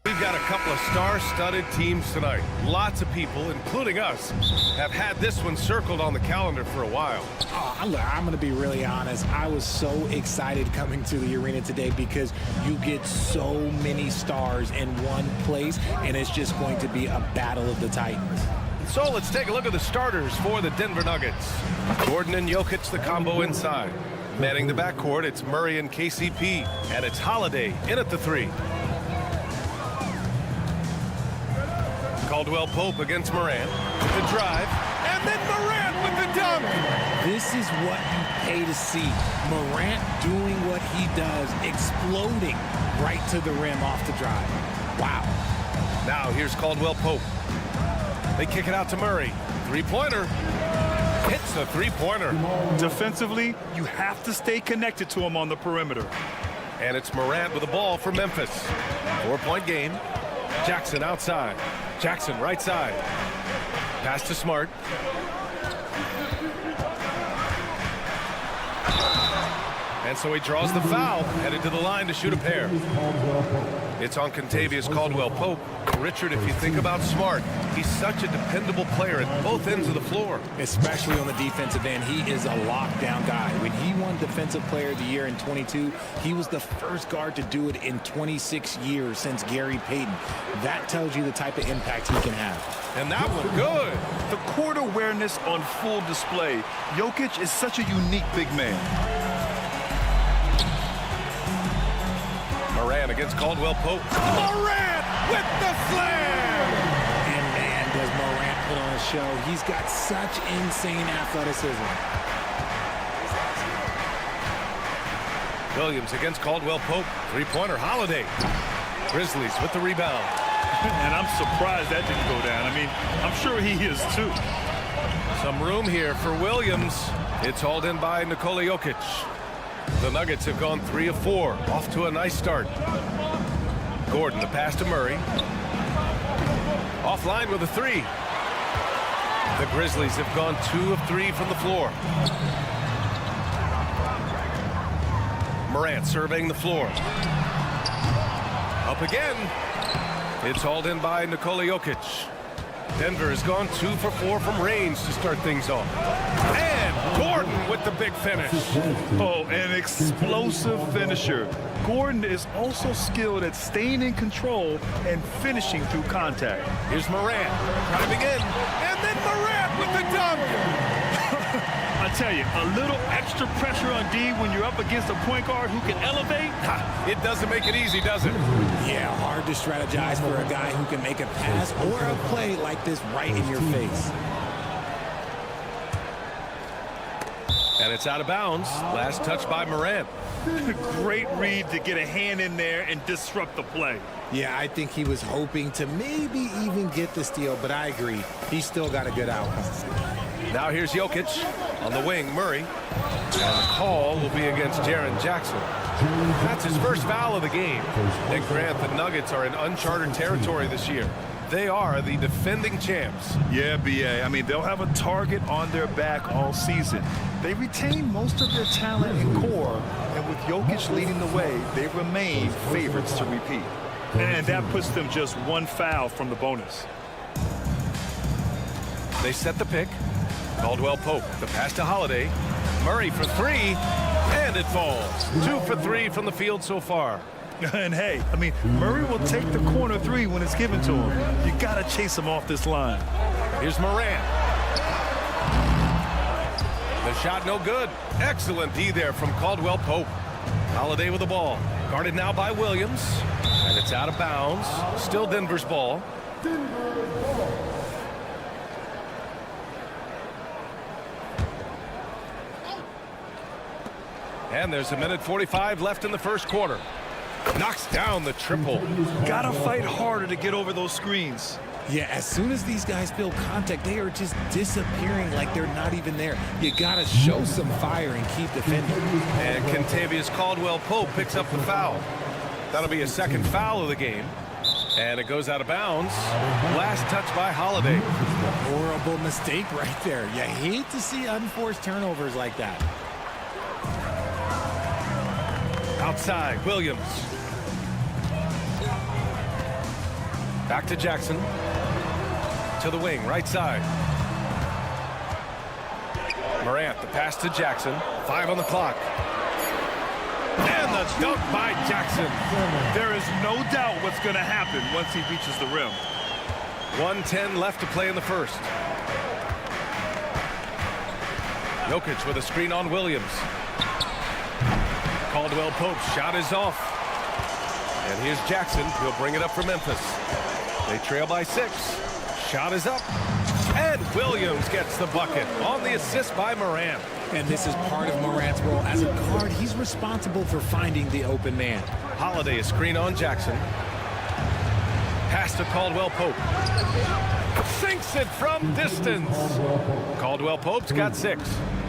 We've got a couple of star-studded teams tonight. Lots of people, including us, have had this one circled on the calendar for a while. I'm going to be really honest. I was so excited coming to the arena today because you get so many stars in one place, and it's just going to be a battle of the Titans. So let's take a look at the starters for the Denver Nuggets. Gordon and Jokic, the combo inside. Manning the backcourt, it's Murray and KCP, and it's Holiday in at the 3. Caldwell Pope against Morant. The drive, and then Morant with the dunk. This is what you pay to see. Morant doing what he does, exploding right to the rim off the drive. Wow. Now here's Caldwell Pope. They kick it out to Murray. Three-pointer. Hits a three-pointer. Defensively, you have to stay connected to him on the perimeter. And it's Morant with the ball for Memphis. 4-point game. Jackson outside. Jackson right side. Pass to Smart. And so he draws the foul, headed to the line to shoot a pair. It's on Kentavious Caldwell-Pope. Richard, if you think about Smart, he's such a dependable player at both ends of the floor. Especially on the defensive end, he is a lockdown guy. When he won Defensive Player of the Year in 22, he was the first guard to do it in 26 years since Gary Payton. That tells you the type of impact he can have. And that one good. The court awareness on full display. Jokic is such a unique big man. Morant against Caldwell-Pope. Morant with the slam! And man, does Morant put on a show. He's got such insane athleticism. Williams against Caldwell-Pope. Three-pointer, Holiday. Grizzlies with the rebound. And I'm surprised that didn't go down. I mean, I'm sure he is too. Some room here for Williams. It's hauled in by Nikola Jokic. The Nuggets have gone 3 of 4, off to a nice start. Gordon, the pass to Murray. Offline with a 3. The Grizzlies have gone 2 of 3 from the floor. Morant surveying the floor. Up again. It's hauled in by Nikola Jokic. Denver has gone 2 for 4 from range to start things off. And Gordon with the big finish. Oh, an explosive finisher. Gordon is also skilled at staying in control and finishing through contact. Here's Morant driving in, and then Morant with the dunk. I tell you, a little extra pressure on D when you're up against a point guard who can elevate. It doesn't make it easy, does it? Yeah, hard to strategize for a guy who can make a pass or a play like this right in your face. And it's out of bounds. Last touch by Morant. Great read to get a hand in there and disrupt the play. Yeah, I think he was hoping to maybe even get the steal, but I agree. He's still got a good outcome. Now here's Jokic on the wing, Murray. And the call will be against Jaren Jackson. That's his first foul of the game. And Grant, the Nuggets are in uncharted territory this year. They are the defending champs. Yeah, BA. I mean, they'll have a target on their back all season. They retain most of their talent and core, and with Jokic leading the way, they remain favorites to repeat. And that puts them just 1 foul from the bonus. They set the pick. Caldwell-Pope, the pass to Holiday. Murray for 3, and it falls. 2 for 3 from the field so far. And hey, I mean, Murray will take the corner 3 when it's given to him. You got to chase him off this line. Here's Morant. The shot no good. Excellent D there from Caldwell-Pope. Holiday with the ball. Guarded now by Williams. And it's out of bounds. Still Denver's ball. And there's 1:45 left in the first quarter. Knocks down the triple. Gotta fight harder to get over those screens. Yeah, as soon as these guys feel contact, they are just disappearing like they're not even there. You gotta show some fire and keep defending. And Kentavious Caldwell-Pope picks up the foul. That'll be a second foul of the game. And it goes out of bounds. Last touch by Holiday. Horrible mistake right there. You hate to see unforced turnovers like that. Outside, Williams. Back to Jackson. To the wing, right side. Morant, the pass to Jackson. 5 on the clock. And the dunk by Jackson. There is no doubt what's going to happen once he reaches the rim. 1:10 left to play in the first. Jokic with a screen on Williams. Caldwell Pope's shot is off. And here's Jackson. He'll bring it up for Memphis. They trail by 6. Shot is up. And Williams gets the bucket on the assist by Morant. And this is part of Morant's role. As a guard, he's responsible for finding the open man. Holiday, a screen on Jackson. Pass to Caldwell Pope. Sinks it from distance. Caldwell Pope's got 6.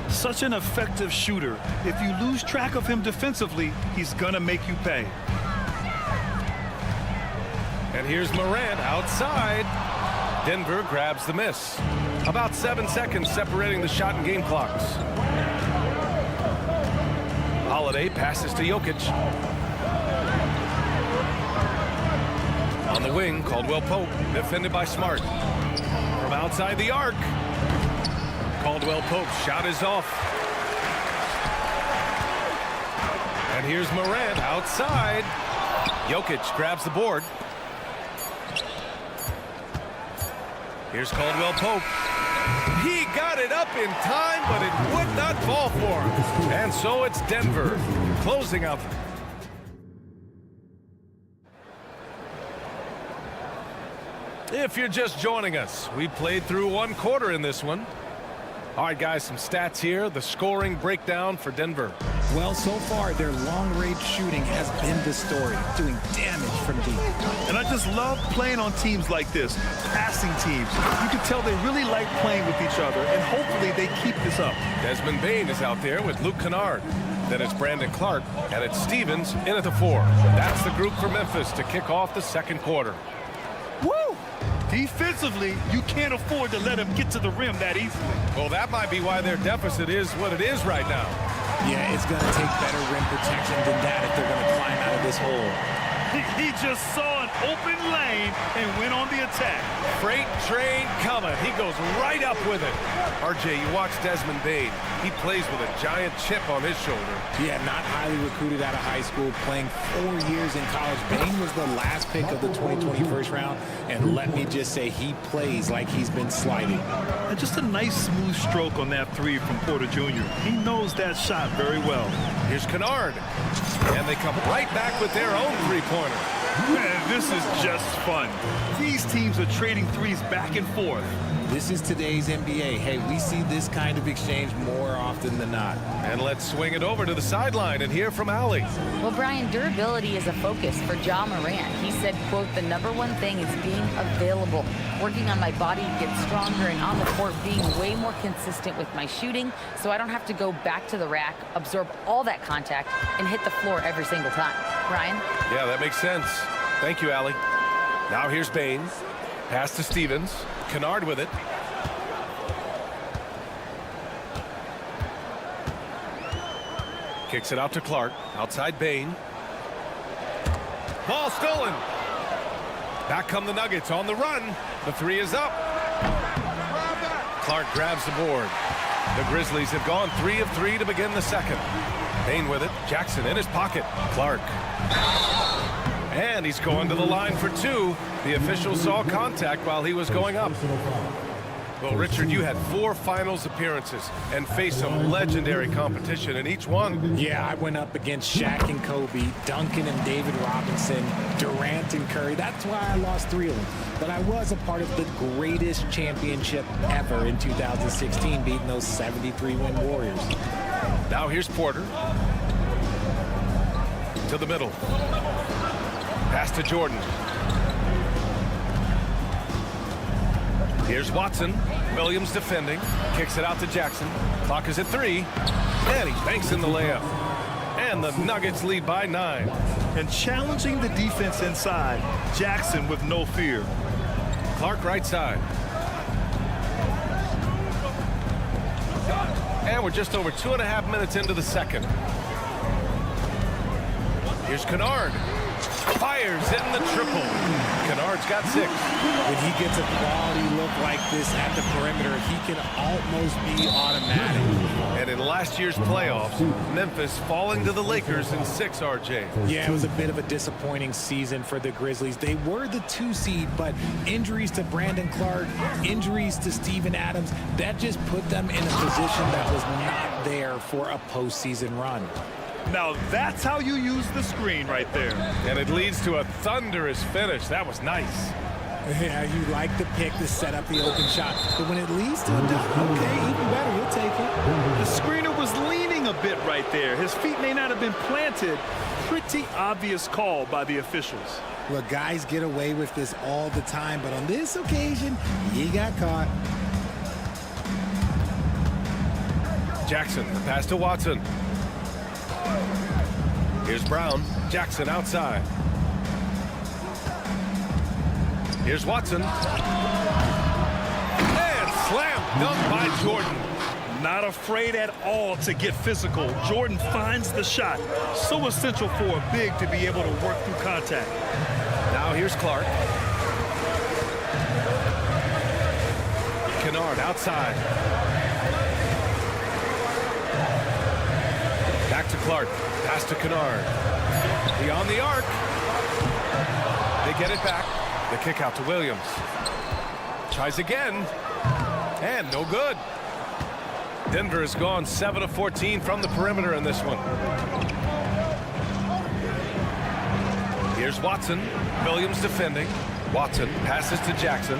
Such an effective shooter. If you lose track of him defensively, he's going to make you pay. And here's Morant outside. Denver grabs the miss. About 7 seconds separating the shot and game clocks. Holiday passes to Jokic. On the wing, Caldwell Pope, defended by Smart. From outside the arc. Caldwell Pope's shot is off. And here's Morant outside. Jokic grabs the board. Here's Caldwell Pope. He got it up in time, but it would not fall for him. And so it's Denver closing out. If you're just joining us, we played through 1 quarter in this one. All right, guys, some stats here. The scoring breakdown for Denver. Well, so far, their long-range shooting has been the story, doing damage from deep. And I just love playing on teams like this, passing teams. You can tell they really like playing with each other, and hopefully they keep this up. Desmond Bane is out there with Luke Kennard. Then it's Brandon Clark, and it's Stevens in at the 4. That's the group for Memphis to kick off the second quarter. Woo! Defensively, you can't afford to let him get to the rim that easily. Well, that might be why their deficit is what it is right now. Yeah, it's going to take better rim protection than that if they're going to climb out of this hole. He just saw an open lane and went on the attack. Freight train coming. He goes right up with it. RJ, you watch Desmond Bane. He plays with a giant chip on his shoulder. Yeah, not highly recruited out of high school, playing 4 years in college. Bane was the last pick of the 2020 first round, and let me just say he plays like he's been sliding. And just a nice smooth stroke on that 3 from Porter Jr. He knows that shot very well. Here's Kennard. And they come right back with their own three-pointer. Man, this is just fun. These teams are trading threes back and forth. This is today's NBA. Hey, we see this kind of exchange more often than not. And let's swing it over to the sideline and hear from Allie. Well, Brian, durability is a focus for Ja Morant. He said, quote, "The #1 thing is being available, working on my body to get stronger, and on the court being way more consistent with my shooting, so I don't have to go back to the rack, absorb all that contact, and hit the floor every single time." Brian? Yeah, that makes sense. Thank you, Allie. Now here's Bane. Pass to Stevens. Kennard with it. Kicks it out to Clark. Outside Bane. Ball stolen. Back come the Nuggets on the run. The 3 is up. Clark grabs the board. The Grizzlies have gone 3 of 3 to begin the second. Bane with it. Jackson in his pocket. Clark. And he's going to the line for 2. The official saw contact while he was going up. Well, Richard, you had 4 finals appearances and faced some legendary competition in each one. Yeah, I went up against Shaq and Kobe, Duncan and David Robinson, Durant and Curry. That's why I lost 3 of them. But I was a part of the greatest championship ever in 2016, beating those 73-win Warriors. Now here's Porter. To the middle. Pass to Jordan. Here's Watson. Williams defending. Kicks it out to Jackson. Clock is at 3. And he banks in the layup. And the Nuggets lead by 9. and challenging the defense inside. Jackson with no fear. Clark right side. And we're just over 2.5 minutes into the second. Here's Kennard. Fires in the triple. Kennard's got 6. When he gets a quality look like this at the perimeter, he can almost be automatic. And in last year's playoffs, Memphis falling to the Lakers in 6, RJ. Yeah, it was a bit of a disappointing season for the Grizzlies. They were the 2 seed, but injuries to Brandon Clark, injuries to Steven Adams, that just put them in a position that was not there for a postseason run. Now that's how you use the screen right there. And it leads to a thunderous finish. That was nice. Yeah, you like the pick to set up the open shot, but when it leads to a dunk, okay, even better, you'll take it. The screener was leaning a bit right there. His feet may not have been planted. Pretty obvious call by the officials. Look, guys get away with this all the time, but on this occasion, he got caught. Jackson, pass to Watson. Here's Brown. Jackson outside. Here's Watson. And slam dunk by Jordan. Not afraid at all to get physical. Jordan finds the shot. So essential for a big to be able to work through contact. Now here's Clark. Kennard outside. Back to Clark. Pass to Kennard. Beyond the arc. They get it back. The kick out to Williams. Tries again. And no good. Denver has gone 7 of 14 from the perimeter in this one. Here's Watson. Williams defending. Watson passes to Jackson.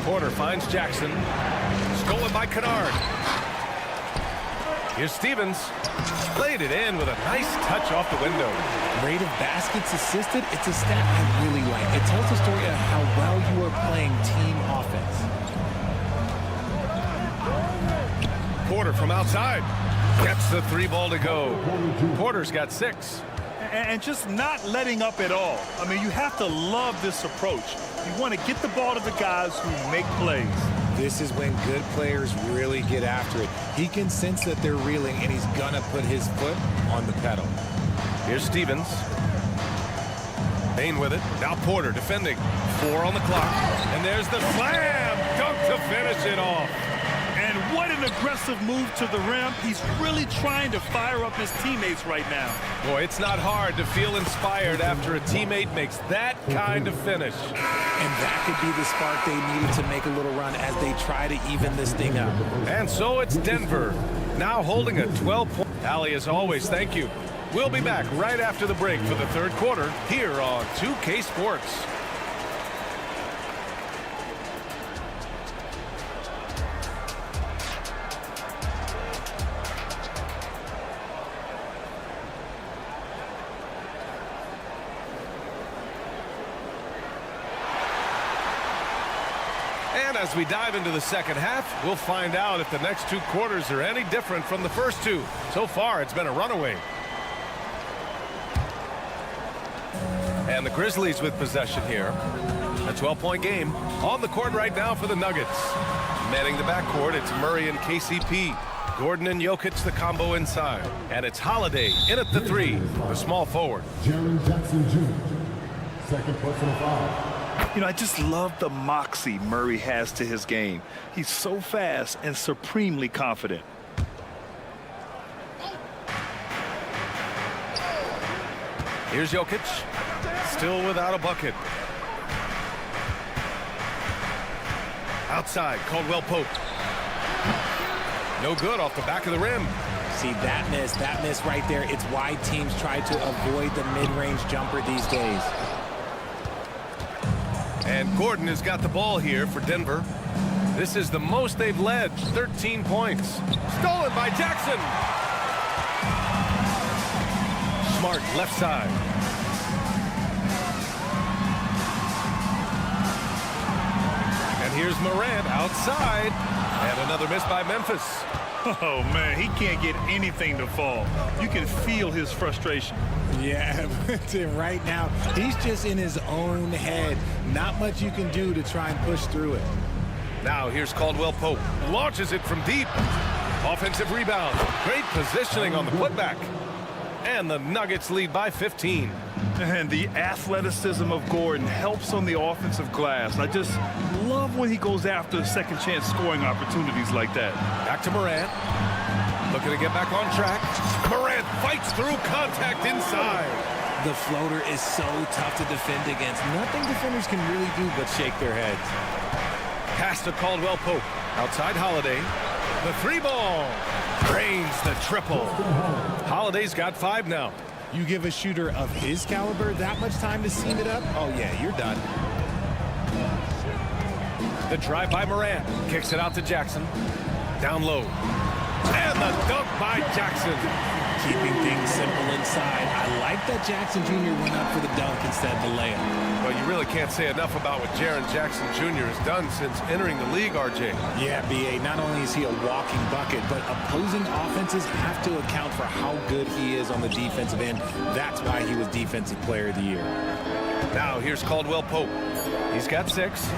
Porter finds Jackson. Stolen by Kennard. Here's Stevens. Played it in with a nice touch off the window. Rate of baskets assisted, it's a stat I really like. It tells the story of how well you are playing team offense. Porter from outside. Gets the 3 ball to go. Porter's got 6. And just not letting up at all. I mean, you have to love this approach. You want to get the ball to the guys who make plays. This is when good players really get after it. He can sense that they're reeling, and he's going to put his foot on the pedal. Here's Stevens. Bain with it. Now Porter defending. 4 on the clock. And there's the slam dunk to finish it off. And what an aggressive move to the rim. He's really trying to fire up his teammates right now. Boy, it's not hard to feel inspired after a teammate makes that kind of finish. And that could be the spark they needed to make a little run as they try to even this thing up. And so it's Denver, now holding a 12-point. Allie, as always, thank you. We'll be back right after the break for the third quarter here on 2K Sports. And as we dive into the second half, we'll find out if the next 2 quarters are any different from the first 2. So far, it's been a runaway. And the Grizzlies with possession here. A 12-point game on the court right now for the Nuggets. Manning the backcourt, it's Murray and KCP. Gordon and Jokic, the combo inside. And it's Holiday in at the 3, the small forward. Jaren Jackson Jr., second personal foul. You know, I just love the moxie Murray has to his game. He's so fast and supremely confident. Here's Jokic, still without a bucket. Outside, Caldwell Pope. No good off the back of the rim. See, that miss right there, it's why teams try to avoid the mid-range jumper these days. And Gordon has got the ball here for Denver. This is the most they've led, 13 points. Stolen by Jackson. Smart left side. And here's Morant outside. And another miss by Memphis. Oh, man, he can't get anything to fall. You can feel his frustration. Yeah, right now, he's just in his own head. Not much you can do to try and push through it. Now here's Caldwell Pope. Launches it from deep. Offensive rebound. Great positioning on the putback. And the Nuggets lead by 15. And the athleticism of Gordon helps on the offensive glass. I just love when he goes after second chance scoring opportunities like that. Back to Morant. Looking to get back on track. Morant fights through contact inside. The floater is so tough to defend against. Nothing defenders can really do but shake their heads. Pass to Caldwell Pope. Outside Holiday. The three ball. Drains the triple. Holiday's got 5 now. You give a shooter of his caliber that much time to seam it up? Oh, yeah, you're done. The drive by Morant. Kicks it out to Jackson. Down low. And the dunk by Jackson. Keeping things simple inside. I like that Jackson Jr. went up for the dunk instead of the layup. Well, you really can't say enough about what Jaren Jackson Jr. has done since entering the league, RJ. Yeah, B.A., not only is he a walking bucket, but opposing offenses have to account for how good he is on the defensive end. That's why he was Defensive Player of the Year. Now here's Caldwell Pope. He's got 6.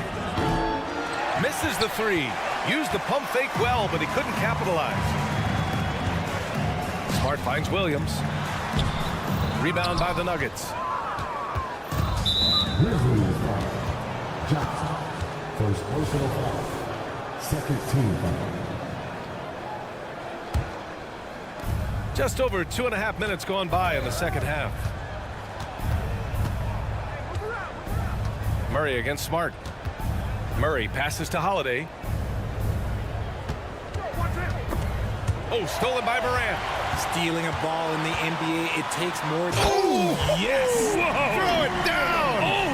Misses the 3. Used the pump fake well, but he couldn't capitalize. Smart finds Williams. Rebound by the Nuggets. Grizzlies foul. Johnson. First personal foul. Second team foul. Just over 2.5 minutes gone by in the second half. Murray against Smart. Murray passes to Holiday. Oh, stolen by Morant. Stealing a ball in the NBA, it takes more. Oh, yes! Whoa. Throw it down! Oh!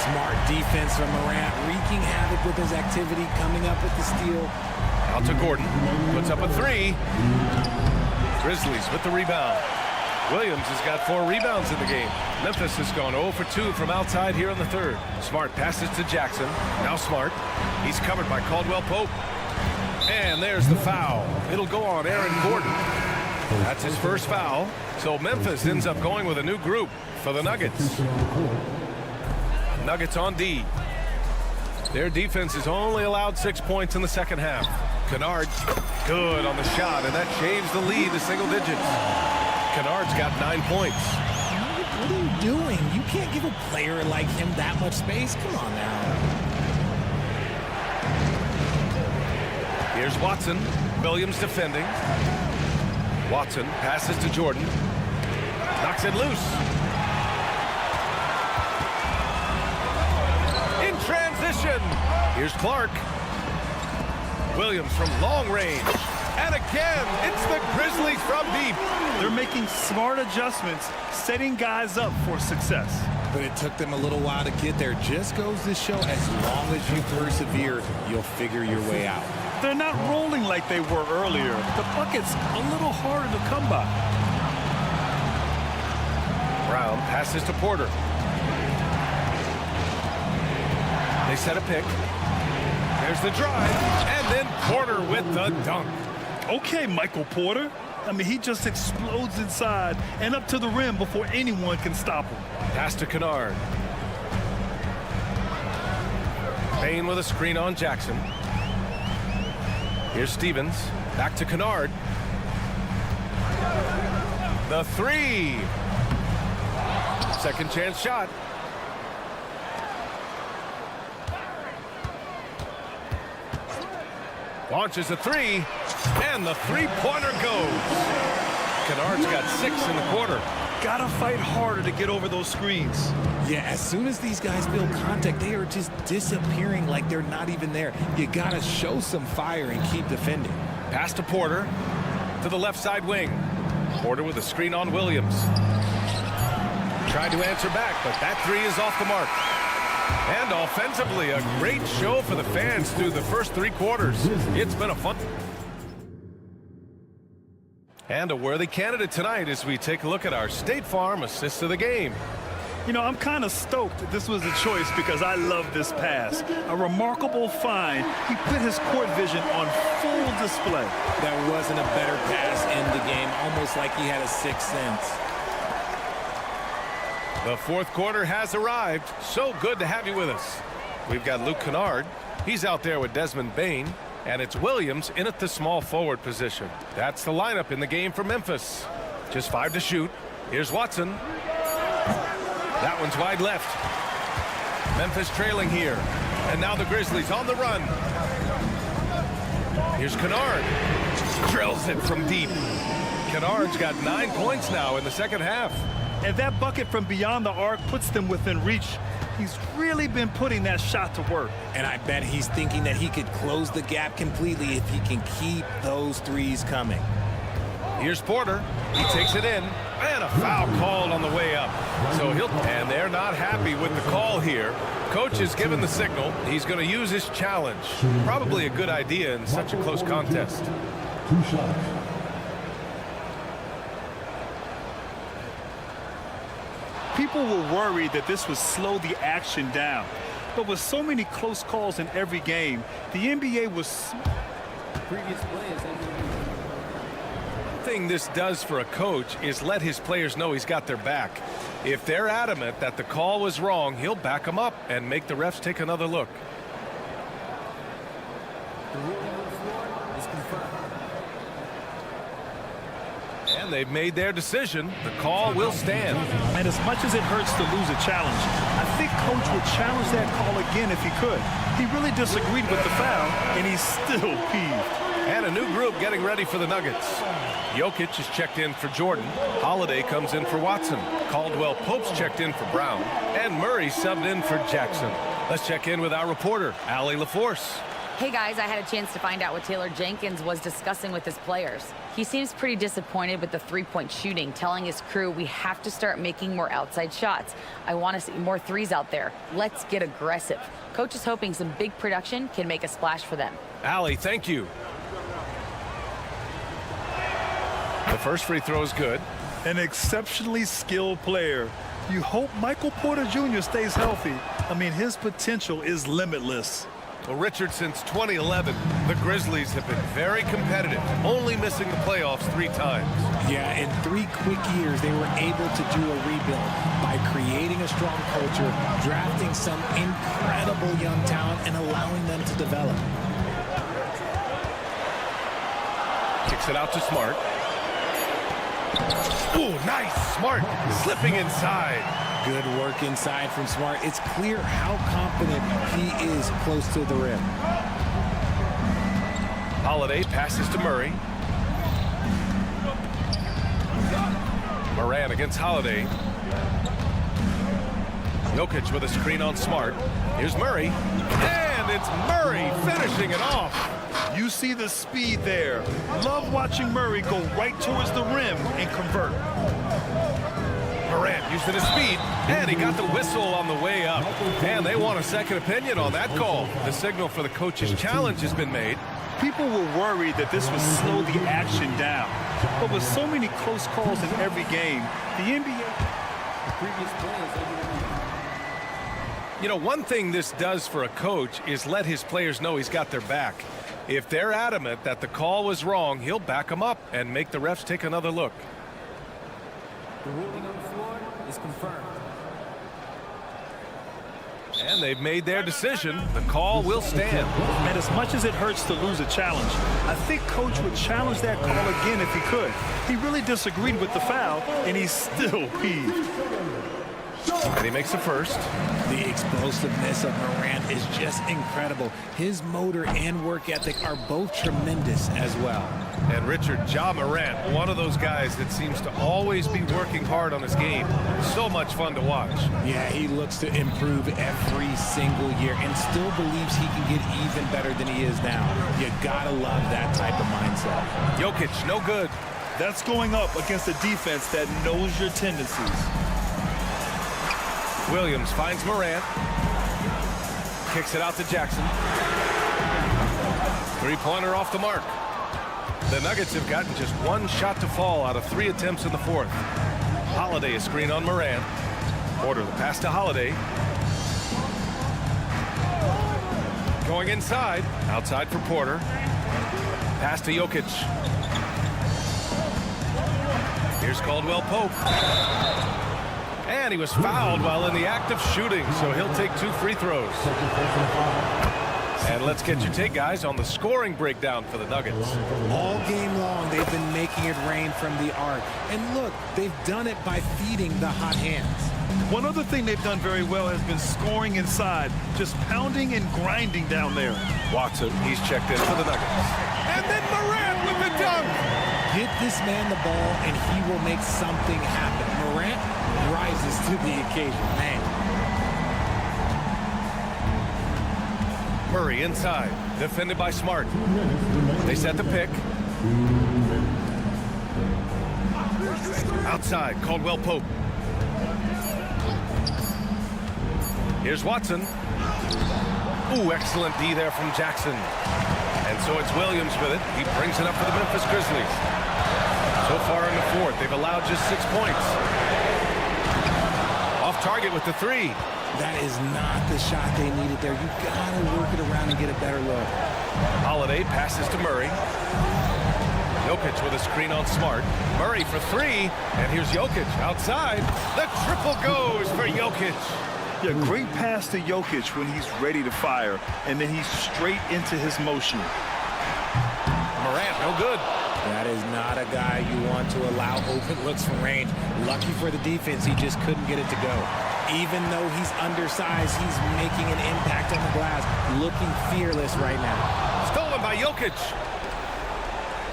Smart defense from Morant, wreaking havoc with his activity, coming up with the steal. Out to Gordon. Puts up a 3. Grizzlies with the rebound. Williams has got 4 rebounds in the game. Memphis has gone 0 for 2 from outside here in the third. Smart passes to Jackson. Now Smart. He's covered by Caldwell Pope. And there's the foul. It'll go on Aaron Gordon. That's his first foul. So Memphis ends up going with a new group for the Nuggets. Nuggets on D. Their defense has only allowed 6 points in the second half. Kennard good on the shot, and that shaves the lead to single digits. Kennard's got 9 points. What are you doing? You can't give a player like him that much space. Come on now. Here's Watson. Williams defending. Watson passes to Jordan. Knocks it loose. In transition. Here's Clark. Williams from long range. And again, it's the Grizzlies from deep. They're making smart adjustments, setting guys up for success. But it took them a little while to get there. Just goes to show, as long as you persevere, you'll figure your way out. They're not rolling like they were earlier. The bucket's a little harder to come by. Brown passes to Porter. They set a pick. There's the drive. And then Porter with the dunk. Okay, Michael Porter. I mean, he just explodes inside and up to the rim before anyone can stop him. Pass to Kennard. Payne with a screen on Jackson. Here's Stevens. Back to Kennard. The 3. Second chance shot. Launches a 3. And the three-pointer goes. Kennard's got 6 in the quarter. Gotta fight harder to get over those screens. Yeah, as soon as these guys build contact, they are just disappearing like they're not even there. You gotta show some fire and keep defending. Pass to Porter. To the left side wing. Porter with a screen on Williams. Tried to answer back, but that 3 is off the mark. And offensively, a great show for the fans through the first 3 quarters. It's been a fun... And a worthy candidate tonight as we take a look at our State Farm assists of the game. You know, I'm kind of stoked this was a choice because I love this pass. A remarkable find. He put his court vision on full display. There wasn't a better pass in the game, almost like he had a sixth sense. The fourth quarter has arrived. So good to have you with us. We've got Luke Kennard. He's out there with Desmond Bain. And it's Williams in at the small forward position. That's the lineup in the game for Memphis. Just 5 to shoot. Here's Watson. That one's wide left. Memphis trailing here. And now the Grizzlies on the run. Here's Kennard. Drills it from deep. Kennard's got 9 points now in the second half. And that bucket from beyond the arc puts them within reach. He's really been putting that shot to work. And I bet he's thinking that he could close the gap completely if he can keep those threes coming. Here's Porter. He takes it in. And a foul called on the way up. And they're not happy with the call here. Coach is given the signal. He's going to use his challenge. Probably a good idea in such a close contest. 2 shots. People were worried that this would slow the action down. But with so many close calls in every game, the NBA was... Previous play is One thing this does for a coach is let his players know he's got their back. If they're adamant that the call was wrong, he'll back them up and make the refs take another look. the ruling on the floor is confirmed. And they've made their decision. The call will stand. And as much as it hurts to lose a challenge, I think Coach would challenge that call again if he could. He really disagreed with the foul, and he's still peeved. And a new group getting ready for the Nuggets. Jokic is checked in for Jordan. Holiday comes in for Watson. Caldwell Pope's checked in for Brown. And Murray subbed in for Jackson. Let's check in with our reporter, Allie LaForce. Hey guys, I had a chance to find out what Taylor Jenkins was discussing with his players. He seems pretty disappointed with the three-point shooting, telling his crew we have to start making more outside shots. I want to see more threes out there. Let's get aggressive. Coach is hoping some big production can make a splash for them. Allie, thank you. The first free throw is good. An exceptionally skilled player. You hope Michael Porter Jr. stays healthy. I mean, his potential is limitless. Well, Richard, since 2011, the Grizzlies have been very competitive, only missing the playoffs 3 times. Yeah, in 3 quick years, they were able to do a rebuild by creating a strong culture, drafting some incredible young talent, and allowing them to develop. Kicks it out to Smart. Ooh, nice. Smart slipping inside. Good work inside from Smart. It's clear how confident he is close to the rim. Holiday passes to Murray. Moran against Holiday. Jokic with a screen on Smart. Here's Murray. And it's Murray finishing it off. You see the speed there. Love watching Murray go right towards the rim and convert. Morant using his speed, and he got the whistle on the way up. And they want a second opinion on that call. The signal for the coach's challenge has been made. People were worried that this would slow the action down. But with so many close calls in every game, the NBA... The previous play is You know, one thing this does for a coach is let his players know he's got their back. If they're adamant that the call was wrong, he'll back them up and make the refs take another look. the ruling on the floor is confirmed. And they've made their decision. The call will stand. And as much as it hurts to lose a challenge, I think Coach would challenge that call again if he could. He really disagreed with the foul, and he's still peeved. And he makes the first. The explosiveness of Morant is just incredible. His motor and work ethic are both tremendous as well. And Richard, Ja Morant, one of those guys that seems to always be working hard on his game. So much fun to watch. Yeah, he looks to improve every single year and still believes he can get even better than he is now. You gotta love that type of mindset. Jokic, no good. That's going up against a defense that knows your tendencies. Williams finds Morant. Kicks it out to Jackson. 3-pointer off the mark. The Nuggets have gotten just 1 shot to fall out of 3 attempts in the fourth. Holiday a screen on Morant. Porter, the pass to Holiday. Going inside. Outside for Porter. Pass to Jokic. Here's Caldwell Pope. And he was fouled while in the act of shooting, so he'll take 2 free throws. And let's get your take, guys, on the scoring breakdown for the Nuggets. All game long, they've been making it rain from the arc. And look, they've done it by feeding the hot hands. One other thing they've done very well has been scoring inside, just pounding and grinding down there. Watson, he's checked in for the Nuggets. And then Morant with the dunk. Get this man the ball, and he will make something happen. Morant rises to the occasion, man. Murray inside, defended by Smart. They set the pick. Outside, Caldwell Pope. Here's Watson. Ooh, excellent D there from Jackson. And so it's Williams with it. He brings it up for the Memphis Grizzlies. So far in the fourth, they've allowed just 6 points. Off target with the 3. That is not the shot they needed there. You gotta work it around and get a better look. Holiday passes to Murray. Jokic with a screen on Smart. Murray for 3. And here's Jokic outside. The triple goes for Jokic. Yeah, great pass to Jokic when he's ready to fire, and then he's straight into his motion. Morant, no good. That is not a guy you want to allow open looks from range. Lucky for the defense, he just couldn't get it to go. Even though he's undersized, he's making an impact on the glass, looking fearless right now. Stolen by Jokic.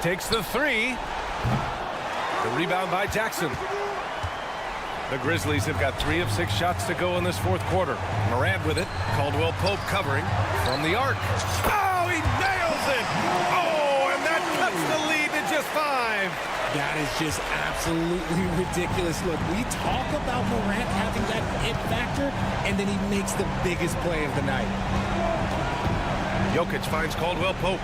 Takes the 3. The rebound by Jackson. The Grizzlies have got 3 of 6 shots to go in this fourth quarter. Morant with it. Caldwell Pope covering from the arc. Oh, he nails it! Oh, and that cuts the lead to just 5. That is just absolutely ridiculous. Look, we talk about Morant having that it factor, and then he makes the biggest play of the night. Jokic finds Caldwell Pope.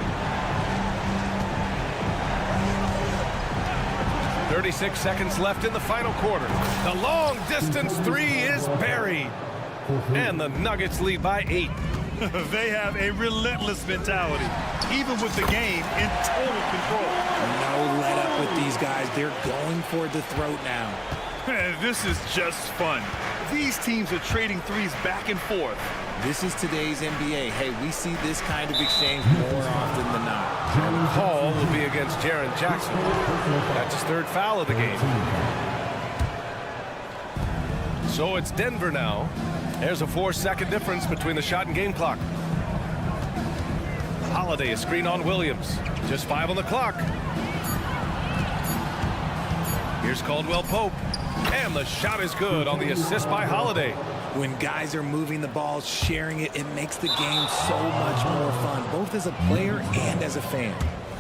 36 seconds left in the final quarter. The long distance 3 is buried. And the Nuggets lead by 8. They have a relentless mentality, even with the game in total control. No let up with these guys. They're going for the throat now. This is just fun. These teams are trading threes back and forth. This is today's NBA. Hey, we see this kind of exchange more often than not. And the call will be against Jaren Jackson. That's his 3rd foul of the game. So it's Denver now. There's a 4-second difference between the shot and game clock. Holiday, a screen on Williams. Just 5 on the clock. Here's Caldwell Pope. And the shot is good on the assist by Holiday. When guys are moving the ball, sharing it, it makes the game so much more fun, both as a player and as a fan.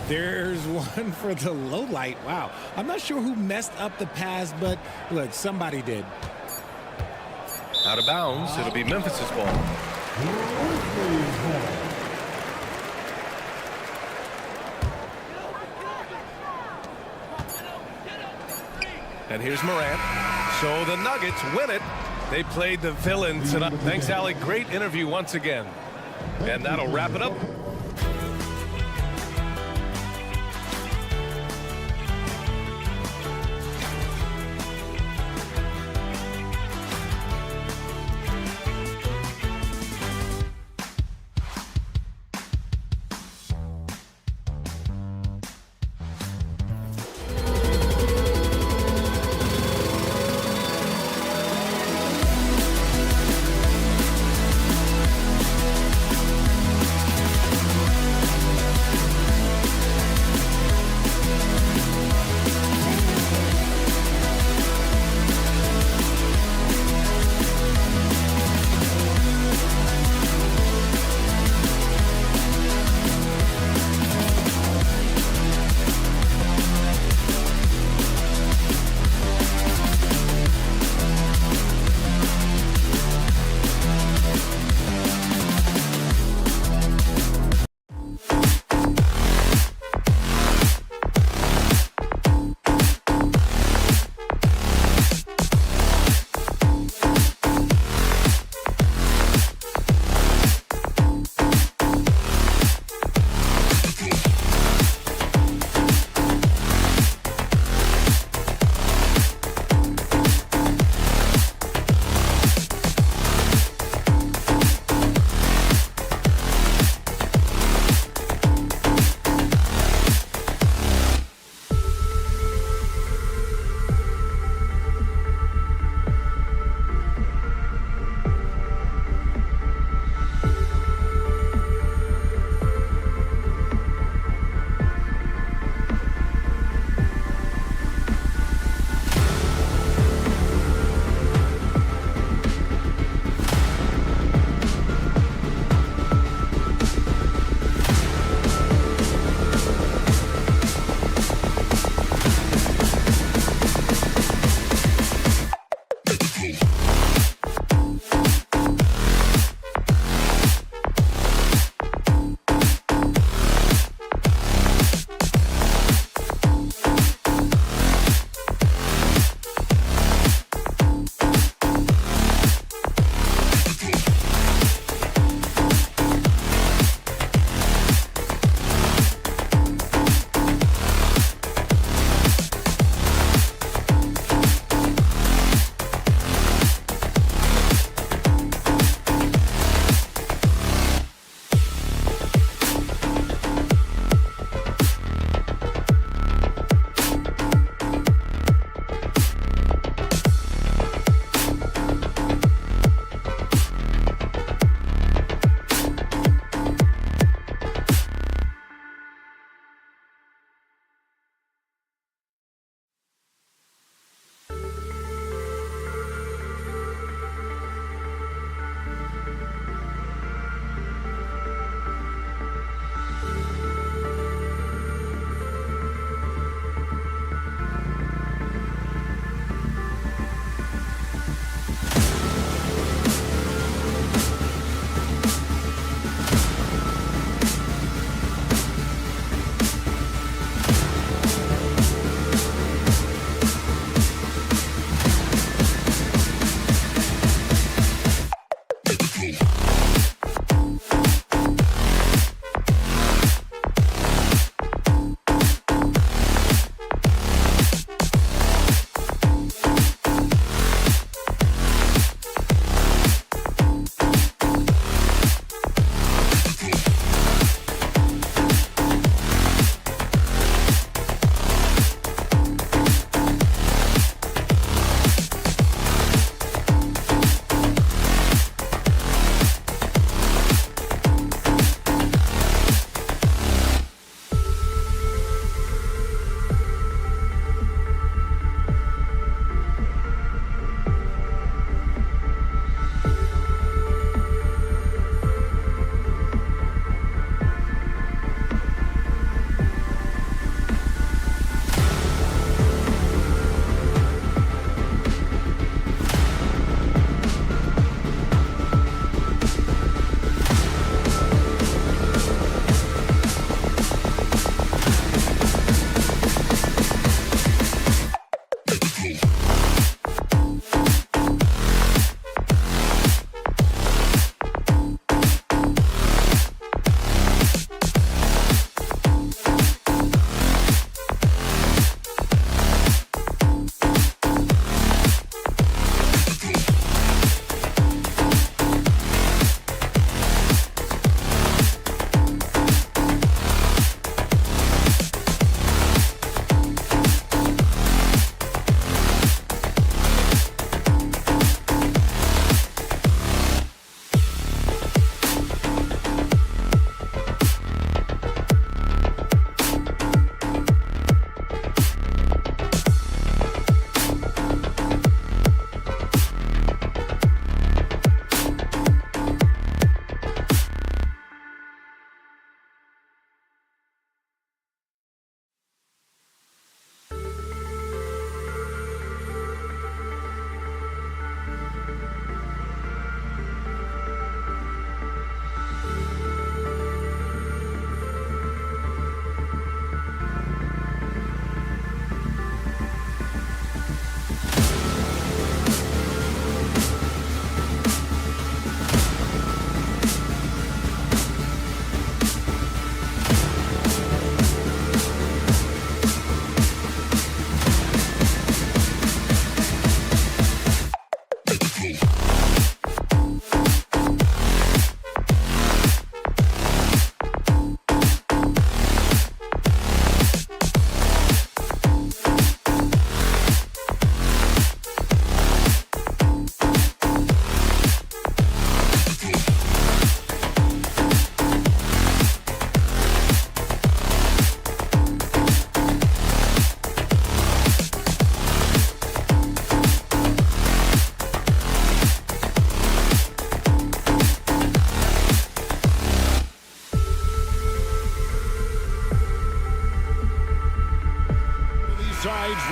There's one for the low light. Wow. I'm not sure who messed up the pass, but look, somebody did. Out of bounds, it'll be Memphis's ball. And here's Morant. So the Nuggets win it. They played the villain tonight. Thanks, Allie. Great interview once again. And that'll wrap it up.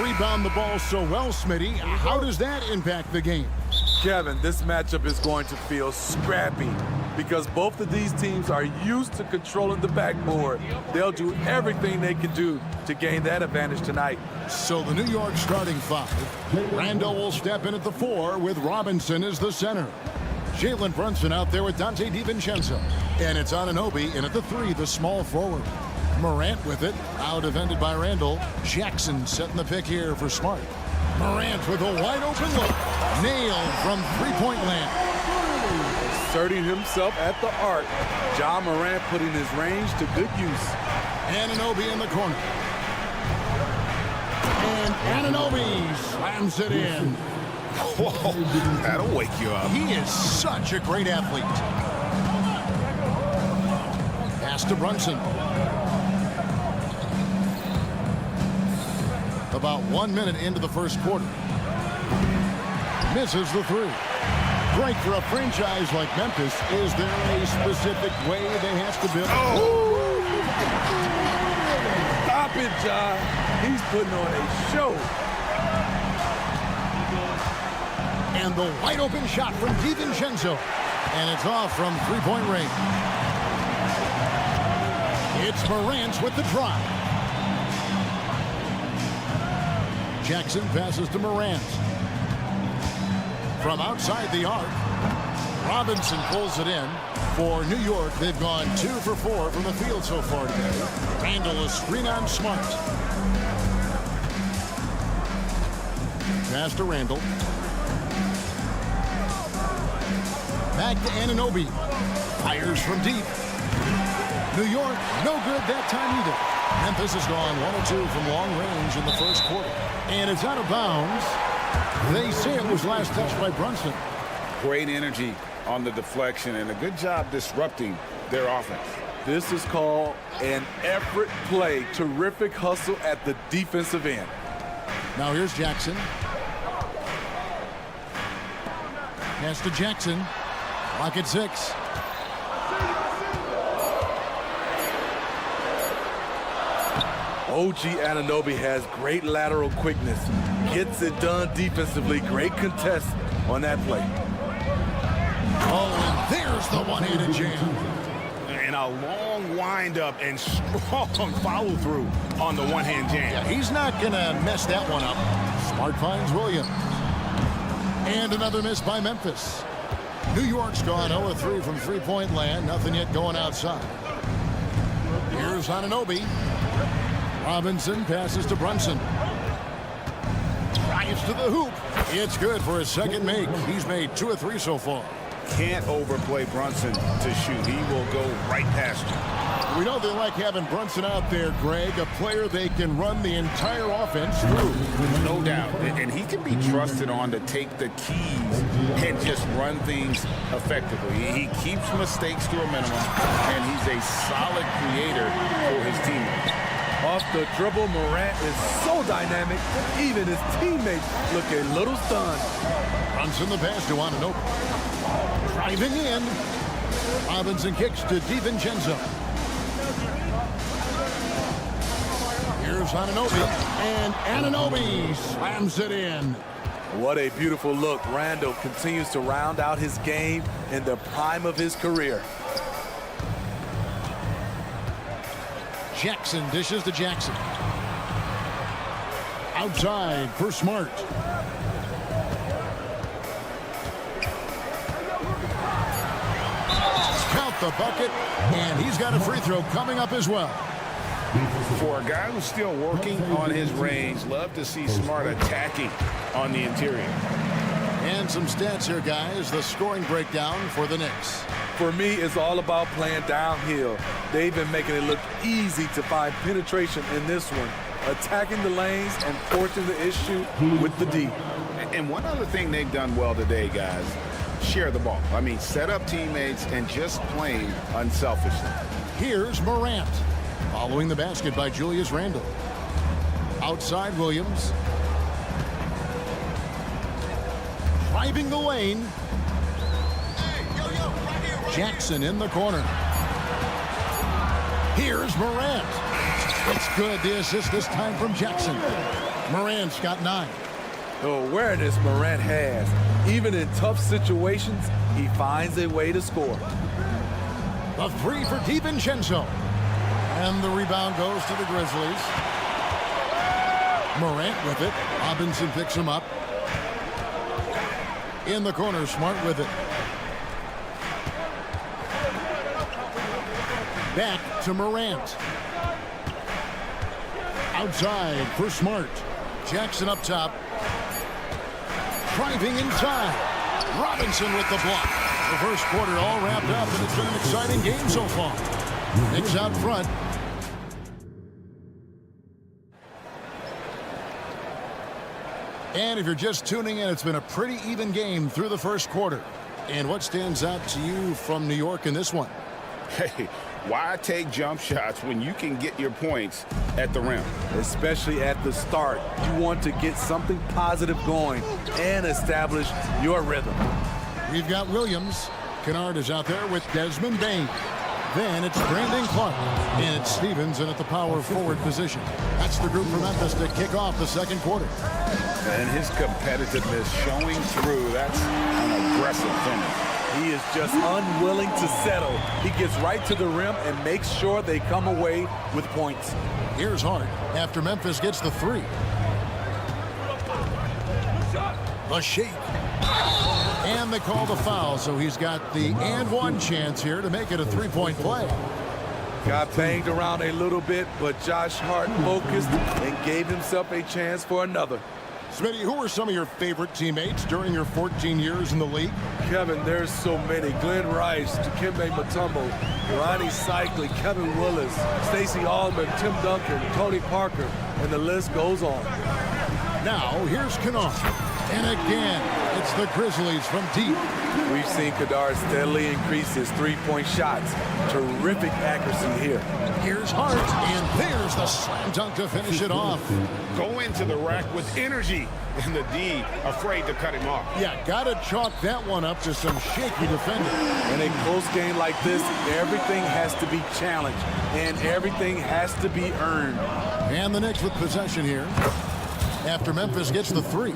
rebound the ball so well, Smitty. How does that impact the game? Kevin, this matchup is going to feel scrappy because both of these teams are used to controlling the backboard. They'll do everything they can do to gain that advantage tonight. So the New York starting five. Randall will step in at the 4 with Robinson as the center. Jalen Brunson out there with Dante DiVincenzo. And it's Anunoby in at the 3, the small forward. Morant with it, out defended by Randall. Jackson setting the pick here for Smart. Morant with a wide open look. Nailed from three-point land. Asserting himself at the arc. Ja Morant putting his range to good use. Anunoby in the corner. And Anunoby slams it in. Whoa, that'll wake you up. He is such a great athlete. Pass to Brunson. About 1 minute into the first quarter. Misses the 3. Great for a franchise like Memphis. Is there a specific way they have to build? Oh! Stop it, Ja. He's putting on a show. And the wide open shot from DiVincenzo. And it's off from three-point range. It's Morant with the drive. Jackson passes to Morant. From outside the arc, Robinson pulls it in. For New York, they've gone 2 for 4 from the field so far today. Randall is screen on Smart. Pass to Randall. Back to Anunoby. Fires from deep. New York, no good that time either. Memphis has gone 1 or 2 from long range in the first quarter. And it's out of bounds. They say it was last touched by Brunson. Great energy on the deflection and a good job disrupting their offense. This is called an effort play. Terrific hustle at the defensive end. Now here's Jackson. Pass to Jackson. Clock at 6. OG Anunoby has great lateral quickness. Gets it done defensively. Great contest on that play. Oh, and there's the one-handed jam. And a long windup and strong follow-through on the one-hand jam. Yeah, he's not going to mess that one up. Smart finds Williams. And another miss by Memphis. New York's gone 0-3 from three-point land. Nothing yet going outside. Here's Anunoby. Robinson passes to Brunson. Drives to the hoop. It's good for his second make. He's made 2 of 3 so far. Can't overplay Brunson to shoot. He will go right past you. We know they like having Brunson out there, Greg, a player they can run the entire offense through. No doubt. And he can be trusted on to take the keys and just run things effectively. He keeps mistakes to a minimum, and he's a solid creator for his teammates. Off the dribble, Morant is so dynamic, even his teammates look a little stunned. Brunson the pass to Anunoby. Driving in. Robinson kicks to DiVincenzo. Here's Anunoby. And Anunoby slams it in. What a beautiful look. Randall continues to round out his game in the prime of his career. Jackson dishes to Jackson. Outside for Smart. Count the bucket, and he's got a free throw coming up as well. For a guy who's still working on his range, love to see Smart attacking on the interior. And some stats here, guys. The scoring breakdown for the Knicks. For me, it's all about playing downhill. They've been making it look easy to find penetration in this one, attacking the lanes and forcing the issue with the D. And one other thing they've done well today, guys, share the ball. I mean, set up teammates and just playing unselfishly. Here's Morant, following the basket by Julius Randle. Outside Williams. Driving the lane. Jackson in the corner. Here's Morant. It's good. The assist this time from Jackson. Morant's got 9. The awareness Morant has. Even in tough situations, he finds a way to score. The 3 for DiVincenzo. And the rebound goes to the Grizzlies. Morant with it. Robinson picks him up. In the corner, Smart with it. Back to Morant. Outside for Smart. Jackson up top. Driving inside. Robinson with the block. The first quarter all wrapped up, and it's been an exciting game so far. Knicks out front. And if you're just tuning in, it's been a pretty even game through the first quarter. And what stands out to you from New York in this one? Hey, why take jump shots when you can get your points at the rim? Especially at the start. You want to get something positive going and establish your rhythm. We've got Williams. Kennard is out there with Desmond Bane. Then it's Brandon Clark. And it's Stevens in at the power forward position. That's the group for Memphis to kick off the second quarter. And his competitiveness showing through. That's an aggressive finish. He is just unwilling to settle. He gets right to the rim and makes sure they come away with points. Here's Hart after Memphis gets the 3. A shake. And they call the foul, so he's got the and one chance here to make it a 3-point play. Got banged around a little bit, but Josh Hart focused and gave himself a chance for another. Smitty, who were some of your favorite teammates during your 14 years in the league? Kevin, there's so many. Glenn Rice, Dikembe Mutombo, Ronnie Cycli, Kevin Willis, Stacey Allman, Tim Duncan, Tony Parker, and the list goes on. Now, here's Kennard. And again, it's the Grizzlies from deep. We've seen Kennard steadily increase his three-point shots. Terrific accuracy here. Here's Hart, and there's the slam dunk to finish it off. Go into the rack with energy, and the D afraid to cut him off. Yeah, gotta chalk that one up to some shaky defending. In a close game like this, everything has to be challenged, and everything has to be earned. And the Knicks with possession here after Memphis gets the 3.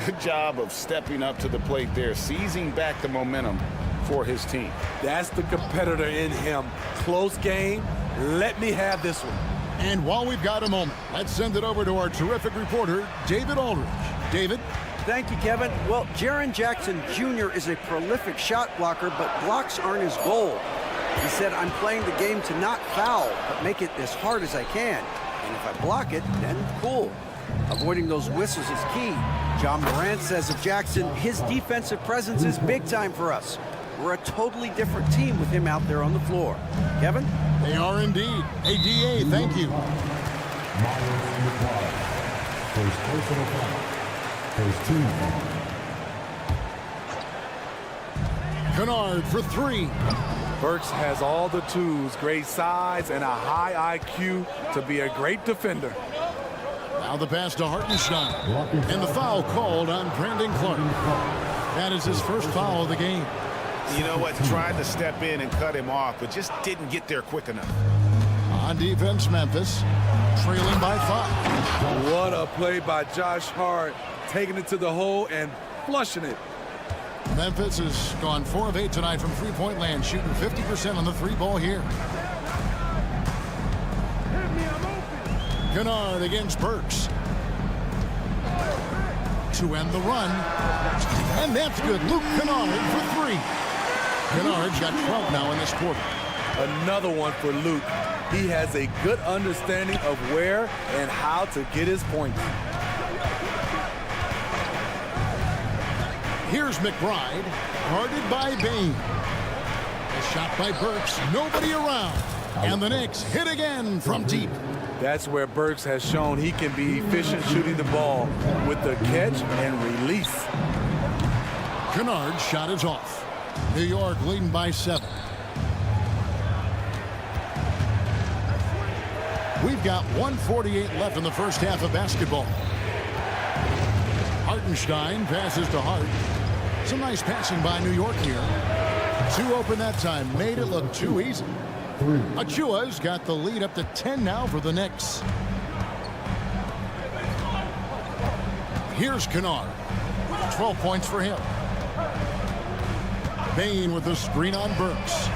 Good job of stepping up to the plate there, seizing back the momentum for his team. That's the competitor in him. Close game. Let me have this one. And while we've got a moment, let's send it over to our terrific reporter, David Aldridge. David? Thank you, Kevin. Well, Jaren Jackson Jr. is a prolific shot blocker, but blocks aren't his goal. He said, I'm playing the game to not foul, but make it as hard as I can. And if I block it, then cool. Avoiding those whistles is key. John Morant says of Jackson, his defensive presence is big time for us. We're a totally different team with him out there on the floor. Kevin? They are indeed. Hey, DA, thank you. First personal foul. First team. Kennard for 3. Burks has all the tools, great size and a high IQ to be a great defender. Now the pass to Hartenstein. And the foul called on Brandon Clark. That is his first foul of the game. You know what? Tried to step in and cut him off, but just didn't get there quick enough. On defense, Memphis trailing by 5. What a play by Josh Hart, taking it to the hole and flushing it. Memphis has gone 4 of 8 tonight from three-point land, shooting 50% on the 3-ball here. Kennard against Burks. To end the run. And that's good. Luke Kennard for 3. Kennard's got 12 now in this quarter. Another one for Luke. He has a good understanding of where and how to get his points. Here's McBride, guarded by Bane. A shot by Burks, nobody around. And the Knicks hit again from deep. That's where Burks has shown he can be efficient shooting the ball with the catch and release. Kennard's shot is off. New York leading by 7. We've got 1:48 left in the first half of basketball. Hartenstein passes to Hart. Some nice passing by New York here. 2 open that time. Made it look too easy. Achua's got the lead up to 10 now for the Knicks. Here's Kennard. 12 points for him. Bain with the screen on Burks.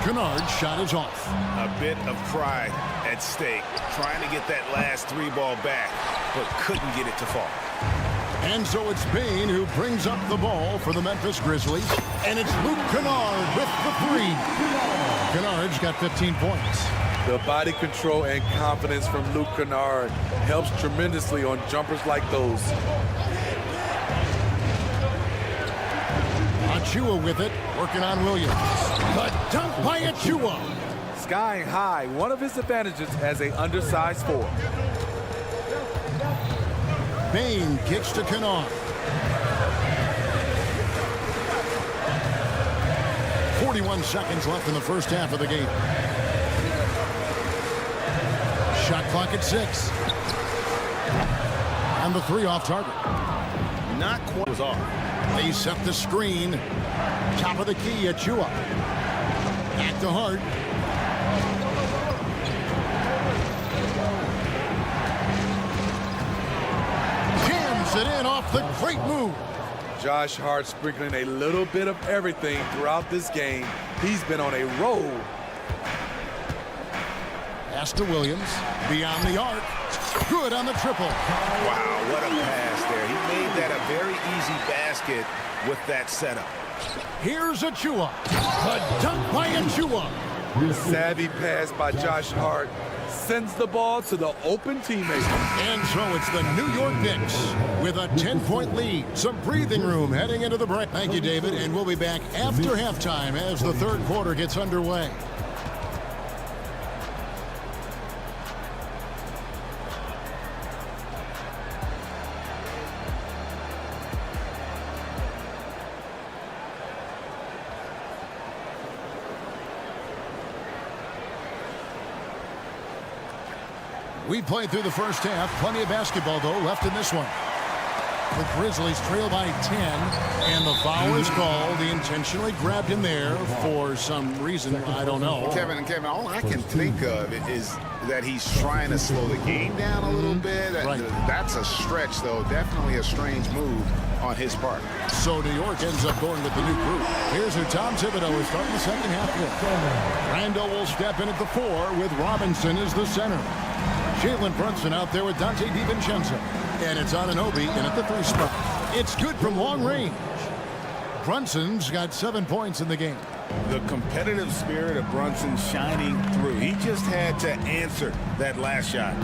Kennard's shot is off. A bit of pride at stake, trying to get that last three ball back, but couldn't get it to fall. And so it's Bain who brings up the ball for the Memphis Grizzlies. And it's Luke Kennard with the three. Kennard's got 15 points. The body control and confidence from Luke Kennard helps tremendously on jumpers like those. Achua with it, working on Williams. The dunk by Achua. Skying high, one of his advantages as an undersized forward. Bain kicks to Kennard. 41 seconds left in the first half of the game. Shot clock at 6. And the three off target. Not quite was off. They set the screen. Top of the key, Achua. Back to Hart. Jams it in off the great move. Josh Hart sprinkling a little bit of everything throughout this game. He's been on a roll. Pass to Williams. Beyond the arc. Good on the triple. Wow, what a pass there. He made that a very easy basket with that setup. Here's Achua. The dunk by Achua. Savvy pass by Josh Hart sends the ball to the open teammate. And so it's the New York Knicks with a 10-point lead. Some breathing room heading into the break. Thank you, David. And we'll be back after halftime as the third quarter gets underway. We played through the first half. Plenty of basketball, though, left in this one. The Grizzlies trail by 10, and the foul is called. He intentionally grabbed him there for some reason. I don't know. Kevin, all I can think of is that he's trying to slow the game down a little bit. Right. That's a stretch, though. Definitely a strange move on his part. So New York ends up going with the new group. Here's who Tom Thibodeau is starting the second half with. Randall will step in at the 4 with Robinson as the center. Jalen Brunson out there with Dante DiVincenzo. And it's Anunoby in at the 3 spot. It's good from long range. Brunson's got 7 points in the game. The competitive spirit of Brunson shining through. He just had to answer that last shot.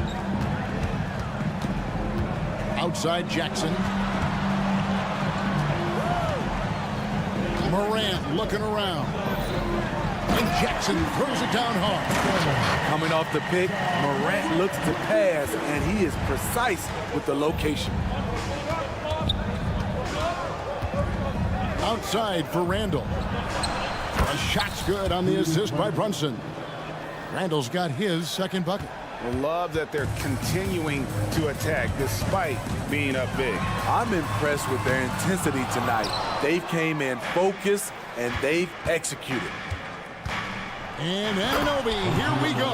Outside Jackson. Morant looking around. And Jackson throws it down hard. Coming off the pick, Morant looks to pass, and he is precise with the location. Outside for Randall. A shot's good on the assist by Brunson. Randall's got his second bucket. I love that they're continuing to attack despite being up big. I'm impressed with their intensity tonight. They've came in focused, and they've executed. And Anunoby, here we go.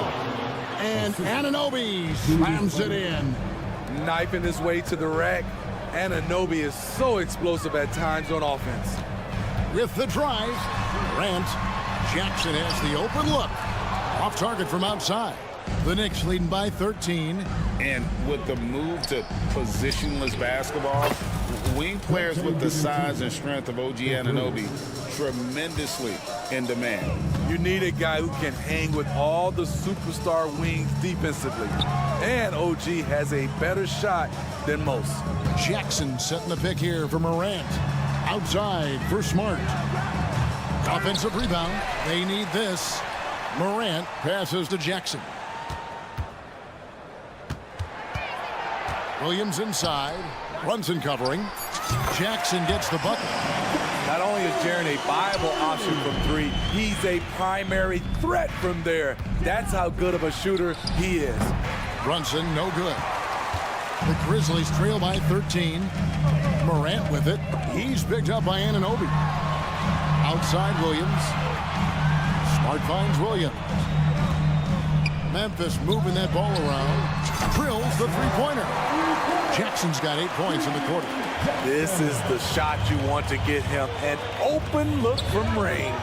And Anunoby slams it in. Knifing his way to the rack. Anunoby is so explosive at times on offense. With the drive, Grant. Jackson has the open look. Off target from outside. The Knicks leading by 13. And with the move to positionless basketball, wing players with the size and strength of OG Anunoby tremendously in demand. You need a guy who can hang with all the superstar wings defensively. And OG has a better shot than most. Jackson setting the pick here for Morant. Outside for Smart. Offensive rebound. They need this. Morant passes to Jackson. Williams inside. Brunson covering. Jackson gets the bucket. Not only is Jaren a viable option from 3, he's a primary threat from there. That's how good of a shooter he is. Brunson, no good. The Grizzlies trail by 13. Morant with it. He's picked up by Anunoby. Outside Williams. Smart finds Williams. Memphis moving that ball around. Drills the three-pointer. Jackson's got 8 points in the quarter. This is the shot you want to get him. An open look from range.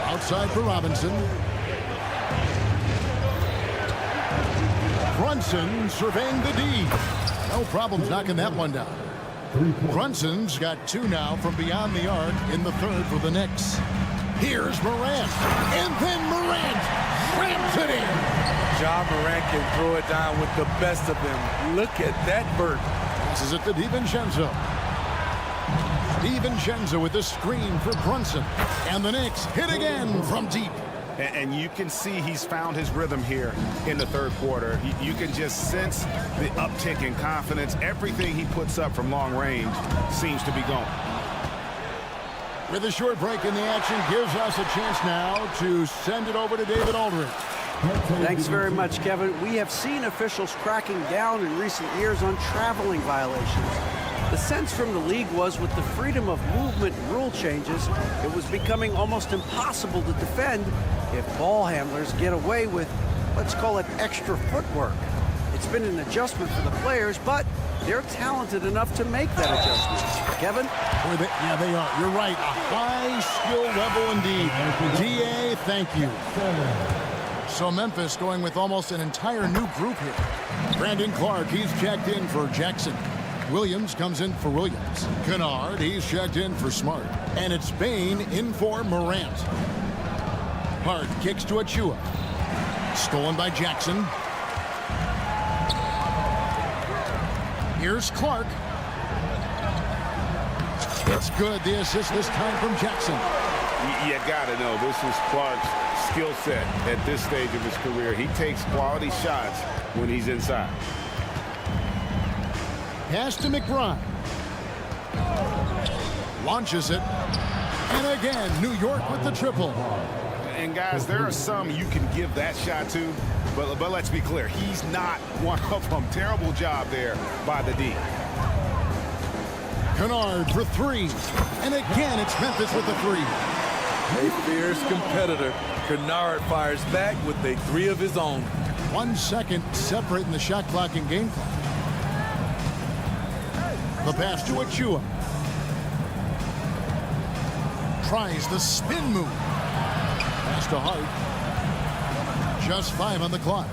Outside for Robinson. Brunson surveying the D. No problems knocking that one down. Brunson's got 2 now from beyond the arc in the third for the Knicks. Here's Morant. And then Morant ramps it in. Ja Morant can throw it down with the best of them. Look at that bird. Passes it to DiVincenzo. DiVincenzo with the screen for Brunson. And the Knicks hit again from deep. And you can see he's found his rhythm here in the third quarter. You can just sense the uptick in confidence. Everything he puts up from long range seems to be going. With a short break in the action, gives us a chance now to send it over to David Aldridge. Thanks very much, Kevin. We have seen officials cracking down in recent years on traveling violations. The sense from the league was with the freedom of movement rule changes, it was becoming almost impossible to defend if ball handlers get away with, let's call it, extra footwork. It's been an adjustment for the players, but they're talented enough to make that adjustment. Kevin? Yeah, they are. You're right. A high skill level indeed. DA, thank you. So Memphis going with almost an entire new group here. Brandon Clark, he's checked in for Jackson. Williams comes in for Williams. Kennard, he's checked in for Smart. And it's Bain in for Morant. Hart kicks to Achua. Stolen by Jackson. Here's Clark. It's good. The assist this time from Jackson. You gotta know this is Clark's skill set at this stage of his career. He takes quality shots when he's inside. Pass to McBride. Launches it. And again, New York with the triple. And guys, there are some you can give that shot to, but let's be clear, he's not one of them. Terrible job there by the D. Kennard for 3. And again, it's Memphis with the 3. A fierce competitor. Kennard fires back with a 3 of his own. 1 second separating the shot clock and game clock. The pass to Achua. Tries the spin move. Pass to Hart. Just 5 on the clock.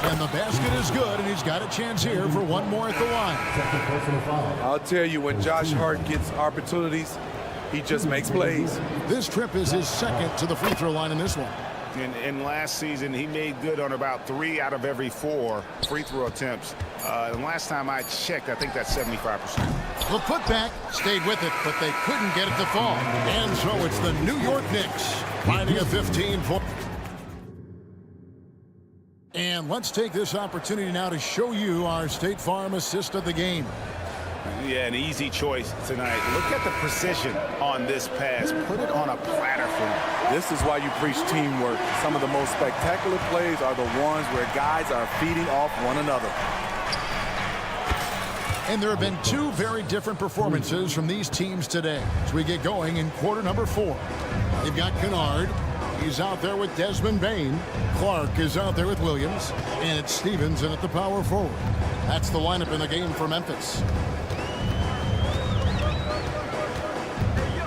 And the basket is good, and he's got a chance here for one more at the line. I'll tell you, when Josh Hart gets opportunities, he just makes plays. This trip is his second to the free throw line in this one. And last season, he made good on about 3 out of every 4 free throw attempts. And last time I checked, I think that's 75%. The putback stayed with it, but they couldn't get it to fall. And so it's the New York Knicks finding a 15-point. And let's take this opportunity now to show you our State Farm assist of the game. Yeah, an easy choice tonight. Look at the precision on this pass. Put it on a platter for him. This is why you preach teamwork. Some of the most spectacular plays are the ones where guys are feeding off one another. And there have been 2 very different performances from these teams today as we get going in quarter number 4. They've got Kennard. He's out there with Desmond Bain. Clark is out there with Williams. And it's Stevens in at the power forward. That's the lineup in the game for Memphis.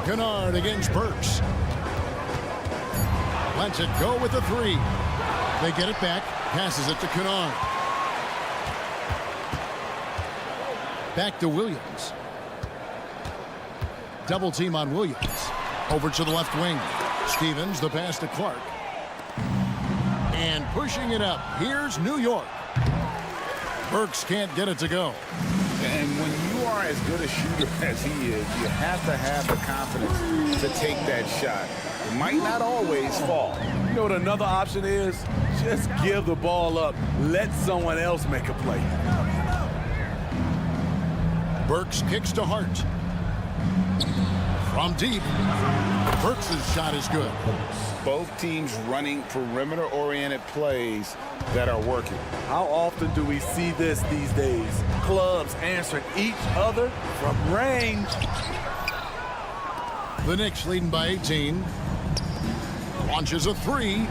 Kennard against Burks. Lets it go with the 3. They get it back. Passes it to Kennard. Back to Williams. Double team on Williams. Over to the left wing. Stevens, the pass to Clark. And pushing it up. Here's New York. Burks can't get it to go. And when you are as good a shooter as he is, you have to have the confidence to take that shot. It might not always fall. You know what another option is? Just give the ball up. Let someone else make a play. Burks kicks to Hart. From deep. Burks' shot is good. Both teams running perimeter-oriented plays that are working. How often do we see this these days? Clubs answering each other from range. The Knicks leading by 18. Launches a 3.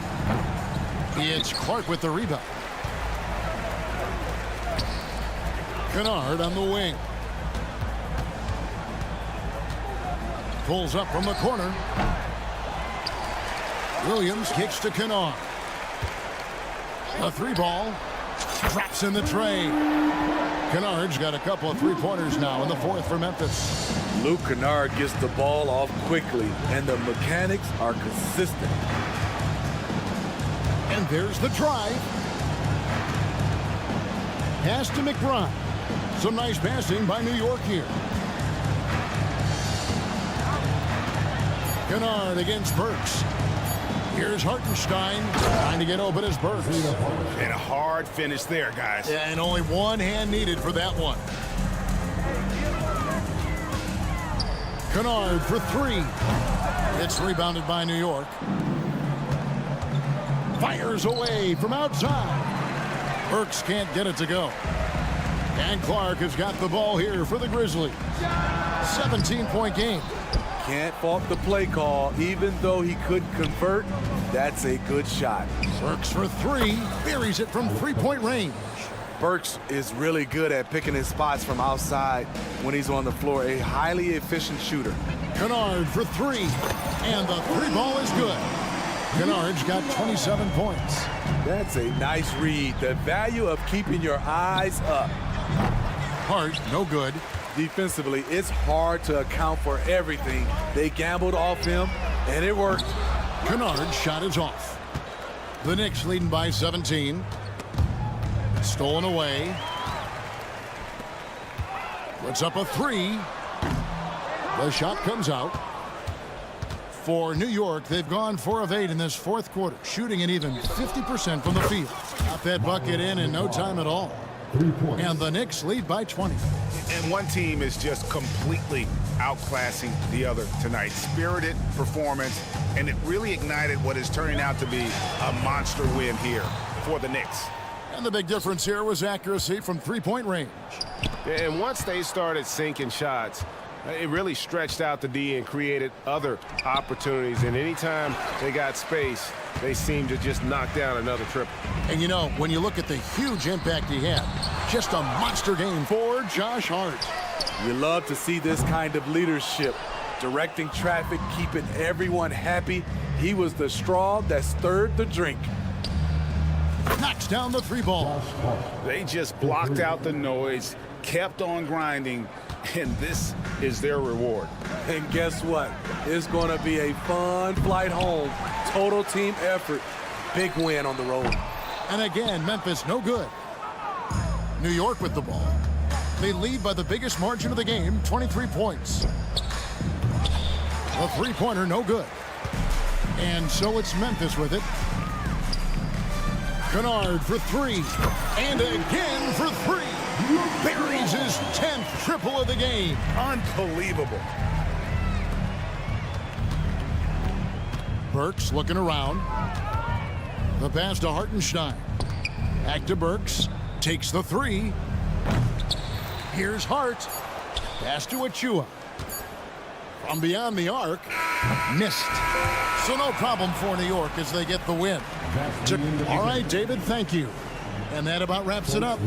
It's Clark with the rebound. Kennard on the wing. Pulls up from the corner. Williams kicks to Kennard. A 3-ball. Drops in the tray. Kennard's got a couple of 3-pointers now in the 4th for Memphis. Luke Kennard gets the ball off quickly, and the mechanics are consistent. And there's the drive. Pass to McBride. Some nice passing by New York here. Kennard against Burks. Here's Hartenstein trying to get open as Burks. And a hard finish there, guys. Yeah, and only one hand needed for that one. Kennard for 3. It's rebounded by New York. Fires away from outside. Burks can't get it to go. And Clark has got the ball here for the Grizzlies. 17-point game. Can't fault the play call. Even though he couldn't convert, that's a good shot. Burks for 3. Buries it from 3-point range. Burks is really good at picking his spots from outside when he's on the floor. A highly efficient shooter. Kennard for 3. And the 3-ball is good. Kennard's got 27 points. That's a nice read. The value of keeping your eyes up. Hart, no good. Defensively, it's hard to account for everything. They gambled off him, and it worked. Kennard's shot is off. The Knicks leading by 17. Stolen away. Puts up a 3. The shot comes out. For New York, they've gone 4 of 8 in this 4th quarter, shooting an even 50% from the field. Got that bucket in no time at all. And the Knicks lead by 20. And one team is just completely outclassing the other tonight. Spirited performance, and it really ignited what is turning out to be a monster win here for the Knicks. And the big difference here was accuracy from 3-point range. And once they started sinking shots, it really stretched out the D and created other opportunities. And anytime they got space, they seemed to just knock down another triple. And you know, when you look at the huge impact he had, just a monster game for Josh Hart. You love to see this kind of leadership. Directing traffic, keeping everyone happy. He was the straw that stirred the drink. Knocks down the 3-ball. They just blocked out the noise, kept on grinding, and this is their reward. And guess what? It's going to be a fun flight home. Total team effort. Big win on the road. And again, Memphis no good. New York with the ball. They lead by the biggest margin of the game, 23 points. The 3-pointer no good. And so it's Memphis with it. Kennard for 3. And again for 3. Buries his 10th triple of the game. Unbelievable. Burks looking around. The pass to Hartenstein. Back to Burks. Takes the 3. Here's Hart. Pass to Achua. From beyond the arc. Missed. So no problem for New York as they get the win. All right, David, thank you. And that about wraps it up.